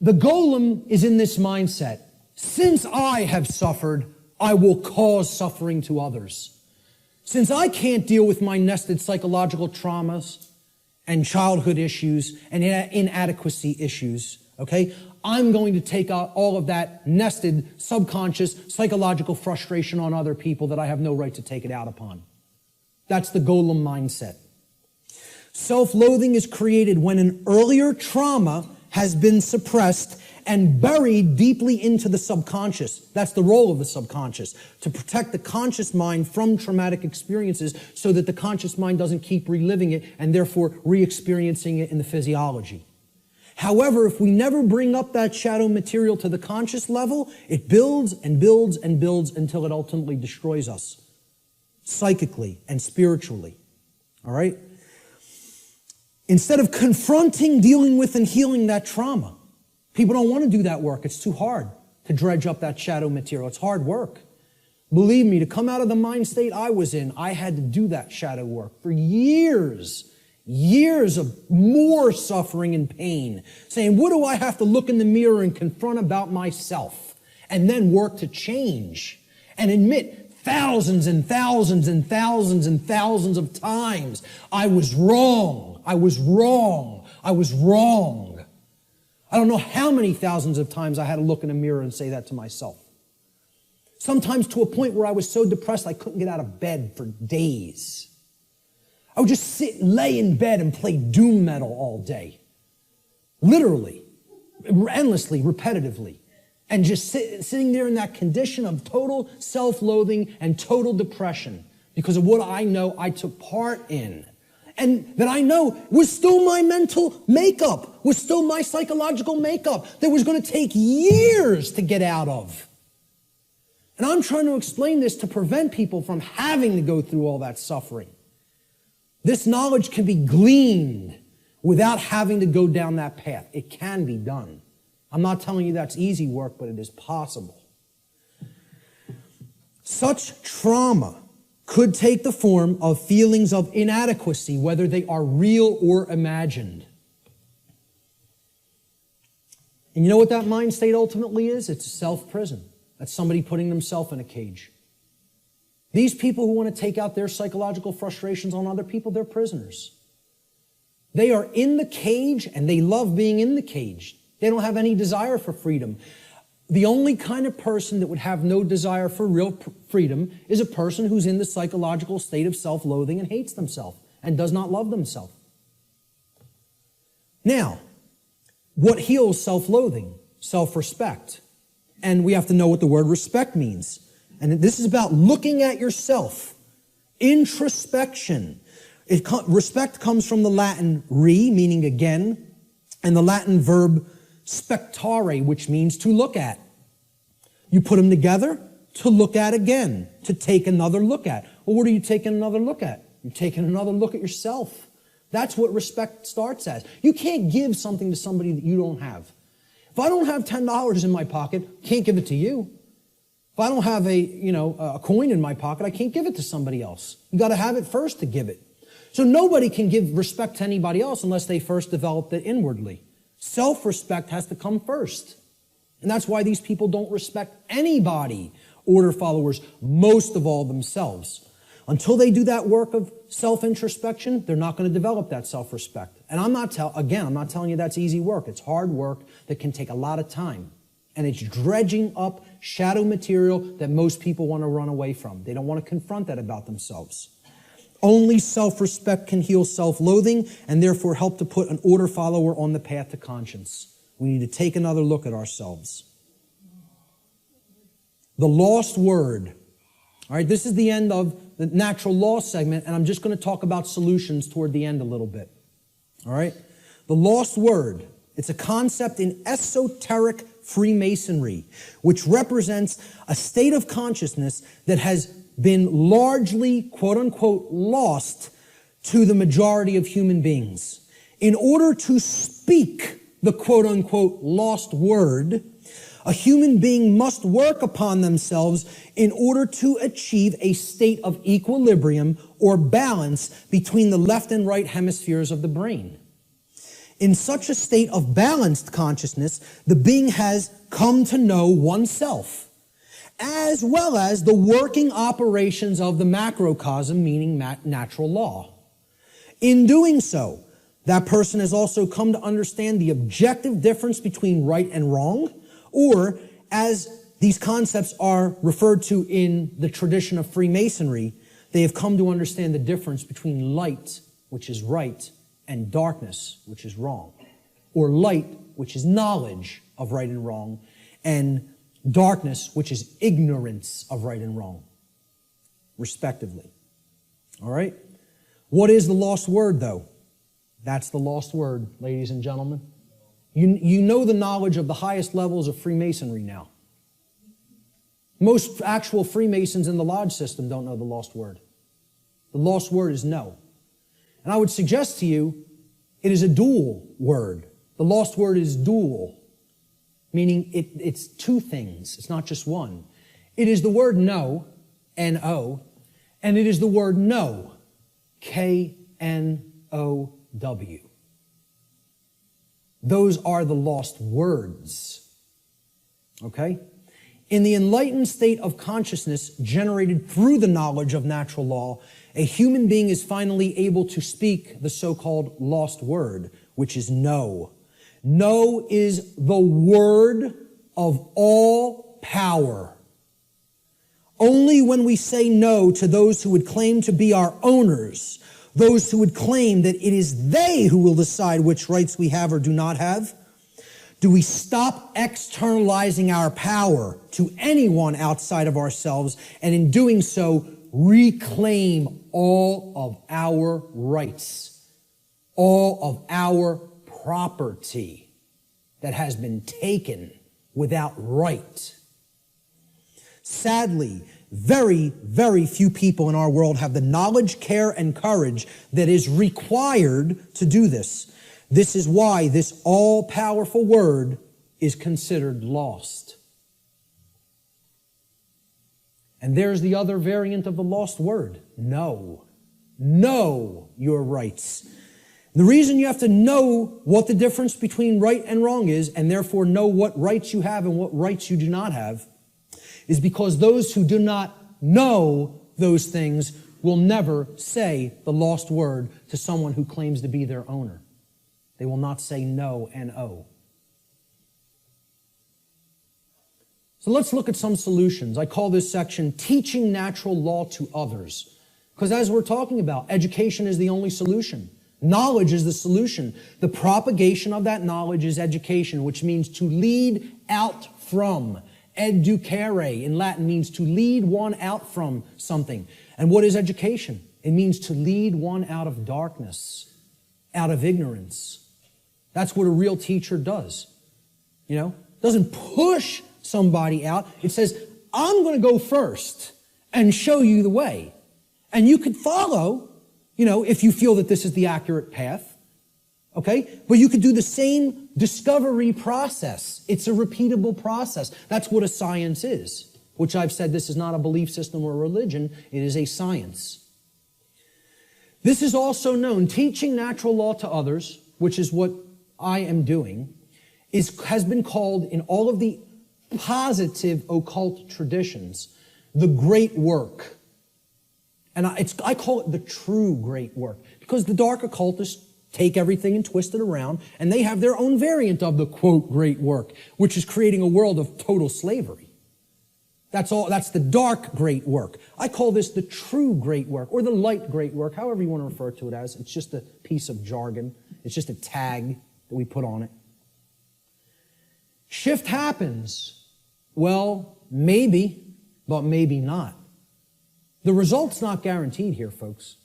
The golem is in this mindset. Since I have suffered, I will cause suffering to others. Since I can't deal with my nested psychological traumas and childhood issues and inadequacy issues, okay, I'm going to take out all of that nested subconscious psychological frustration on other people that I have no right to take it out upon. That's the golem mindset. Self-loathing is created when an earlier trauma has been suppressed and buried deeply into the subconscious. That's the role of the subconscious, to protect the conscious mind from traumatic experiences so that the conscious mind doesn't keep reliving it and therefore re-experiencing it in the physiology. However, if we never bring up that shadow material to the conscious level, it builds and builds and builds until it ultimately destroys us, psychically and spiritually. All right? Instead of confronting, dealing with, and healing that trauma, people don't want to do that work. It's too hard to dredge up that shadow material. It's hard work. Believe me, to come out of the mind state I was in, I had to do that shadow work for years. Years of more suffering and pain, saying, what do I have to look in the mirror and confront about myself? And then work to change and admit thousands and thousands and thousands and thousands of times, I was wrong, I was wrong, I was wrong. I don't know how many thousands of times I had to look in a mirror and say that to myself. Sometimes to a point where I was so depressed I couldn't get out of bed for days. I would just lay in bed and play doom metal all day. Literally, endlessly, repetitively. And just sitting there in that condition of total self-loathing and total depression because of what I know I took part in. And that I know was still my mental makeup, was still my psychological makeup that was going to take years to get out of. And I'm trying to explain this to prevent people from having to go through all that suffering. This knowledge can be gleaned without having to go down that path. It can be done. I'm not telling you that's easy work, but it is possible. Such trauma could take the form of feelings of inadequacy, whether they are real or imagined. And you know what that mind state ultimately is? It's a self-prison. That's somebody putting themselves in a cage. These people who want to take out their psychological frustrations on other people, they're prisoners. They are in the cage and they love being in the cage. They don't have any desire for freedom. The only kind of person that would have no desire for real freedom is a person who's in the psychological state of self-loathing and hates themselves and does not love themselves. Now, what heals self-loathing? Self-respect. And we have to know what the word respect means. And this is about looking at yourself. Introspection. Respect comes from the Latin re, meaning again, and the Latin verb spectare, which means to look at. You put them together, to look at again, to take another look at. Well, what are you taking another look at? You're taking another look at yourself. That's what respect starts as. You can't give something to somebody that you don't have. If I don't have $10 in my pocket, I can't give it to you. If I don't have a coin in my pocket, I can't give it to somebody else. You got to have it first to give it. So nobody can give respect to anybody else unless they first developed it inwardly. Self-respect has to come first. And that's why these people don't respect anybody, order followers, most of all themselves. Until they do that work of self-introspection, they're not going to develop that self-respect. And I'm not telling you that's easy work. It's hard work that can take a lot of time. And it's dredging up shadow material that most people want to run away from. They don't want to confront that about themselves. Only self-respect can heal self-loathing and therefore help to put an order follower on the path to conscience. We need to take another look at ourselves. The lost word. All right, this is the end of the natural law segment, and I'm just going to talk about solutions toward the end a little bit. All right? The lost word. It's a concept in esoteric Freemasonry, which represents a state of consciousness that has been largely, quote-unquote, lost to the majority of human beings. In order to speak the quote-unquote lost word, a human being must work upon themselves in order to achieve a state of equilibrium or balance between the left and right hemispheres of the brain. In such a state of balanced consciousness, the being has come to know oneself, as well as the working operations of the macrocosm, meaning natural law. In doing so, that person has also come to understand the objective difference between right and wrong, or as these concepts are referred to in the tradition of Freemasonry, they have come to understand the difference between light, which is right, and darkness, which is wrong. Or light, which is knowledge of right and wrong, and darkness, which is ignorance of right and wrong, respectively. All right? What is the lost word, though? That's the lost word, ladies and gentlemen. You know the knowledge of the highest levels of Freemasonry now. Most actual Freemasons in the lodge system don't know the lost word. The lost word is no. And I would suggest to you, it is a dual word. The lost word is dual, meaning it's two things. It's not just one. It is the word no, N-O, and it is the word know, K-N-O-W. Those are the lost words. Okay? In the enlightened state of consciousness generated through the knowledge of natural law, a human being is finally able to speak the so-called lost word, which is no. No is the word of all power. Only when we say no to those who would claim to be our owners, those who would claim that it is they who will decide which rights we have or do not have, do we stop externalizing our power to anyone outside of ourselves, and in doing so, reclaim all of our rights, all of our property that has been taken without right. Sadly, very, very few people in our world have the knowledge, care, and courage that is required to do this. This is why this all-powerful word is considered lost. And there's the other variant of the lost word. Know. Know your rights. The reason you have to know what the difference between right and wrong is, and therefore know what rights you have and what rights you do not have, is because those who do not know those things will never say the lost word to someone who claims to be their owner. They will not say no, N-O. So let's look at some solutions. I call this section Teaching Natural Law to Others. Because as we're talking about, education is the only solution. Knowledge is the solution. The propagation of that knowledge is education, which means to lead out from. Educare in Latin means to lead one out from something. And what is education? It means to lead one out of darkness, out of ignorance. That's what a real teacher does. You know, doesn't push somebody out. It says, I'm going to go first and show you the way. And you could follow, you know, if you feel that this is the accurate path. Okay? But you could do the same discovery process. It's a repeatable process. That's what a science is, which I've said this is not a belief system or a religion. It is a science. This is also known, teaching natural law to others, which is what I am doing, has been called in all of the positive occult traditions, the great work. And I call it the true great work, because the dark occultists take everything and twist it around, and they have their own variant of the, quote, great work, which is creating a world of total slavery. That's the dark great work. I call this the true great work, or the light great work, however you want to refer to it as. It's just a piece of jargon. It's just a tag that we put on it. Shift happens. Well, maybe, but maybe not. The result's not guaranteed here, folks.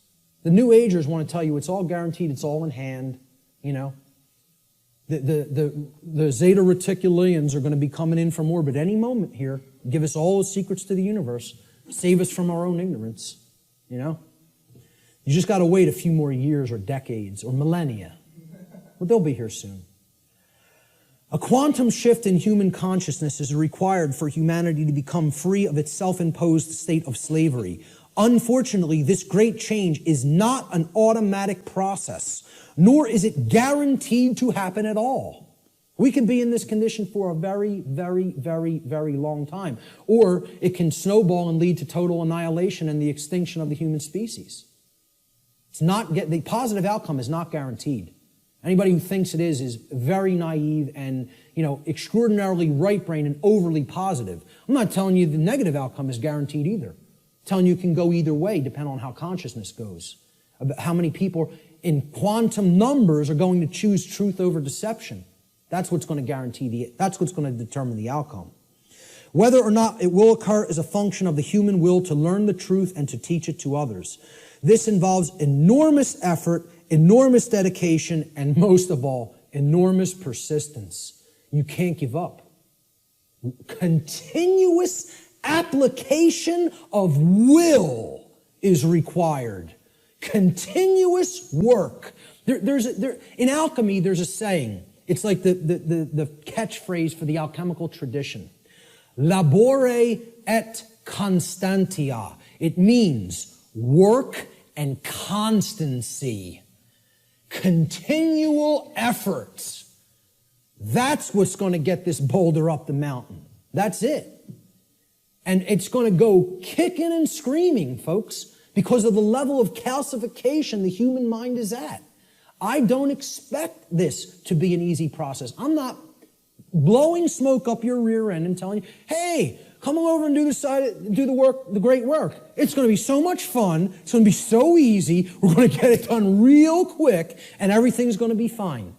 The New Agers want to tell you it's all guaranteed, it's all in hand, you know. The Zeta Reticulians are going to be coming in from orbit any moment here, give us all the secrets to the universe, save us from our own ignorance, you know. You just got to wait a few more years or decades or millennia. But they'll be here soon. A quantum shift in human consciousness is required for humanity to become free of its self-imposed state of slavery. Unfortunately, this great change is not an automatic process, nor is it guaranteed to happen at all. We can be in this condition for a very, very, very, very long time, or it can snowball and lead to total annihilation and the extinction of the human species. The positive outcome is not guaranteed. Anybody who thinks it is very naive and, you know, extraordinarily right-brained and overly positive. I'm not telling you the negative outcome is guaranteed either. I'm telling you it can go either way, depending on how consciousness goes. About how many people in quantum numbers are going to choose truth over deception. That's what's going to that's what's going to determine the outcome. Whether or not it will occur is a function of the human will to learn the truth and to teach it to others. This involves enormous effort, enormous dedication, and most of all, enormous persistence. You can't give up. Continuous application of will is required. Continuous work. In alchemy, there's a saying. It's like the catchphrase for the alchemical tradition. Labore et constantia. It means work and constancy. Continual efforts. That's what's going to get this boulder up the mountain. That's it. And it's going to go kicking and screaming, folks, because of the level of calcification the human mind is at. I don't expect this to be an easy process. I'm not blowing smoke up your rear end and telling you, hey, come on over and do the great work. It's going to be so much fun. It's going to be so easy. We're going to get it done real quick, and everything's going to be fine.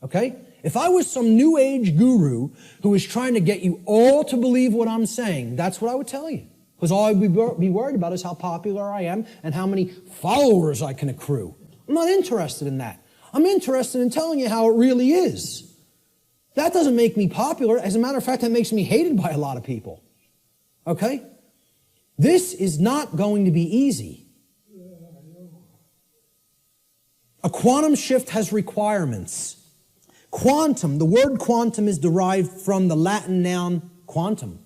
Okay? If I was some new age guru who was trying to get you all to believe what I'm saying, that's what I would tell you. Because all I'd be worried about is how popular I am and how many followers I can accrue. I'm not interested in that. I'm interested in telling you how it really is. That doesn't make me popular. As a matter of fact, that makes me hated by a lot of people. Okay? This is not going to be easy. A quantum shift has requirements. Quantum, the word quantum is derived from the Latin noun quantum.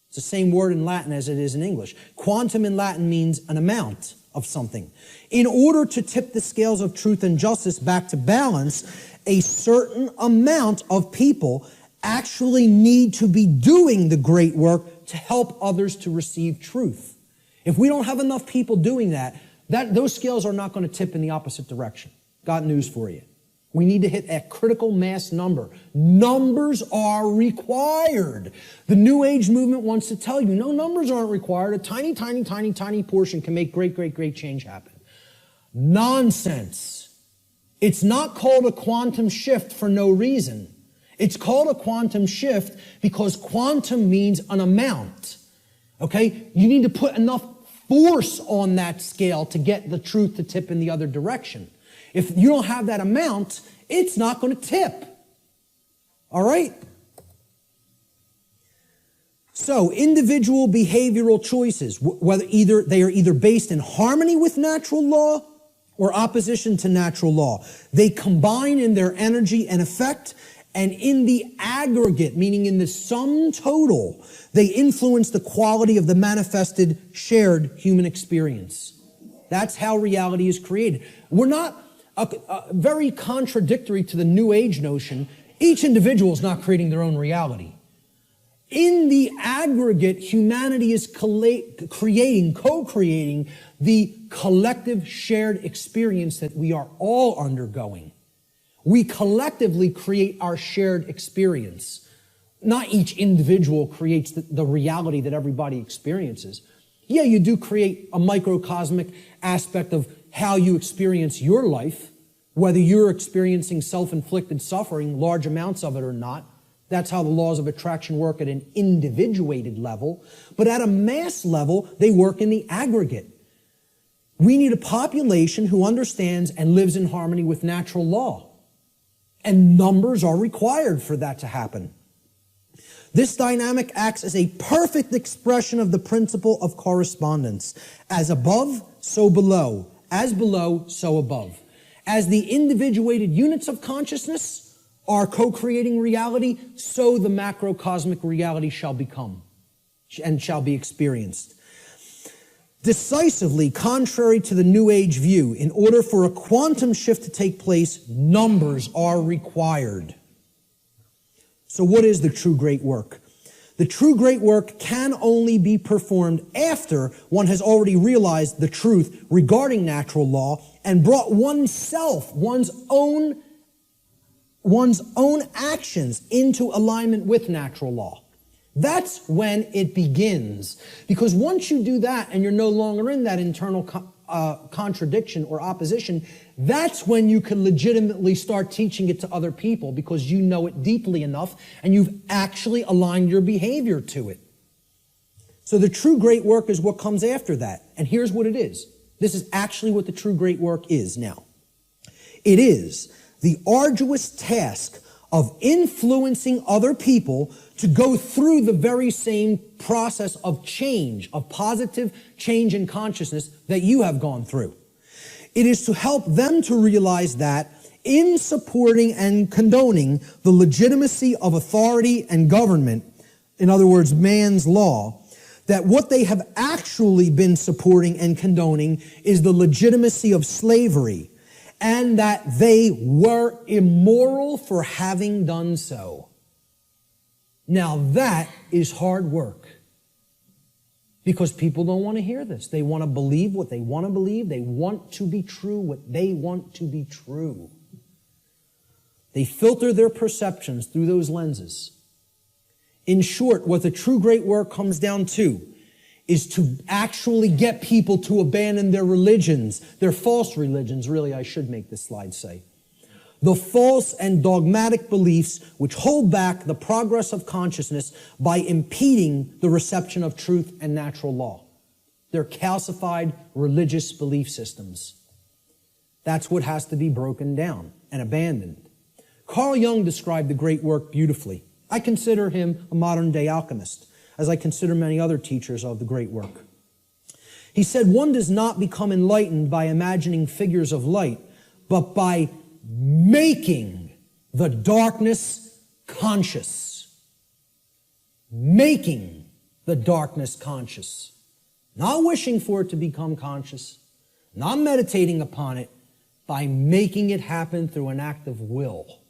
It's the same word in Latin as it is in English. Quantum in Latin means an amount. of something. In order to tip the scales of truth and justice back to balance, a certain amount of people actually need to be doing the great work to help others to receive truth. If we don't have enough people doing that, those scales are not going to tip in the opposite direction. Got news for you. We need to hit a critical mass number. Numbers are required. The New Age movement wants to tell you, no, numbers aren't required. A tiny, tiny, tiny, tiny portion can make great, great, great change happen. Nonsense. It's not called a quantum shift for no reason. It's called a quantum shift because quantum means an amount. Okay? You need to put enough force on that scale to get the truth to tip in the other direction. If you don't have that amount, it's not going to tip. All right? So, individual behavioral choices, whether they are either based in harmony with natural law or opposition to natural law. They combine in their energy and effect, and in the aggregate, meaning in the sum total, they influence the quality of the manifested shared human experience. That's how reality is created. We're not very contradictory to the New Age notion. Each individual is not creating their own reality. In the aggregate, humanity is co-creating the collective shared experience that we are all undergoing. We collectively create our shared experience. Not each individual creates the reality that everybody experiences. Yeah, you do create a microcosmic aspect of how you experience your life, whether you're experiencing self-inflicted suffering, large amounts of it or not. That's how the laws of attraction work at an individuated level. But at a mass level, they work in the aggregate. We need a population who understands and lives in harmony with natural law. And numbers are required for that to happen. This dynamic acts as a perfect expression of the principle of correspondence. As above, so below. As below, so above. As the individuated units of consciousness are co-creating reality, so the macrocosmic reality shall become and shall be experienced. Decisively contrary to the New Age view, in order for a quantum shift to take place, numbers are required. So what is the true great work? The true great work can only be performed after one has already realized the truth regarding natural law and brought oneself, one's own actions into alignment with natural law. That's when it begins. Because once you do that and you're no longer in that internal contradiction or opposition, that's when you can legitimately start teaching it to other people because you know it deeply enough and you've actually aligned your behavior to it. So the true great work is what comes after that. And here's what it is. This is actually what the true great work is now. It is the arduous task of influencing other people to go through the very same process of change, of positive change in consciousness that you have gone through. It is to help them to realize that in supporting and condoning the legitimacy of authority and government, in other words, man's law, that what they have actually been supporting and condoning is the legitimacy of slavery, and that they were immoral for having done so. Now that is hard work. Because people don't want to hear this. They want to believe what they want to believe. They want to be true what they want to be true. They filter their perceptions through those lenses. In short, what the true great work comes down to is to actually get people to abandon their religions, their false religions, really, I should make this slide say. The false and dogmatic beliefs which hold back the progress of consciousness by impeding the reception of truth and natural law. They're calcified religious belief systems. That's what has to be broken down and abandoned. Carl Jung described the great work beautifully. I consider him a modern-day alchemist, as I consider many other teachers of the great work. He said, one does not become enlightened by imagining figures of light, but by making the darkness conscious. Making the darkness conscious. Not wishing for it to become conscious, And I'm meditating upon it by making it happen through an act of will.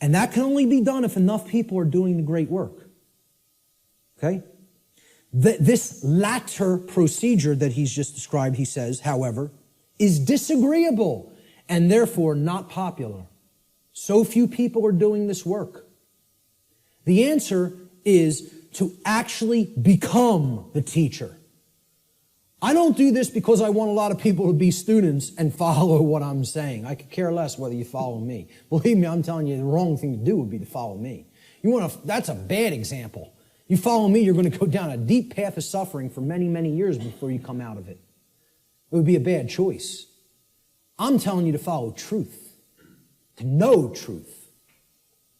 And that can only be done if enough people are doing the great work. Okay? This latter procedure that he's just described, he says, however, is disagreeable and therefore not popular. So few people are doing this work. The answer is to actually become the teacher. I don't do this because I want a lot of people to be students and follow what I'm saying. I could care less whether you follow me. Believe me, I'm telling you, the wrong thing to do would be to follow me. That's a bad example. You follow me, you're going to go down a deep path of suffering for many, many years before you come out of it. It would be a bad choice. I'm telling you to follow truth, to know truth.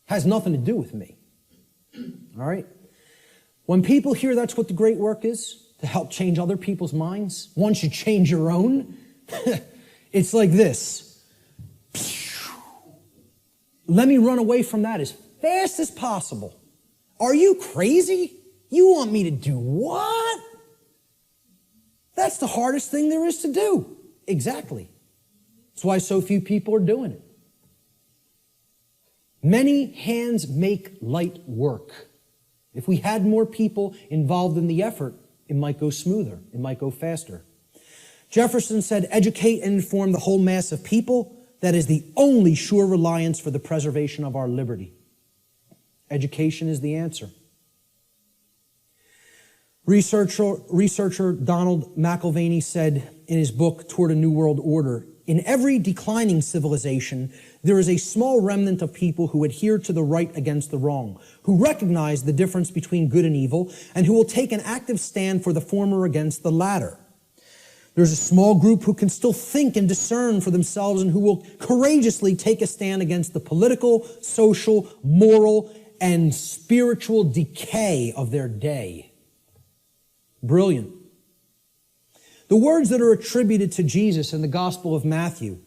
Has nothing to do with me. All right? When people hear that's what the great work is, to help change other people's minds, once you change your own, it's like this. Let me run away from that as fast as possible. Are you crazy? You want me to do what? That's the hardest thing there is to do. Exactly. That's why so few people are doing it. Many hands make light work. If we had more people involved in the effort, it might go smoother. It might go faster. Jefferson said, educate and inform the whole mass of people. That is the only sure reliance for the preservation of our liberty. Education is the answer. Researcher Donald McIlvaney said in his book, Toward a New World Order, in every declining civilization, there is a small remnant of people who adhere to the right against the wrong, who recognize the difference between good and evil, and who will take an active stand for the former against the latter. There's a small group who can still think and discern for themselves and who will courageously take a stand against the political, social, moral, and spiritual decay of their day. Brilliant. The words that are attributed to Jesus in the Gospel of Matthew,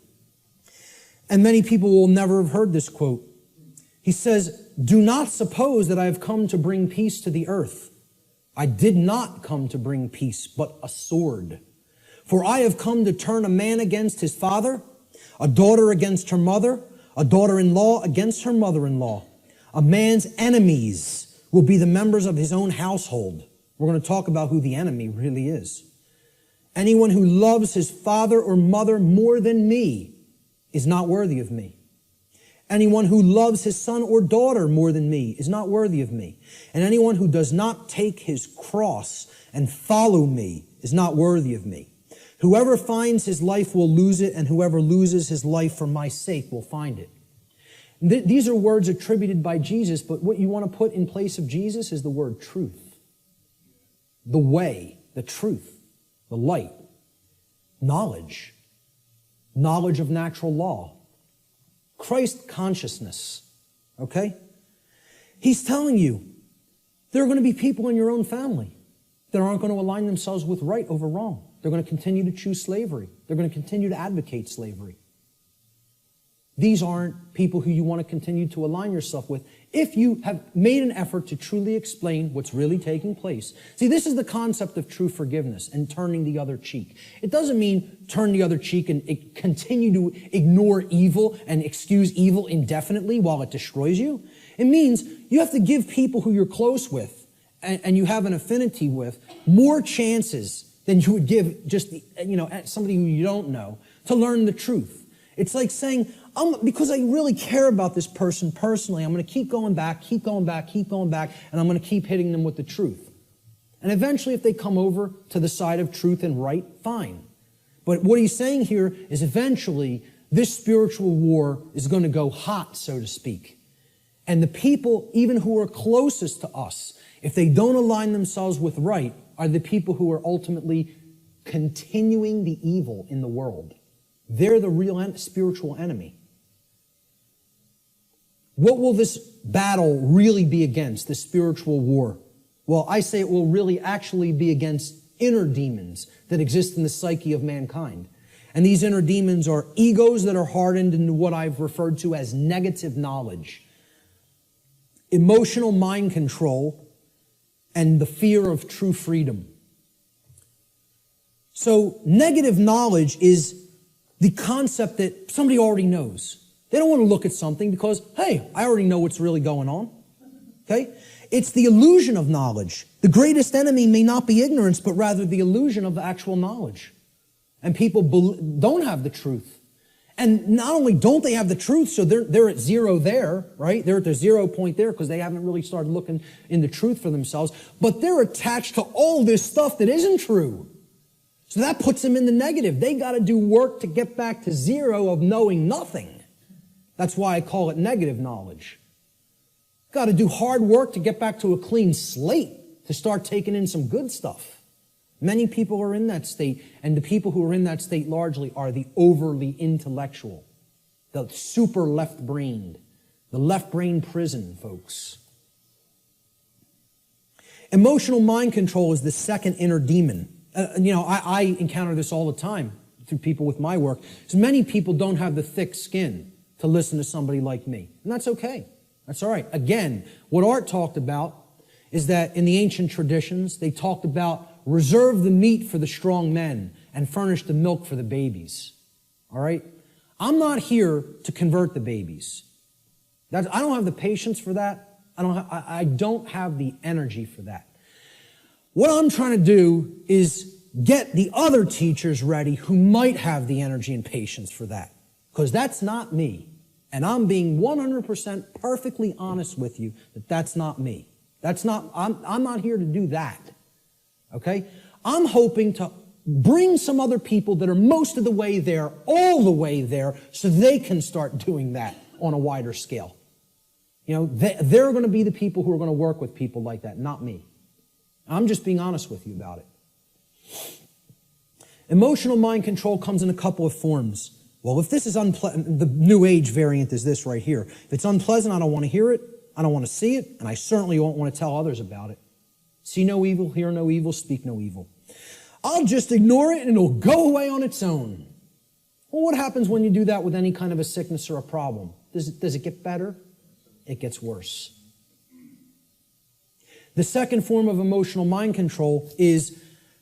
and many people will never have heard this quote. He says, do not suppose that I have come to bring peace to the earth. I did not come to bring peace, but a sword. For I have come to turn a man against his father, a daughter against her mother, a daughter-in-law against her mother-in-law. A man's enemies will be the members of his own household. We're going to talk about who the enemy really is. Anyone who loves his father or mother more than me is not worthy of me. Anyone who loves his son or daughter more than me is not worthy of me. And anyone who does not take his cross and follow me is not worthy of me. Whoever finds his life will lose it, and whoever loses his life for my sake will find it. These are words attributed by Jesus, but what you want to put in place of Jesus is the word truth. The way, the truth, the light, knowledge, knowledge of natural law, Christ consciousness, okay? He's telling you there are going to be people in your own family that aren't going to align themselves with right over wrong. They're going to continue to choose slavery. They're going to continue to advocate slavery. These aren't people who you want to continue to align yourself with if you have made an effort to truly explain what's really taking place. See, this is the concept of true forgiveness and turning the other cheek. It doesn't mean turn the other cheek and continue to ignore evil and excuse evil indefinitely while it destroys you. It means you have to give people who you're close with and you have an affinity with more chances than you would give just somebody who you don't know to learn the truth. It's like saying, because I really care about this person personally, I'm going to keep going back, and I'm going to keep hitting them with the truth. And eventually, if they come over to the side of truth and right, fine. But what he's saying here is eventually, this spiritual war is going to go hot, so to speak. And the people, even who are closest to us, if they don't align themselves with right, are the people who are ultimately continuing the evil in the world. They're the real spiritual enemy. What will this battle really be against, this spiritual war? Well, I say it will really actually be against inner demons that exist in the psyche of mankind. And these inner demons are egos that are hardened into what I've referred to as negative knowledge, emotional mind control, and the fear of true freedom. So negative knowledge is the concept that somebody already knows. They don't want to look at something because, hey, I already know what's really going on. Okay? It's the illusion of knowledge. The greatest enemy may not be ignorance, but rather the illusion of the actual knowledge. And people don't have the truth. And not only don't they have the truth, so they're at zero there, right? They're at the 0 point there because they haven't really started looking in the truth for themselves, but they're attached to all this stuff that isn't true. So that puts them in the negative. They got to do work to get back to zero of knowing nothing. That's why I call it negative knowledge. Got to do hard work to get back to a clean slate, to start taking in some good stuff. Many people are in that state, and the people who are in that state largely are the overly intellectual, the super left-brained, the left-brain prison, folks. Emotional mind control is the second inner demon. I encounter this all the time through people with my work. So many people don't have the thick skin to listen to somebody like me, and that's okay. That's all right. Again, what Art talked about is that in the ancient traditions, they talked about reserve the meat for the strong men and furnish the milk for the babies. All right? I'm not here to convert the babies. I don't have the patience for that. I don't have the energy for that. What I'm trying to do is get the other teachers ready who might have the energy and patience for that. Because that's not me. And I'm being 100% perfectly honest with you that that's not me. I'm not here to do that. Okay? I'm hoping to bring some other people that are most of the way there, all the way there, so they can start doing that on a wider scale. They're going to be the people who are going to work with people like that, not me. I'm just being honest with you about it. Emotional mind control comes in a couple of forms. Well, if this is unpleasant, the New Age variant is this right here. If it's unpleasant, I don't want to hear it, I don't want to see it, and I certainly won't want to tell others about it. See no evil, hear no evil, speak no evil. I'll just ignore it and it'll go away on its own. Well, what happens when you do that with any kind of a sickness or a problem? Does it get better? It gets worse. The second form of emotional mind control is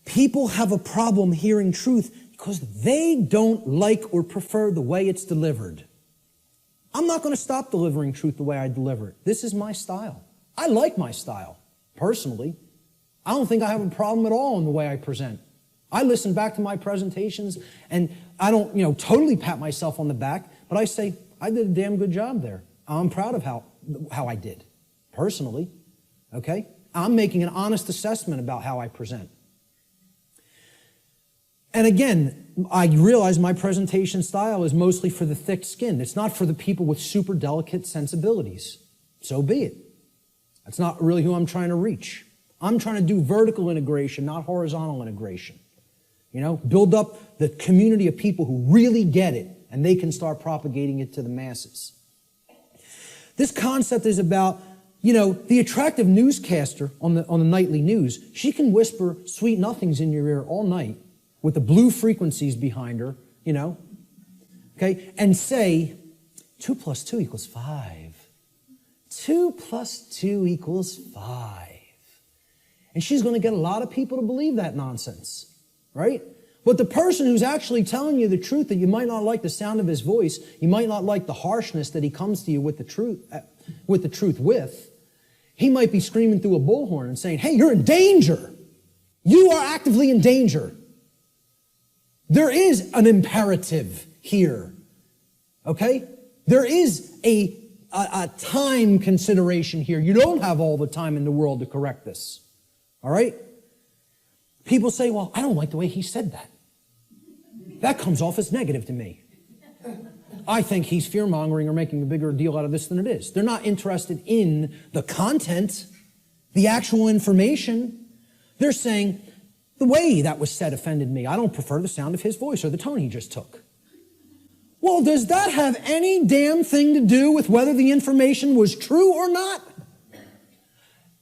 people have a problem hearing truth because they don't like or prefer the way it's delivered. I'm not going to stop delivering truth the way I deliver it. This is my style. I like my style, personally. I don't think I have a problem at all in the way I present. I listen back to my presentations and I don't, totally pat myself on the back, but I say, I did a damn good job there. I'm proud of how I did, personally, okay? I'm making an honest assessment about how I present. And again, I realize my presentation style is mostly for the thick skin. It's not for the people with super delicate sensibilities. So be it. That's not really who I'm trying to reach. I'm trying to do vertical integration, not horizontal integration. Build up the community of people who really get it, and they can start propagating it to the masses. This concept is about, the attractive newscaster on the nightly news. She can whisper sweet nothings in your ear all night with the blue frequencies behind her, okay, and say, 2 + 2 = 5. 2 + 2 = 5. And she's going to get a lot of people to believe that nonsense, right? But the person who's actually telling you the truth, that you might not like the sound of his voice, you might not like the harshness that he comes to you with the truth with, he might be screaming through a bullhorn and saying, hey, you're in danger. You are actively in danger. There is an imperative here, okay? There is a time consideration here. You don't have all the time in the world to correct this, all right? People say, well, I don't like the way he said that. That comes off as negative to me. I think he's fear-mongering or making a bigger deal out of this than it is. They're not interested in the content, the actual information. They're saying, the way that was said offended me. I don't prefer the sound of his voice or the tone he just took. Well, does that have any damn thing to do with whether the information was true or not?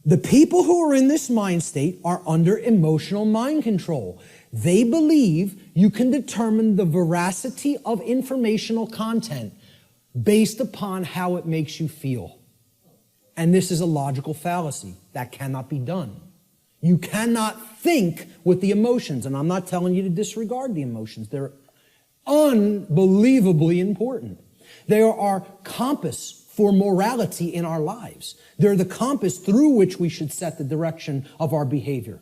The people who are in this mind state are under emotional mind control. They believe you can determine the veracity of informational content based upon how it makes you feel. And this is a logical fallacy. That cannot be done. You cannot think with the emotions. And I'm not telling you to disregard the emotions. They're unbelievably important. They are our compass for morality in our lives. They're the compass through which we should set the direction of our behavior.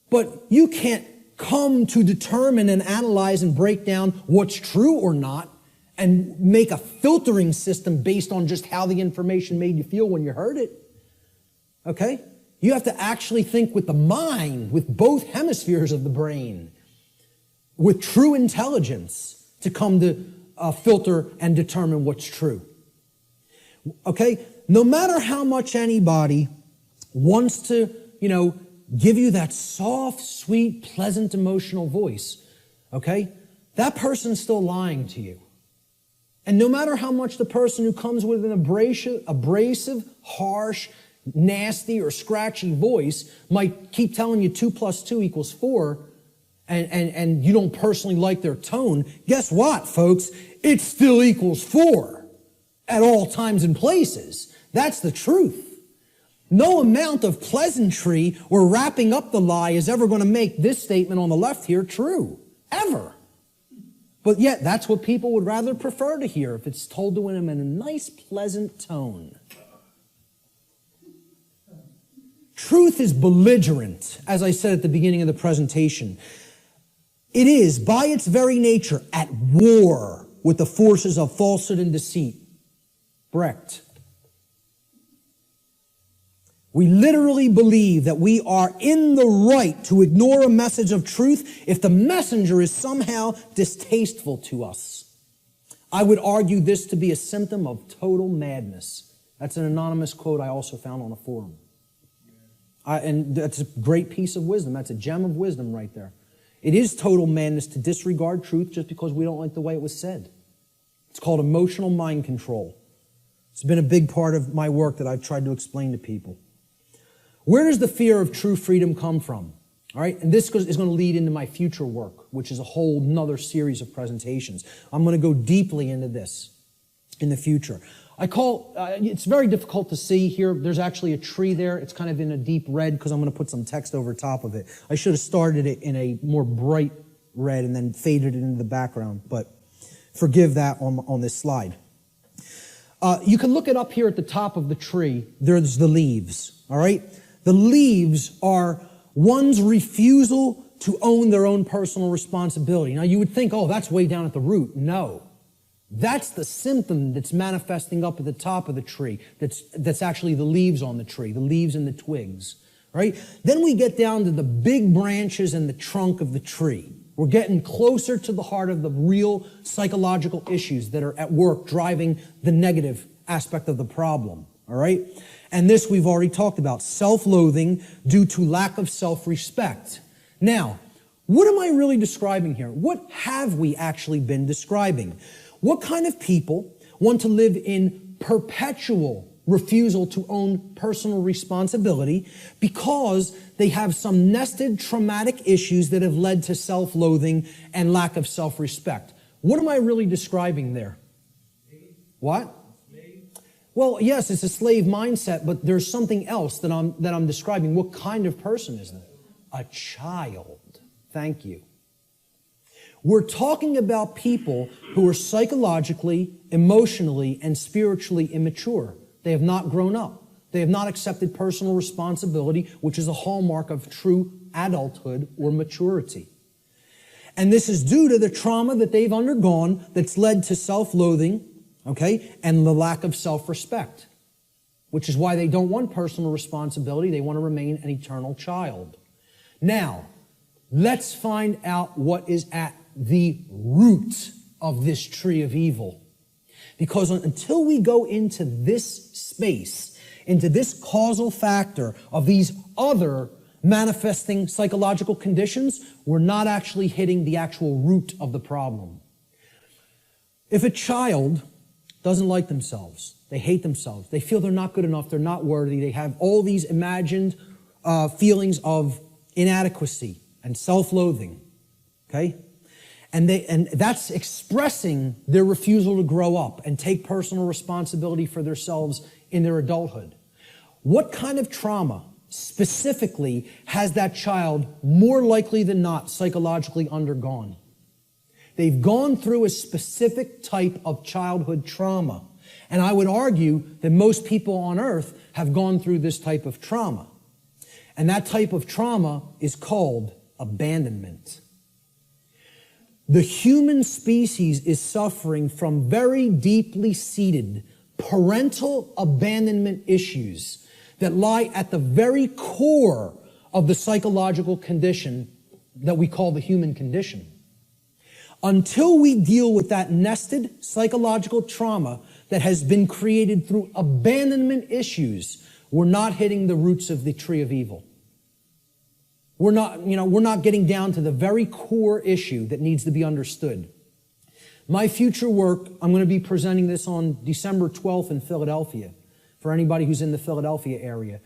But you can't come to determine and analyze and break down what's true or not and make a filtering system based on just how the information made you feel when you heard it. Okay? You have to actually think with the mind, with both hemispheres of the brain, with true intelligence to come to filter and determine what's true. Okay? No matter how much anybody wants to, give you that soft, sweet, pleasant, emotional voice, okay? That person's still lying to you. And no matter how much the person who comes with an abrasive, harsh, nasty, or scratchy voice might keep telling you 2 + 2 = 4, and you don't personally like their tone, guess what, folks? It still equals 4 at all times and places. That's the truth. No amount of pleasantry or wrapping up the lie is ever going to make this statement on the left here true. Ever. But yet, that's what people would rather prefer to hear if it's told to them in a nice, pleasant tone. Truth is belligerent, as I said at the beginning of the presentation. It is, by its very nature, at war with the forces of falsehood and deceit. Brecht. We literally believe that we are in the right to ignore a message of truth if the messenger is somehow distasteful to us. I would argue this to be a symptom of total madness. That's an anonymous quote I also found on a forum. And that's a great piece of wisdom. That's a gem of wisdom right there. It is total madness to disregard truth just because we don't like the way it was said. It's called emotional mind control. It's been a big part of my work that I've tried to explain to people. Where does the fear of true freedom come from? All right, and this is going to lead into my future work, which is a whole nother series of presentations. I'm going to go deeply into this in the future. It's very difficult to see here. There's actually a tree there. It's kind of in a deep red because I'm going to put some text over top of it. I should have started it in a more bright red and then faded it into the background, but forgive that on this slide. You can look it up here at the top of the tree. There's the leaves, all right? The leaves are one's refusal to own their own personal responsibility. Now, you would think, oh, that's way down at the root. No. That's the symptom that's manifesting up at the top of the tree. That's actually the leaves on the tree, the leaves and the twigs, right? Then we get down to the big branches and the trunk of the tree. We're getting closer to the heart of the real psychological issues that are at work driving the negative aspect of the problem, all right? And this we've already talked about, self-loathing due to lack of self-respect. Now, what am I really describing here? What have we actually been describing? What kind of people want to live in perpetual refusal to own personal responsibility because they have some nested traumatic issues that have led to self-loathing and lack of self-respect? What am I really describing there? What? Well, yes, it's a slave mindset, but there's something else that I'm describing. What kind of person is that? A child. Thank you. We're talking about people who are psychologically, emotionally, and spiritually immature. They have not grown up. They have not accepted personal responsibility, which is a hallmark of true adulthood or maturity. And this is due to the trauma that they've undergone that's led to self-loathing, okay, and the lack of self-respect, which is why they don't want personal responsibility. They want to remain an eternal child. Now, let's find out what is at the root of this tree of evil. Because until we go into this space, into this causal factor of these other manifesting psychological conditions, we're not actually hitting the actual root of the problem. If a child doesn't like themselves, they hate themselves, they feel they're not good enough, they're not worthy, they have all these imagined feelings of inadequacy and self-loathing, okay? And that's expressing their refusal to grow up and take personal responsibility for themselves in their adulthood. What kind of trauma specifically has that child more likely than not psychologically undergone. They've gone through a specific type of childhood trauma. And I would argue that most people on earth have gone through this type of trauma. And that type of trauma is called abandonment. The human species is suffering from very deeply seated parental abandonment issues that lie at the very core of the psychological condition that we call the human condition. Until we deal with that nested psychological trauma that has been created through abandonment issues, we're not hitting the roots of the tree of evil. We're not getting down to the very core issue that needs to be understood. My future work, I'm going to be presenting this on December 12th in Philadelphia, for anybody who's in the Philadelphia area.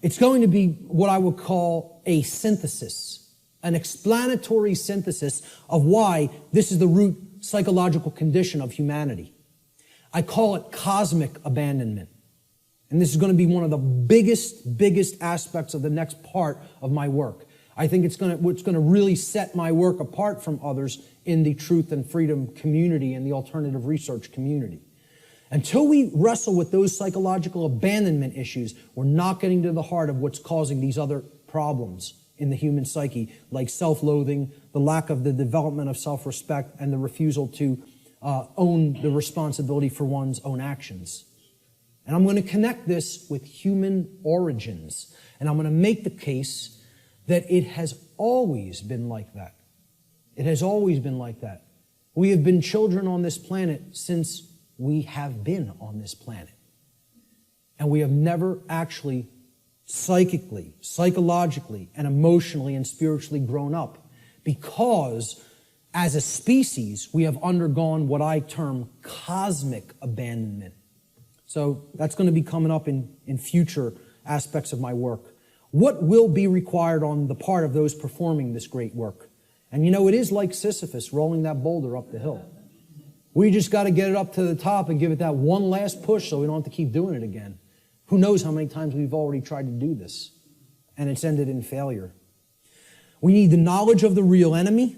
It's going to be what I would call a synthesis, an explanatory synthesis of why this is the root psychological condition of humanity. I call it cosmic abandonment. And this is going to be one of the biggest aspects of the next part of my work. I think it's going to really set my work apart from others in the truth and freedom community and the alternative research community. Until we wrestle with those psychological abandonment issues, we're not getting to the heart of what's causing these other problems in the human psyche, like self-loathing, the lack of the development of self-respect, and the refusal to own the responsibility for one's own actions. And I'm going to connect this with human origins. And I'm going to make the case that it has always been like that. It has always been like that. We have been children on this planet since we have been on this planet. And we have never actually psychically, psychologically, and emotionally and spiritually grown up, because as a species, we have undergone what I term cosmic abandonment. So that's going to be coming up in future aspects of my work. What will be required on the part of those performing this great work? And it is like Sisyphus rolling that boulder up the hill. We just got to get it up to the top and give it that one last push so we don't have to keep doing it again. Who knows how many times we've already tried to do this, and it's ended in failure. We need the knowledge of the real enemy,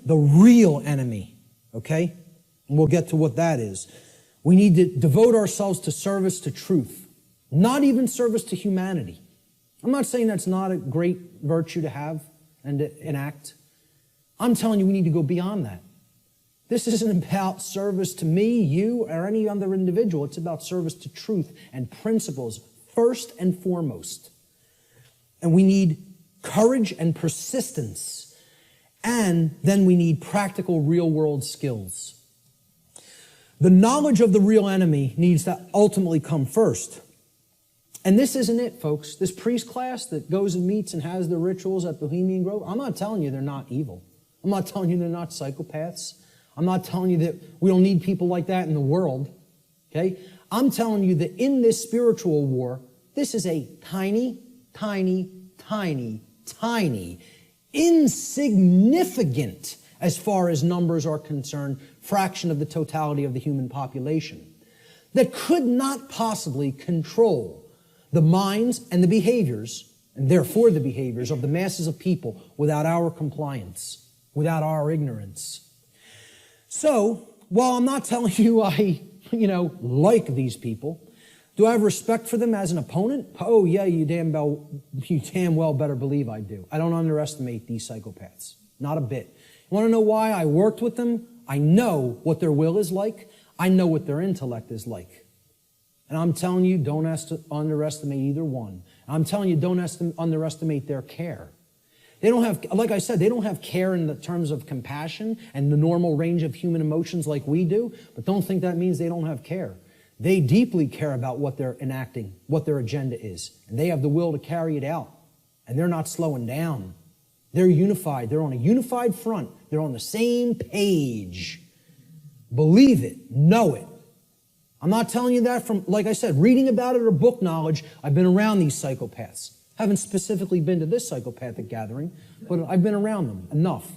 okay? And we'll get to what that is. We need to devote ourselves to service to truth, not even service to humanity. I'm not saying that's not a great virtue to have and to enact. I'm telling you we need to go beyond that. This isn't about service to me, you, or any other individual. It's about service to truth and principles first and foremost. And we need courage and persistence. And then we need practical real-world skills. The knowledge of the real enemy needs to ultimately come first. And this isn't it, folks. This priest class that goes and meets and has the rituals at Bohemian Grove, I'm not telling you they're not evil. I'm not telling you they're not psychopaths. I'm not telling you that we don't need people like that in the world. Okay? I'm telling you that in this spiritual war, this is a tiny, insignificant, as far as numbers are concerned, fraction of the totality of the human population that could not possibly control the minds and the behaviors, and therefore the behaviors of the masses of people without our compliance, without our ignorance. So, while I'm not telling you I, like these people, do I have respect for them as an opponent? Oh yeah, you damn well better believe I do. I don't underestimate these psychopaths. Not a bit. You want to know why I worked with them? I know what their will is like. I know what their intellect is like. And I'm telling you, don't underestimate either one. I'm telling you, don't underestimate their care. They don't have, like I said, they don't have care in the terms of compassion and the normal range of human emotions like we do, but don't think that means they don't have care. They deeply care about what they're enacting, what their agenda is, and they have the will to carry it out, and they're not slowing down. They're unified. They're on a unified front. They're on the same page. Believe it. Know it. I'm not telling you that from, like I said, reading about it or book knowledge. I've been around these psychopaths. Haven't specifically been to this psychopathic gathering, but I've been around them enough.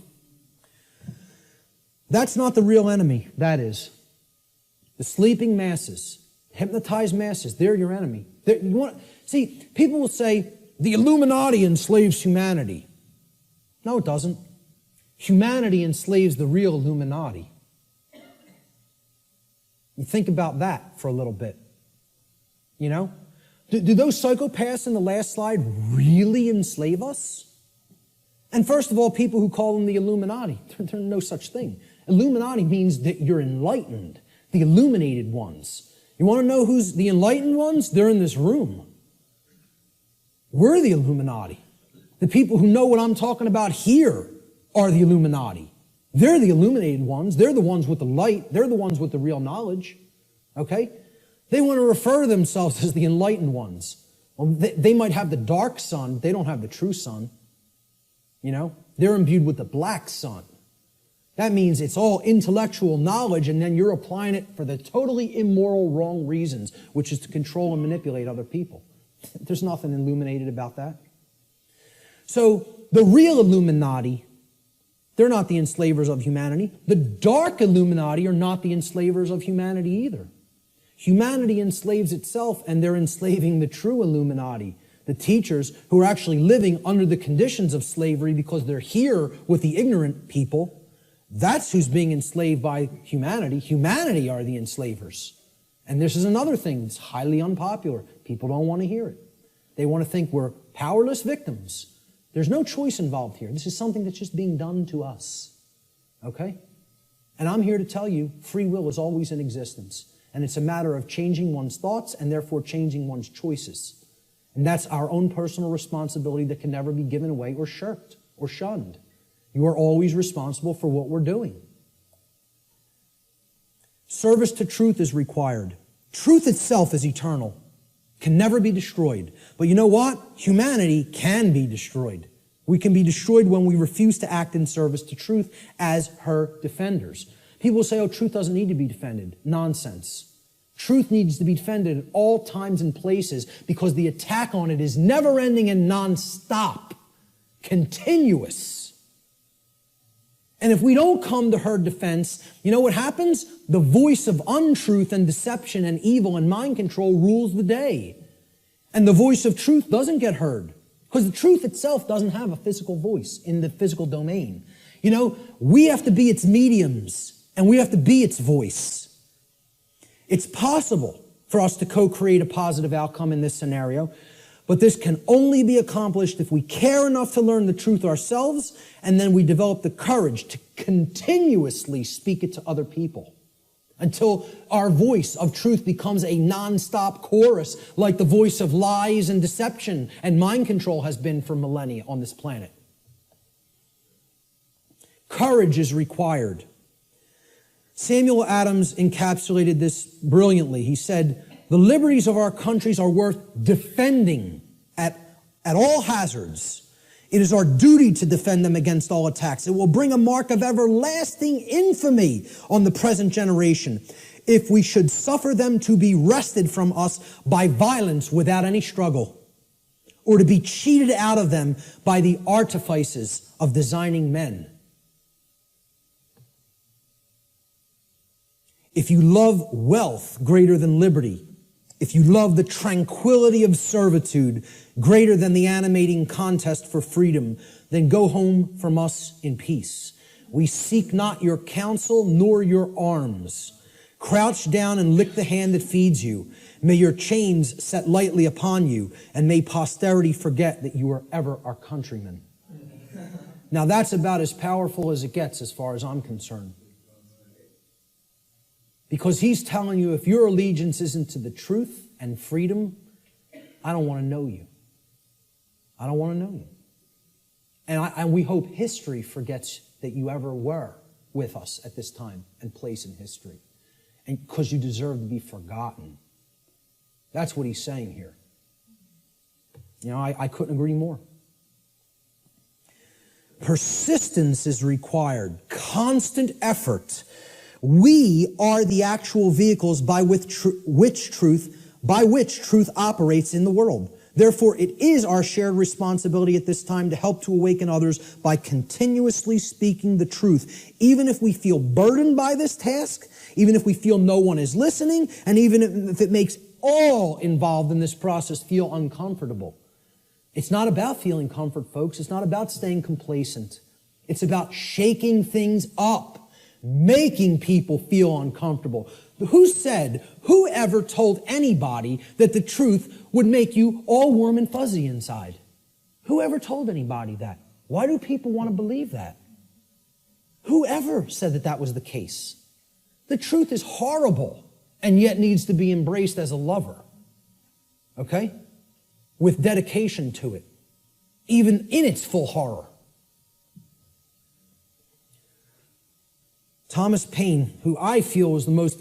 That's not the real enemy. That is. The sleeping masses, hypnotized masses, they're your enemy. See, people will say, the Illuminati enslaves humanity. No, it doesn't. Humanity enslaves the real Illuminati. You think about that for a little bit. You know? Do those psychopaths in the last slide really enslave us? And first of all, people who call them the Illuminati, there's no such thing. Illuminati means that you're enlightened, the illuminated ones. You want to know who's the enlightened ones? They're in this room. We're the Illuminati. The people who know what I'm talking about here are the Illuminati. They're the illuminated ones. They're the ones with the light. They're the ones with the real knowledge. Okay? They want to refer to themselves as the enlightened ones. Well, they might have the dark sun, but they don't have the true sun. You know? They're imbued with the black sun. That means it's all intellectual knowledge, and then you're applying it for the totally immoral, wrong reasons, which is to control and manipulate other people. There's nothing illuminated about that. So, the real Illuminati, they're not the enslavers of humanity. The dark Illuminati are not the enslavers of humanity either. Humanity enslaves itself, and they're enslaving the true Illuminati, the teachers who are actually living under the conditions of slavery because they're here with the ignorant people. That's who's being enslaved by humanity. Humanity are the enslavers. And this is another thing that's highly unpopular. People don't want to hear it. They want to think we're powerless victims. There's no choice involved here. This is something that's just being done to us. Okay? And I'm here to tell you, free will is always in existence. And it's a matter of changing one's thoughts and therefore changing one's choices. And that's our own personal responsibility that can never be given away or shirked or shunned. You are always responsible for what we're doing. Service to truth is required. Truth itself is eternal, can never be destroyed. But you know what? Humanity can be destroyed. We can be destroyed when we refuse to act in service to truth as her defenders. People say, oh, truth doesn't need to be defended. Nonsense. Truth needs to be defended at all times and places because the attack on it is never-ending and non-stop, continuous. And if we don't come to her defense, you know what happens? The voice of untruth and deception and evil and mind control rules the day. And the voice of truth doesn't get heard because the truth itself doesn't have a physical voice in the physical domain. You know, we have to be its mediums and we have to be its voice. It's possible for us to co-create a positive outcome in this scenario, but this can only be accomplished if we care enough to learn the truth ourselves, and then we develop the courage to continuously speak it to other people until our voice of truth becomes a non-stop chorus like the voice of lies and deception and mind control has been for millennia on this planet. Courage is required. Samuel Adams encapsulated this brilliantly. He said, the liberties of our countries are worth defending at all hazards. It is our duty to defend them against all attacks. It will bring a mark of everlasting infamy on the present generation if we should suffer them to be wrested from us by violence without any struggle, or to be cheated out of them by the artifices of designing men. If you love wealth greater than liberty, if you love the tranquility of servitude greater than the animating contest for freedom, then go home from us in peace. We seek not your counsel nor your arms. Crouch down and lick the hand that feeds you. May your chains set lightly upon you, and may posterity forget that you were ever our countrymen. Now that's about as powerful as it gets as far as I'm concerned. Because he's telling you, if your allegiance isn't to the truth and freedom, I don't want to know you. I don't want to know you. And we hope history forgets that you ever were with us at this time and place in history. And because you deserve to be forgotten. That's what he's saying here. You know, I couldn't agree more. Persistence is required. Constant effort. We are the actual vehicles by which truth operates in the world. Therefore, it is our shared responsibility at this time to help to awaken others by continuously speaking the truth, even if we feel burdened by this task, even if we feel no one is listening, and even if it makes all involved in this process feel uncomfortable. It's not about feeling comfort, folks. It's not about staying complacent. It's about shaking things up, making people feel uncomfortable. Whoever told anybody that the truth would make you all warm and fuzzy inside? Whoever told anybody that? Why do people want to believe that? Whoever said that that was the case? The truth is horrible and yet needs to be embraced as a lover. Okay? With dedication to it, even in its full horror. Thomas Paine, who I feel was the most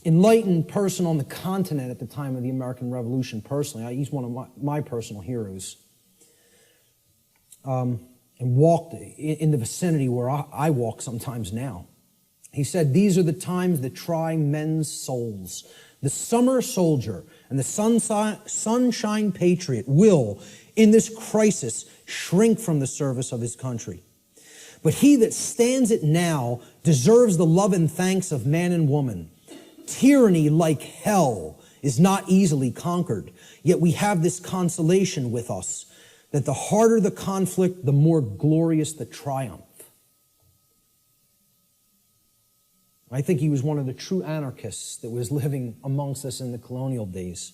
enlightened person on the continent at the time of the American Revolution personally, he's one of my personal heroes, and walked in the vicinity where I walk sometimes now. He said, "These are the times that try men's souls. The summer soldier and the sunshine patriot will, in this crisis, shrink from the service of his country. But he that stands it now deserves the love and thanks of man and woman. Tyranny, like hell, is not easily conquered, yet we have this consolation with us, that the harder the conflict, the more glorious the triumph." I think he was one of the true anarchists that was living amongst us in the colonial days.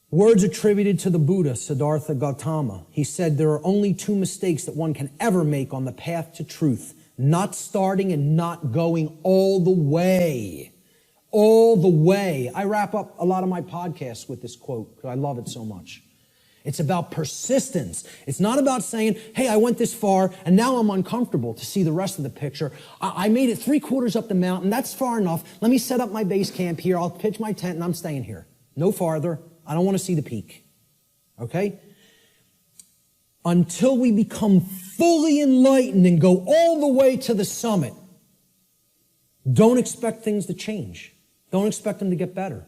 Words attributed to the Buddha, Siddhartha Gautama. He said, "There are only two mistakes that one can ever make on the path to truth: not starting and not going all the way." All the way. I wrap up a lot of my podcasts with this quote because I love it so much. It's about persistence. It's not about saying, hey, I went this far and now I'm uncomfortable to see the rest of the picture. I made it 3/4 up the mountain. That's far enough. Let me set up my base camp here. I'll pitch my tent and I'm staying here. No farther. I don't want to see the peak. Okay? Until we become fully enlightened and go all the way to the summit, don't expect things to change. Don't expect them to get better.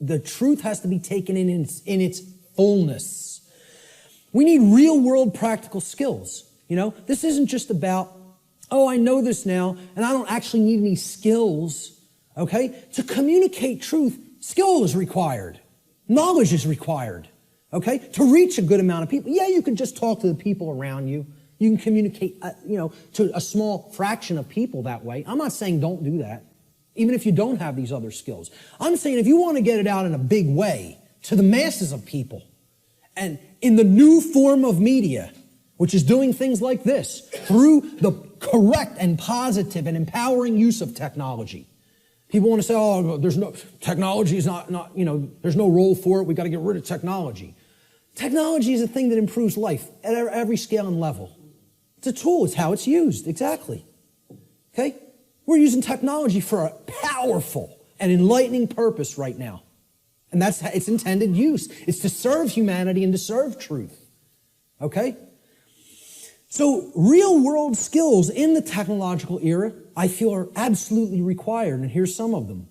The truth has to be taken in its fullness. We need real world practical skills. You know, this isn't just about, oh, I know this now and I don't actually need any skills. Okay? To communicate truth, skill is required. Knowledge is required. Okay? To reach a good amount of people. Yeah, you can just talk to the people around you. You can communicate, to a small fraction of people that way. I'm not saying don't do that, even if you don't have these other skills. I'm saying if you want to get it out in a big way to the masses of people, and in the new form of media, which is doing things like this, through the correct and positive and empowering use of technology. People want to say, oh, technology is not, there's no role for it. We've got to get rid of technology. Technology is a thing that improves life at every scale and level. It's a tool. It's how it's used. Exactly. Okay? We're using technology for a powerful and enlightening purpose right now. And that's its intended use. It's to serve humanity and to serve truth. Okay? So real world skills in the technological era, I feel, are absolutely required. And here's some of them.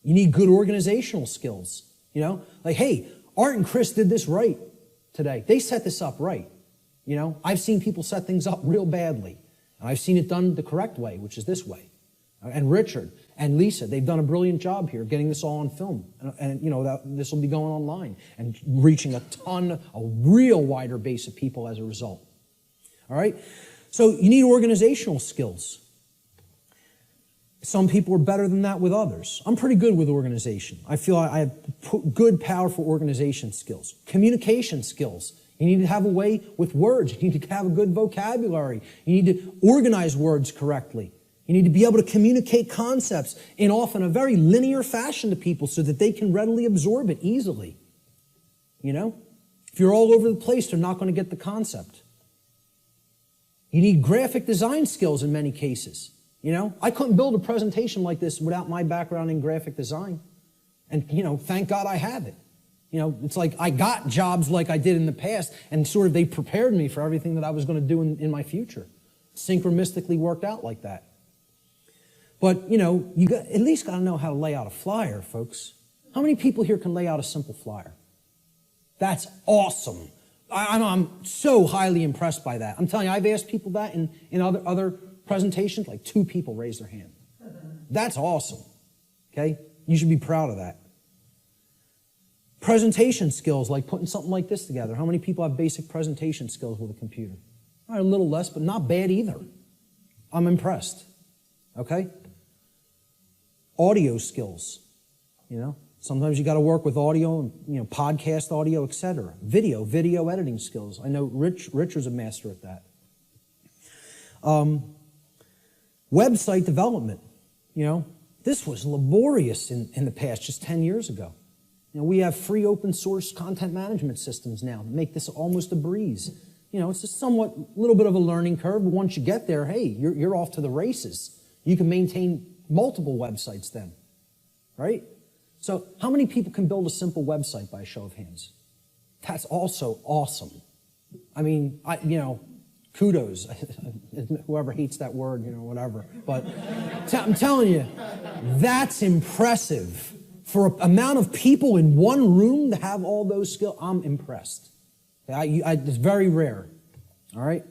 You need good organizational skills. Like, hey, Art and Chris did this right today. They set this up right. I've seen people set things up real badly. And I've seen it done the correct way, which is this way. And Richard and Lisa, they've done a brilliant job here getting this all on film. And this will be going online and reaching a real wider base of people as a result. All right? So you need organizational skills. Some people are better than that with others. I'm pretty good with organization. I feel I have good, powerful organization skills. Communication skills. You need to have a way with words. You need to have a good vocabulary. You need to organize words correctly. You need to be able to communicate concepts in often a very linear fashion to people so that they can readily absorb it easily. If you're all over the place, they're not going to get the concept. You need graphic design skills in many cases. I couldn't build a presentation like this without my background in graphic design. And, thank God I have it. It's like I got jobs like I did in the past and sort of they prepared me for everything that I was going to do in my future. Synchronistically worked out like that. But, you at least got to know how to lay out a flyer, folks. How many people here can lay out a simple flyer? That's awesome. I'm so highly impressed by that. I'm telling you, I've asked people that in other presentations, like 2 people raised their hand. That's awesome. Okay? You should be proud of that. Presentation skills, like putting something like this together. How many people have basic presentation skills with a computer? All right, a little less, but not bad either. I'm impressed. Okay? Audio skills, you know. Sometimes you got to work with audio, and, you know, podcast audio, etc. Video editing skills. I know Richard's a master at that. Website development, you know. This was laborious in the past, just 10 years ago. You know, we have free open source content management systems now that make this almost a breeze. You know, it's a somewhat, little bit of a learning curve, but once you get there, hey, you're off to the races. You can maintain multiple websites then, right? So how many people can build a simple website by a show of hands? That's also awesome. I mean, you know, kudos. Whoever hates that word, you know, whatever. But I'm telling you, that's impressive. For an amount of people in one room to have all those skills, I'm impressed. It's very rare. All right?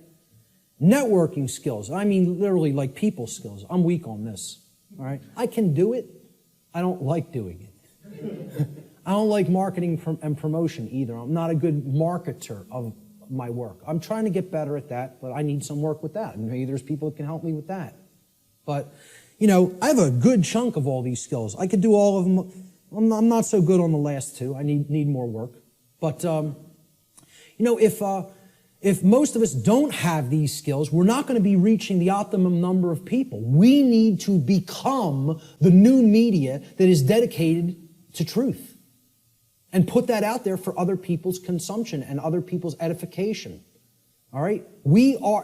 Networking skills. I mean, literally like people skills. I'm weak on this. All right? I can do it. I don't like doing it. I don't like marketing and promotion either. I'm not a good marketer of my work. I'm trying to get better at that, but I need some work with that. And maybe there's people that can help me with that. But, you know, I have a good chunk of all these skills. I could do all of them. I'm not so good on the last two. I need more work. But, you know, if most of us don't have these skills, we're not going to be reaching the optimum number of people. We need to become the new media that is dedicated to truth and put that out there for other people's consumption and other people's edification. All right? We are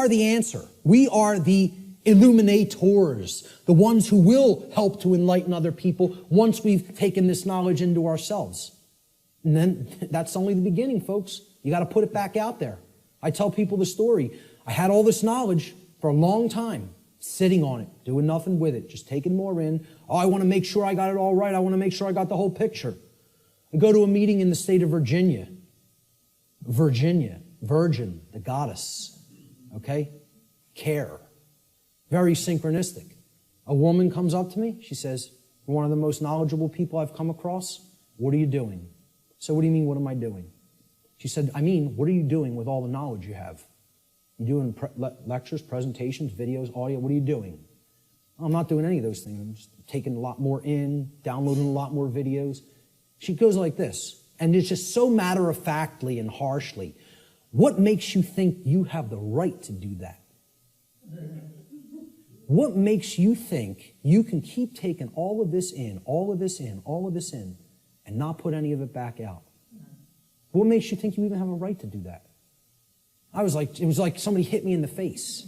the answer. We are the illuminators, the ones who will help to enlighten other people once we've taken this knowledge into ourselves. And then that's only the beginning, folks. You got to put it back out there. I tell people the story. I had all this knowledge for a long time, sitting on it, doing nothing with it, just taking more in. Oh, I want to make sure I got it all right. I want to make sure I got the whole picture. I go to a meeting in the state of Virginia. Virgin, the goddess. Okay? Care. Very synchronistic. A woman comes up to me. She says, "You're one of the most knowledgeable people I've come across. What are you doing?" So what do you mean, what am I doing? She said, I mean, what are you doing with all the knowledge you have? You doing lectures, presentations, videos, audio? What are you doing? I'm not doing any of those things. I'm just taking a lot more in, downloading a lot more videos. She goes like this, and it's just so matter-of-factly and harshly. What makes you think you have the right to do that? What makes you think you can keep taking all of this in, all of this in, all of this in, and not put any of it back out? What makes you think you even have a right to do that? It was like somebody hit me in the face.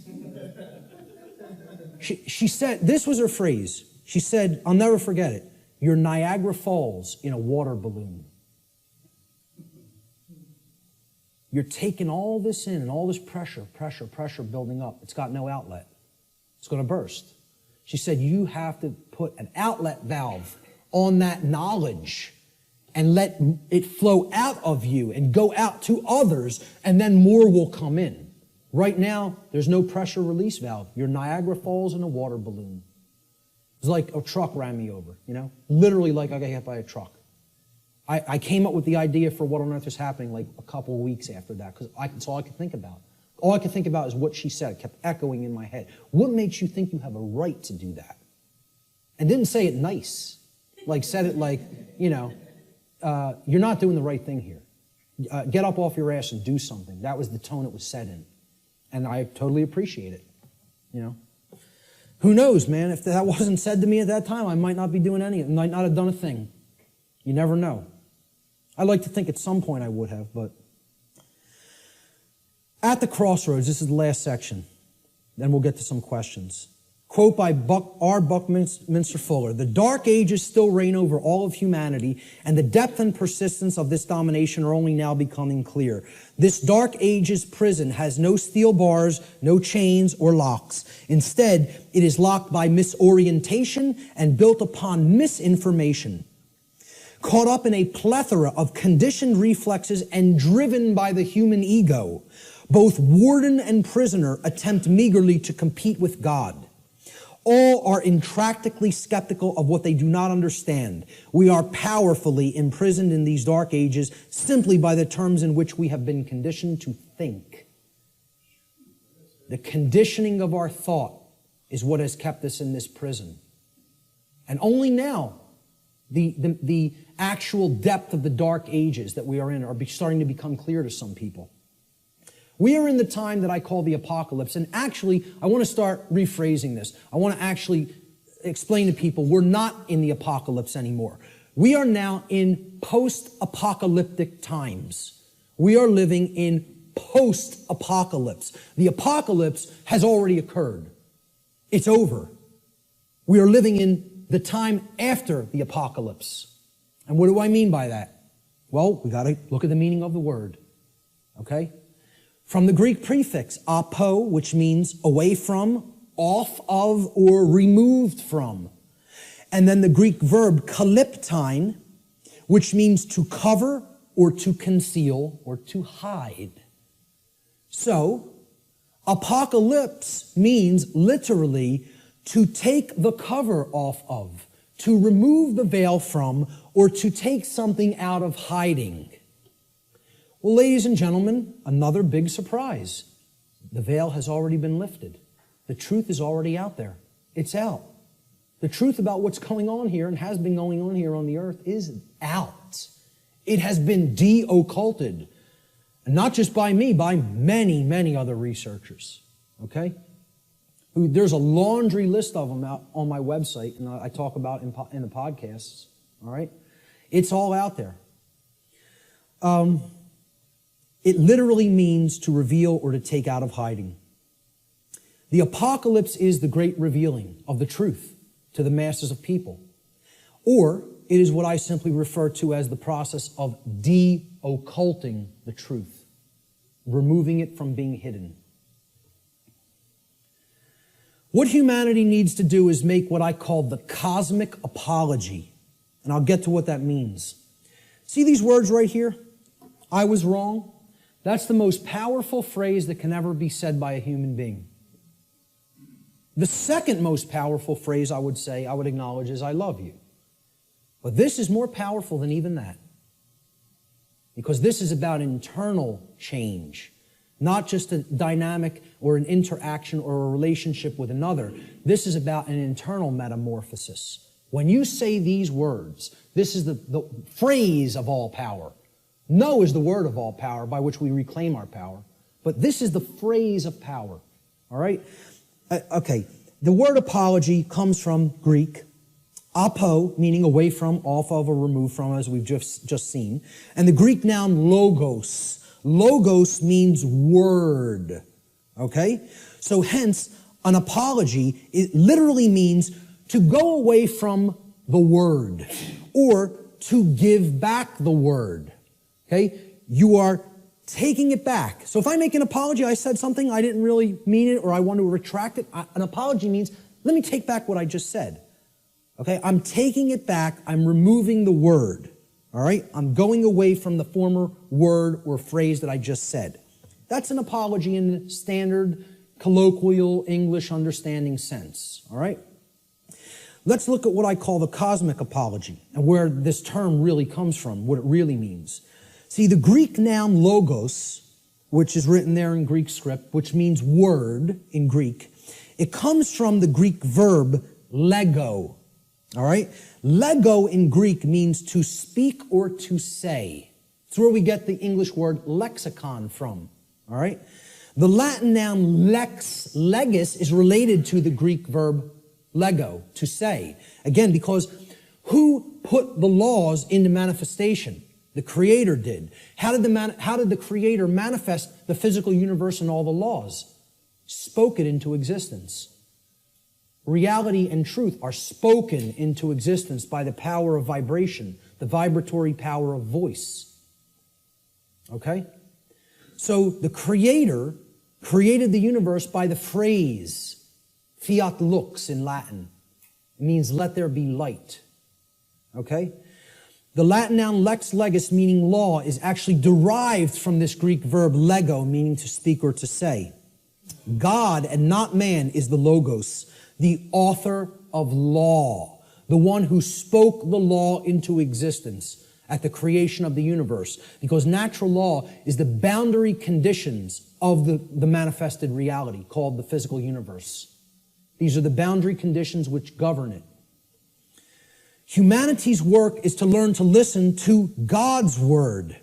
She said, this was her phrase. She said, I'll never forget it. You're Niagara Falls in a water balloon. You're taking all this in and all this pressure building up. It's got no outlet. It's going to burst. She said, you have to put an outlet valve on that knowledge and let it flow out of you and go out to others, and then more will come in. Right now, there's no pressure release valve. You're Niagara Falls in a water balloon. It's like a truck ran me over, you know? Literally like I got hit by a truck. I came up with the idea for what on earth is happening like a couple of weeks after that, because that's all I could think about. All I could think about is what she said. It kept echoing in my head. What makes you think you have a right to do that? And didn't say it nice. Like said it like, you know, you're not doing the right thing here. Get up off your ass and do something. That was the tone it was said in. And I totally appreciate it, you know. Who knows, man? If that wasn't said to me at that time, I might not be doing any. I might not have done a thing. You never know. I like to think at some point I would have, but at the crossroads, this is the last section. Then we'll get to some questions. Quote by R. Buckminster Fuller, "The dark ages still reign over all of humanity, and the depth and persistence of this domination are only now becoming clear. This dark age's prison has no steel bars, no chains or locks. Instead, it is locked by misorientation and built upon misinformation. Caught up in a plethora of conditioned reflexes and driven by the human ego, both warden and prisoner attempt meagerly to compete with God. All are intractably skeptical of what they do not understand. We are powerfully imprisoned in these dark ages simply by the terms in which we have been conditioned to think. The conditioning of our thought is what has kept us in this prison. And only now, the actual depth of the dark ages that we are in are starting to become clear to some people. We are in the time that I call the apocalypse. And actually, I want to start rephrasing this. I want to actually explain to people we're not in the apocalypse anymore. We are now in post-apocalyptic times. We are living in post-apocalypse. The apocalypse has already occurred. It's over. We are living in the time after the apocalypse. And what do I mean by that? Well, we got to look at the meaning of the word. Okay? From the Greek prefix, apo, which means away from, off of, or removed from. And then the Greek verb kalyptine, which means to cover or to conceal or to hide. So, apocalypse means literally to take the cover off of, to remove the veil from, or to take something out of hiding. Well, ladies and gentlemen, another big surprise. The veil has already been lifted. The truth is already out there. It's out. The truth about what's going on here and has been going on here on the earth is out. It has been de-occulted. And not just by me, by many, many other researchers. Okay? There's a laundry list of them out on my website, and I talk about in the podcasts. All right? It's all out there. It literally means to reveal or to take out of hiding. The apocalypse is the great revealing of the truth to the masses of people. Or it is what I simply refer to as the process of de-occulting the truth, removing it from being hidden. What humanity needs to do is make what I call the cosmic apology. And I'll get to what that means. See these words right here? I was wrong. That's the most powerful phrase that can ever be said by a human being. The second most powerful phrase I would acknowledge is I love you. But this is more powerful than even that. Because this is about internal change. Not just a dynamic or an interaction or a relationship with another. This is about an internal metamorphosis. When you say these words, this is the phrase of all power. No is the word of all power by which we reclaim our power. But this is the phrase of power. All right? Okay. The word apology comes from Greek. Apo, meaning away from, off of, or removed from, as we've just seen. And the Greek noun logos. Logos means word. Okay? So hence, an apology, it literally means to go away from the word or to give back the word. Okay? You are taking it back. So if I make an apology, I said something, I didn't really mean it, or I want to retract it. An apology means, let me take back what I just said. Okay? I'm taking it back. I'm removing the word. All right? I'm going away from the former word or phrase that I just said. That's an apology in the standard colloquial English understanding sense. All right? Let's look at what I call the cosmic apology and where this term really comes from, what it really means. See, the Greek noun logos, which is written there in Greek script, which means word in Greek, it comes from the Greek verb lego. All right? Lego in Greek means to speak or to say. It's where we get the English word lexicon from. All right? The Latin noun lex legis is related to the Greek verb lego, to say. Again, because who put the laws into manifestation? The Creator did. How did the Creator manifest the physical universe and all the laws? Spoke it into existence. Reality and truth are spoken into existence by the power of vibration, the vibratory power of voice. Okay? So the Creator created the universe by the phrase, fiat lux in Latin. It means let there be light. Okay? The Latin noun lex legis, meaning law, is actually derived from this Greek verb lego, meaning to speak or to say. God and not man is the logos. the author of law, the one who spoke the law into existence at the creation of the universe, because natural law is the boundary conditions of the manifested reality called the physical universe. These are the boundary conditions which govern it. Humanity's work is to learn to listen to God's word,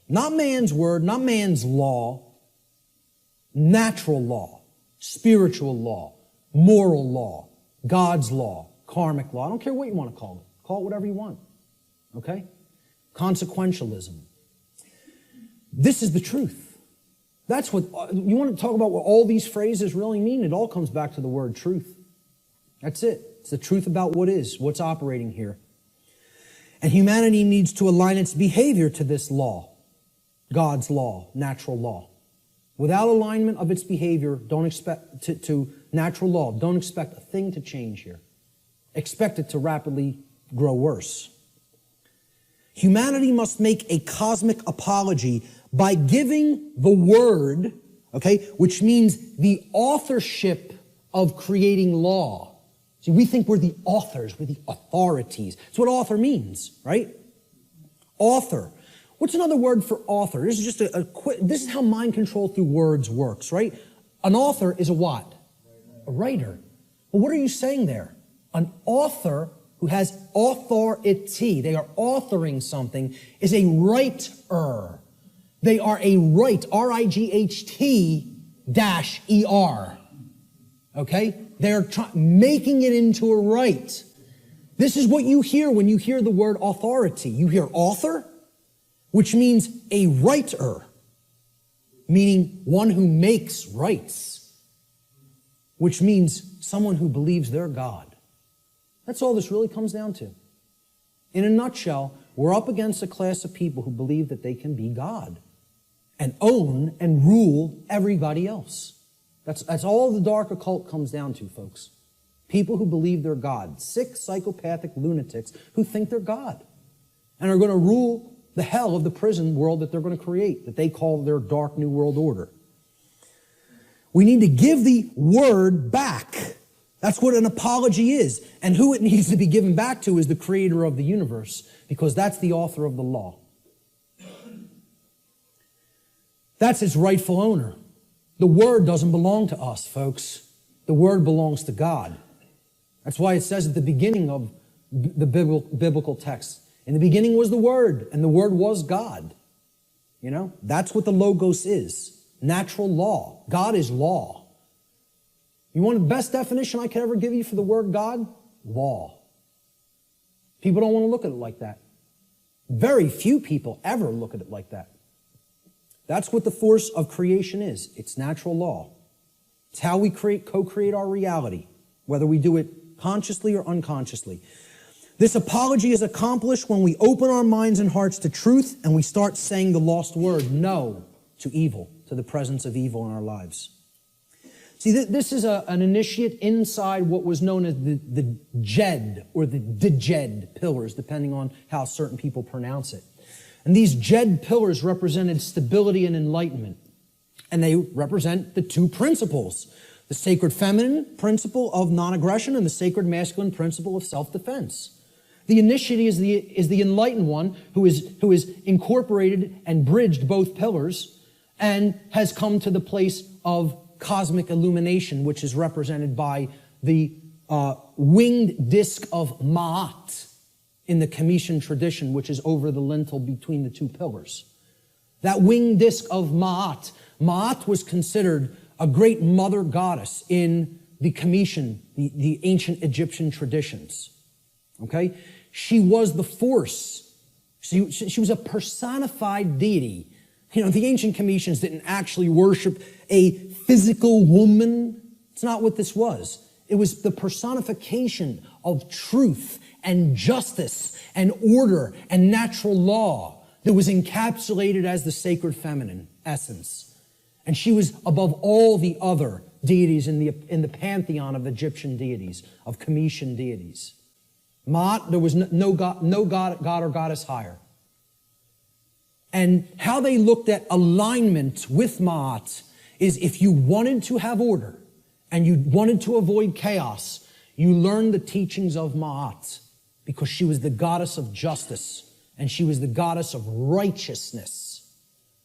not man's word, not man's law, natural law, spiritual law, moral law, God's law, karmic law. I don't care what you want to call it. Call it whatever you want. Okay? Consequentialism. This is the truth. That's what, you want to talk about what all these phrases really mean? It all comes back to the word truth. That's it. It's the truth about what is, what's operating here. And humanity needs to align its behavior to this law, God's law, natural law. Without alignment of its behavior, don't expect to natural law, don't expect a thing to change here. Expect it to rapidly grow worse. Humanity must make a cosmic apology by giving the word, okay, which means the authorship of creating law. See, we think we're the authors, we're the authorities. That's what author means, right? Author. What's another word for author? This is just this is how mind control through words works, right? An author is a what? A writer. Well, what are you saying there? An author who has authority, they are authoring something, is a writer. They are a right, R-I-G-H-T-E-R. Okay? They're making it into a right. This is what you hear when you hear the word authority. You hear author, which means a writer, meaning one who makes rights, which means someone who believes they're God. That's all this really comes down to. In a nutshell, we're up against a class of people who believe that they can be God and own and rule everybody else. That's all the dark occult comes down to, folks. People who believe they're God. Sick, psychopathic lunatics who think they're God and are going to rule the hell of the prison world that they're going to create, that they call their dark new world order. We need to give the word back. That's what an apology is. And who it needs to be given back to is the creator of the universe, because that's the author of the law. That's its rightful owner. The word doesn't belong to us, folks. The word belongs to God. That's why it says at the beginning of the biblical text, in the beginning was the Word, and the Word was God. You know, that's what the Logos is. Natural law. God is law. You want the best definition I could ever give you for the word God? Law. People don't want to look at it like that. Very few people ever look at it like that. That's what the force of creation is. It's natural law. It's how we co-create our reality, whether we do it consciously or unconsciously. This apology is accomplished when we open our minds and hearts to truth and we start saying the lost word, no, to evil, to the presence of evil in our lives. See, this is an initiate inside what was known as the Jed or the Djed pillars, depending on how certain people pronounce it. And these Jed pillars represented stability and enlightenment. And they represent the two principles, the sacred feminine principle of non-aggression and the sacred masculine principle of self-defense. The initiate is the enlightened one who is incorporated and bridged both pillars and has come to the place of cosmic illumination, which is represented by the winged disc of Ma'at in the Comitian tradition, which is over the lintel between the two pillars. That winged disc of Ma'at. Ma'at was considered a great mother goddess in the Comitian, the ancient Egyptian traditions. Okay? She was the force. She was a personified deity. You know, the ancient Comitians didn't actually worship a physical woman. It's not what this was. It was the personification of truth and justice and order and natural law that was encapsulated as the sacred feminine essence. And she was above all the other deities in the pantheon of Egyptian deities, of Comitian deities. Ma'at, there was no god or goddess higher. And how they looked at alignment with Ma'at is if you wanted to have order and you wanted to avoid chaos, you learned the teachings of Ma'at, because she was the goddess of justice, and she was the goddess of righteousness.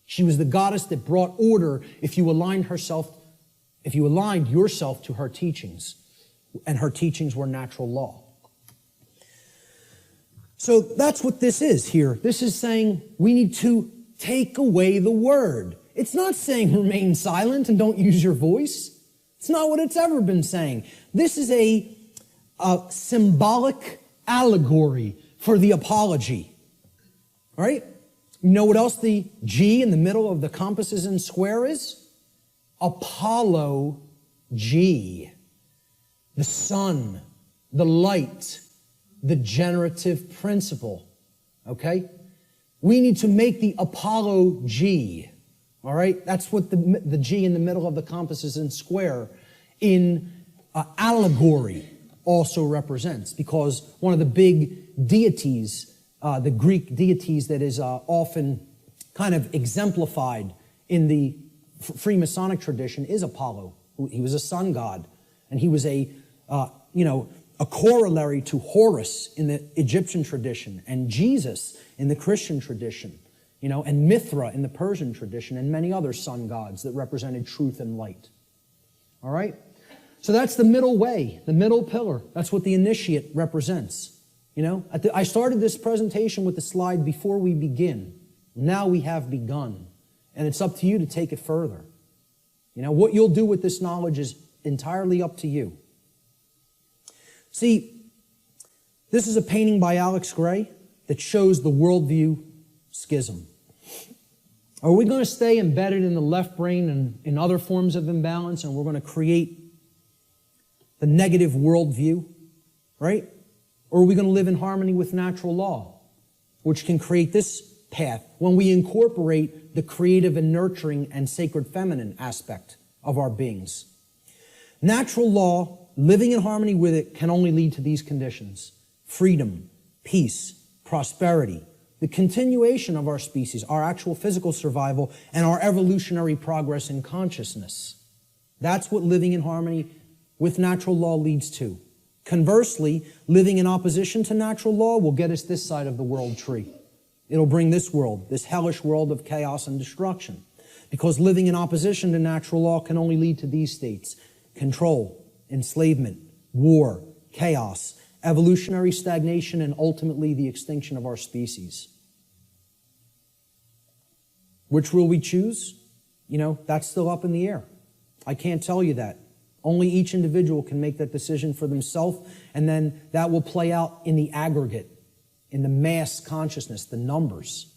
She was the goddess that brought order if you aligned yourself to her teachings, and her teachings were natural law. So that's what this is here. This is saying we need to take away the word. It's not saying remain silent and don't use your voice. It's not what it's ever been saying. This is a symbolic allegory for the apology. All right? You know what else the G in the middle of the compasses and square is? Apollo G. The sun, the light, the generative principle. Okay? We need to make the Apollo G. All right? That's what the G in the middle of the compasses and square in allegory also represents, because one of the big deities, the Greek deities that is often kind of exemplified in the Freemasonic tradition is Apollo. He was a sun god, and he was a corollary to Horus in the Egyptian tradition, and Jesus in the Christian tradition, and Mithra in the Persian tradition, and many other sun gods that represented truth and light. All right? So that's the middle way, the middle pillar. That's what the initiate represents. I started this presentation with the slide before we begin. Now we have begun. And it's up to you to take it further. What you'll do with this knowledge is entirely up to you. See, this is a painting by Alex Gray that shows the worldview schism. Are we going to stay embedded in the left brain and in other forms of imbalance, and we're going to create the negative worldview, right? Or are we going to live in harmony with natural law, which can create this path when we incorporate the creative and nurturing and sacred feminine aspect of our beings? Natural law, living in harmony with it, can only lead to these conditions: freedom, peace, prosperity, the continuation of our species, our actual physical survival, and our evolutionary progress in consciousness. That's what living in harmony with natural law leads to. Conversely, living in opposition to natural law will get us this side of the world tree. It'll bring this world, this hellish world of chaos and destruction. Because living in opposition to natural law can only lead to these states: control, enslavement, war, chaos, evolutionary stagnation, and ultimately the extinction of our species. Which will we choose? That's still up in the air. I can't tell you that. Only each individual can make that decision for themselves, and then that will play out in the aggregate, in the mass consciousness, the numbers.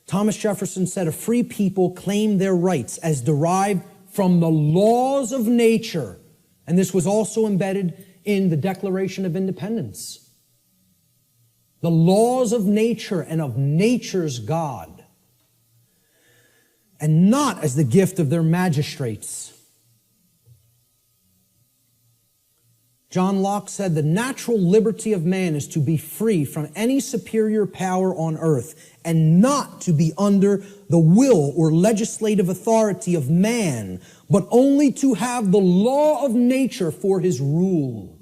Thomas Jefferson said, "A free people claim their rights as derived from the laws of nature." And this was also embedded in the Declaration of Independence. The laws of nature and of nature's God, and not as the gift of their magistrates. John Locke said, "The natural liberty of man is to be free from any superior power on earth, and not to be under the will or legislative authority of man, but only to have the law of nature for his rule."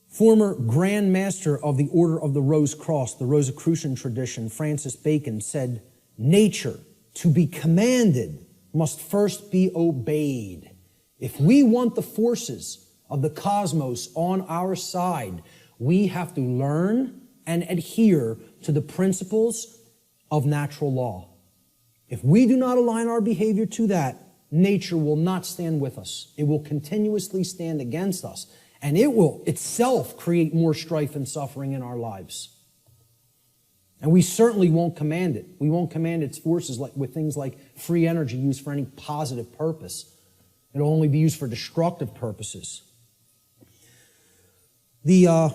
Former Grand Master of the Order of the Rose Cross, the Rosicrucian tradition, Francis Bacon, said, "Nature, to be commanded, must first be obeyed." If we want the forces of the cosmos on our side, we have to learn and adhere to the principles of natural law. If we do not align our behavior to that, nature will not stand with us. It will continuously stand against us, and it will itself create more strife and suffering in our lives. And we certainly won't command it. We won't command its forces with things like free energy used for any positive purpose. It'll only be used for destructive purposes. The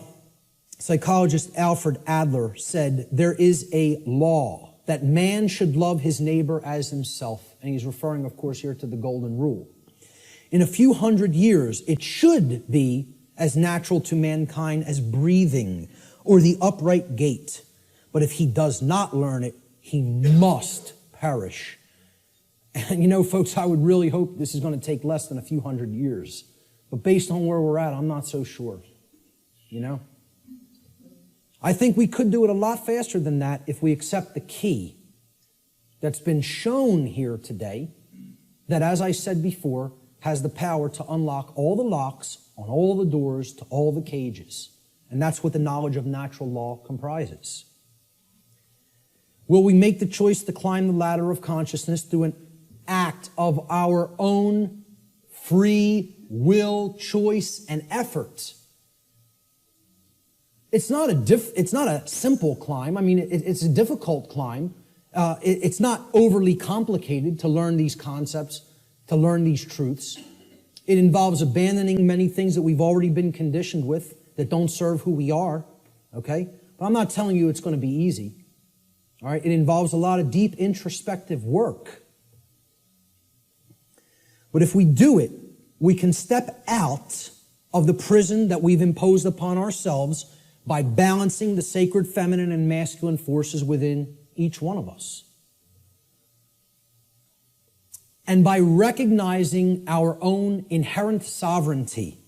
psychologist Alfred Adler said, "There is a law that man should love his neighbor as himself." And he's referring, of course, here to the Golden Rule. "In a few hundred years, it should be as natural to mankind as breathing or the upright gait. But if he does not learn it, he must perish. And you know, folks, I would really hope this is going to take less than a few hundred years. But based on where we're at, I'm not so sure. You know? I think we could do it a lot faster than that if we accept the key that's been shown here today, that, as I said before, has the power to unlock all the locks on all the doors to all the cages. And that's what the knowledge of natural law comprises. Will we make the choice to climb the ladder of consciousness through an act of our own free will, choice, and effort? It's not a simple climb. I mean, it's a difficult climb. It's not overly complicated to learn these concepts, to learn these truths. It involves abandoning many things that we've already been conditioned with that don't serve who we are, okay? But I'm not telling you it's going to be easy, all right? It involves a lot of deep introspective work. But if we do it, we can step out of the prison that we've imposed upon ourselves by balancing the sacred feminine and masculine forces within each one of us. And by recognizing our own inherent sovereignty,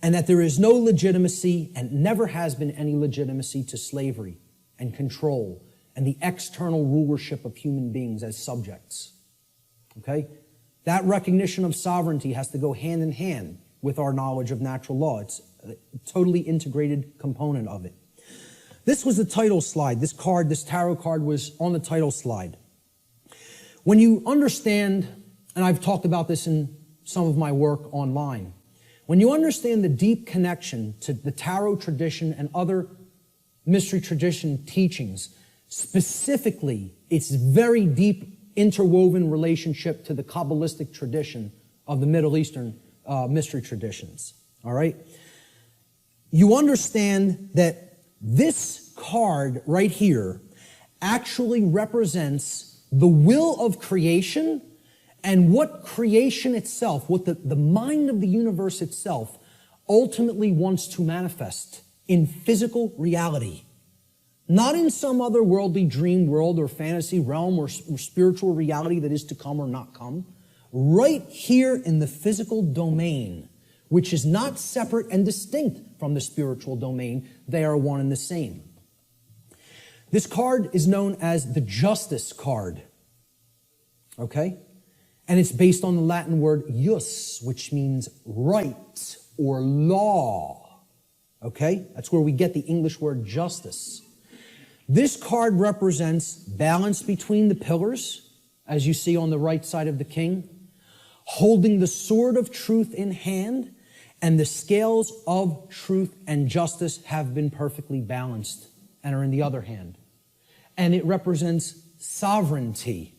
and that there is no legitimacy and never has been any legitimacy to slavery and control and the external rulership of human beings as subjects. Okay? That recognition of sovereignty has to go hand in hand with our knowledge of natural law. It's a totally integrated component of it. This was the title slide. This tarot card was on the title slide. When you understand, and I've talked about this in some of my work online, when you understand the deep connection to the tarot tradition and other mystery tradition teachings, specifically its very deep interwoven relationship to the Kabbalistic tradition of the Middle Eastern mystery traditions, all right? You understand that this card right here actually represents the will of creation and what creation itself, what the mind of the universe itself ultimately wants to manifest in physical reality. Not in some other worldly dream world or fantasy realm or spiritual reality that is to come or not come. Right here in the physical domain, which is not separate and distinct from the spiritual domain. They are one and the same. This card is known as the Justice card. Okay? And it's based on the Latin word jus, which means right or law. Okay? That's where we get the English word justice. This card represents balance between the pillars, as you see on the right side of the king, holding the sword of truth in hand, and the scales of truth and justice have been perfectly balanced and are in the other hand. And it represents sovereignty.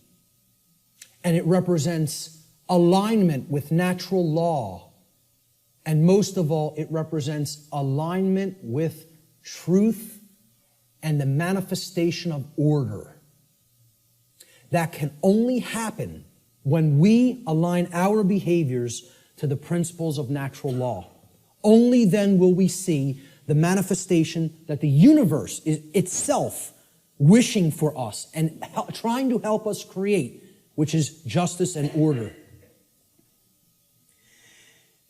And it represents alignment with natural law. And most of all, it represents alignment with truth and the manifestation of order. That can only happen when we align our behaviors to the principles of natural law. Only then will we see the manifestation that the universe is itself wishing for us and trying to help us create, which is justice and order.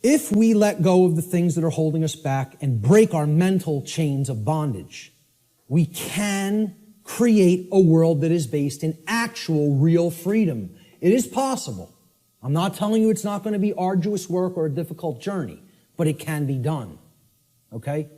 If we let go of the things that are holding us back and break our mental chains of bondage, we can create a world that is based in actual, real freedom. It is possible. I'm not telling you it's not going to be arduous work or a difficult journey, but it can be done. Okay?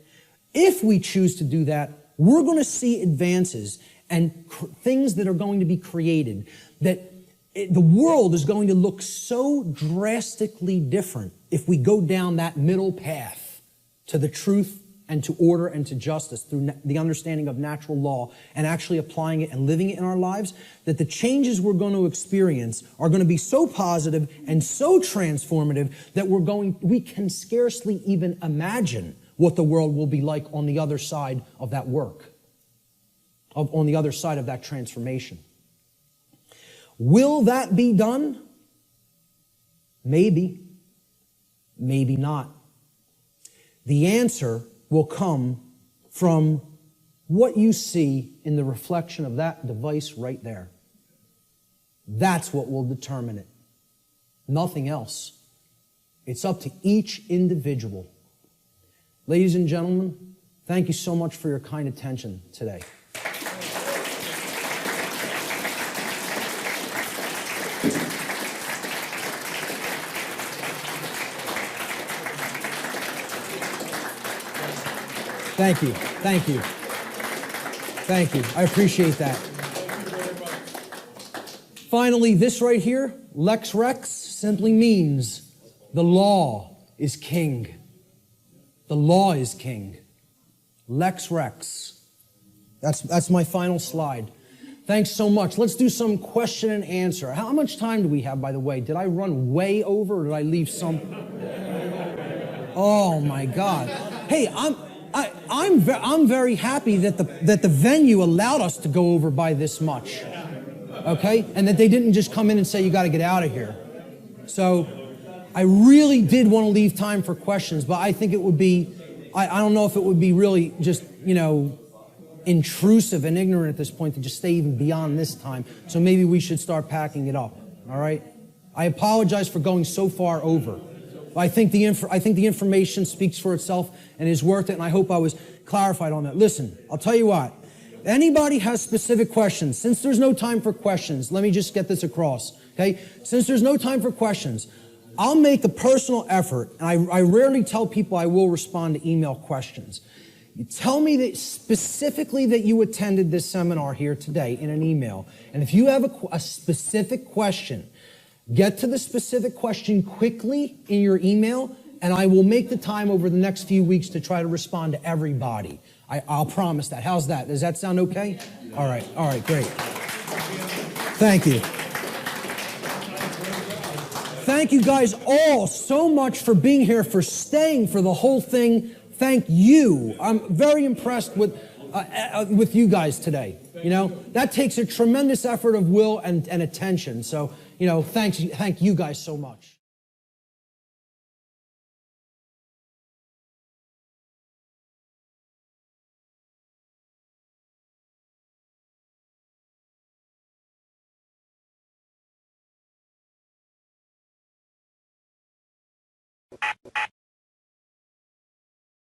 If we choose to do that, we're going to see advances and things that are going to be created that the world is going to look so drastically different if we go down that middle path to the truth and to order and to justice through the understanding of natural law and actually applying it and living it in our lives, that the changes we're going to experience are going to be so positive and so transformative that we can scarcely even imagine what the world will be like on the other side of that work, on the other side of that transformation. Will that be done? Maybe. Maybe not. The answer will come from what you see in the reflection of that device right there. That's what will determine it. Nothing else. It's up to each individual. Ladies and gentlemen, thank you so much for your kind attention today. Thank you. Thank you. Thank you. I appreciate that. Finally, this right here, Lex Rex, simply means the law is king. The law is king. Lex Rex. That's my final slide. Thanks so much. Let's do some question and answer. How much time do we have, by the way? Did I run way over or did I leave some? Oh my God. Hey, I'm very happy that the venue allowed us to go over by this much. Okay? And that they didn't just come in and say, you got to get out of here. So I really did want to leave time for questions, but I think it would be, I don't know if it would be really just, intrusive and ignorant at this point to just stay even beyond this time. So maybe we should start packing it up. All right? I apologize for going so far over. I think the information speaks for itself and is worth it, and I hope I was clarified on that. Listen, I'll tell you what. Anybody has specific questions, since there's no time for questions, let me just get this across, okay? Since there's no time for questions, I'll make a personal effort, and I rarely tell people I will respond to email questions. You tell me that specifically that you attended this seminar here today in an email, and if you have a specific question, get to the specific question quickly in your email, and I will make the time over the next few weeks to try to respond to everybody. I'll promise that. How's that? Does that sound okay? All right, great. Thank you. Thank you guys all so much for being here, for staying for the whole thing. Thank you. I'm very impressed with you guys today. That takes a tremendous effort of will and attention. So, thank you guys so much.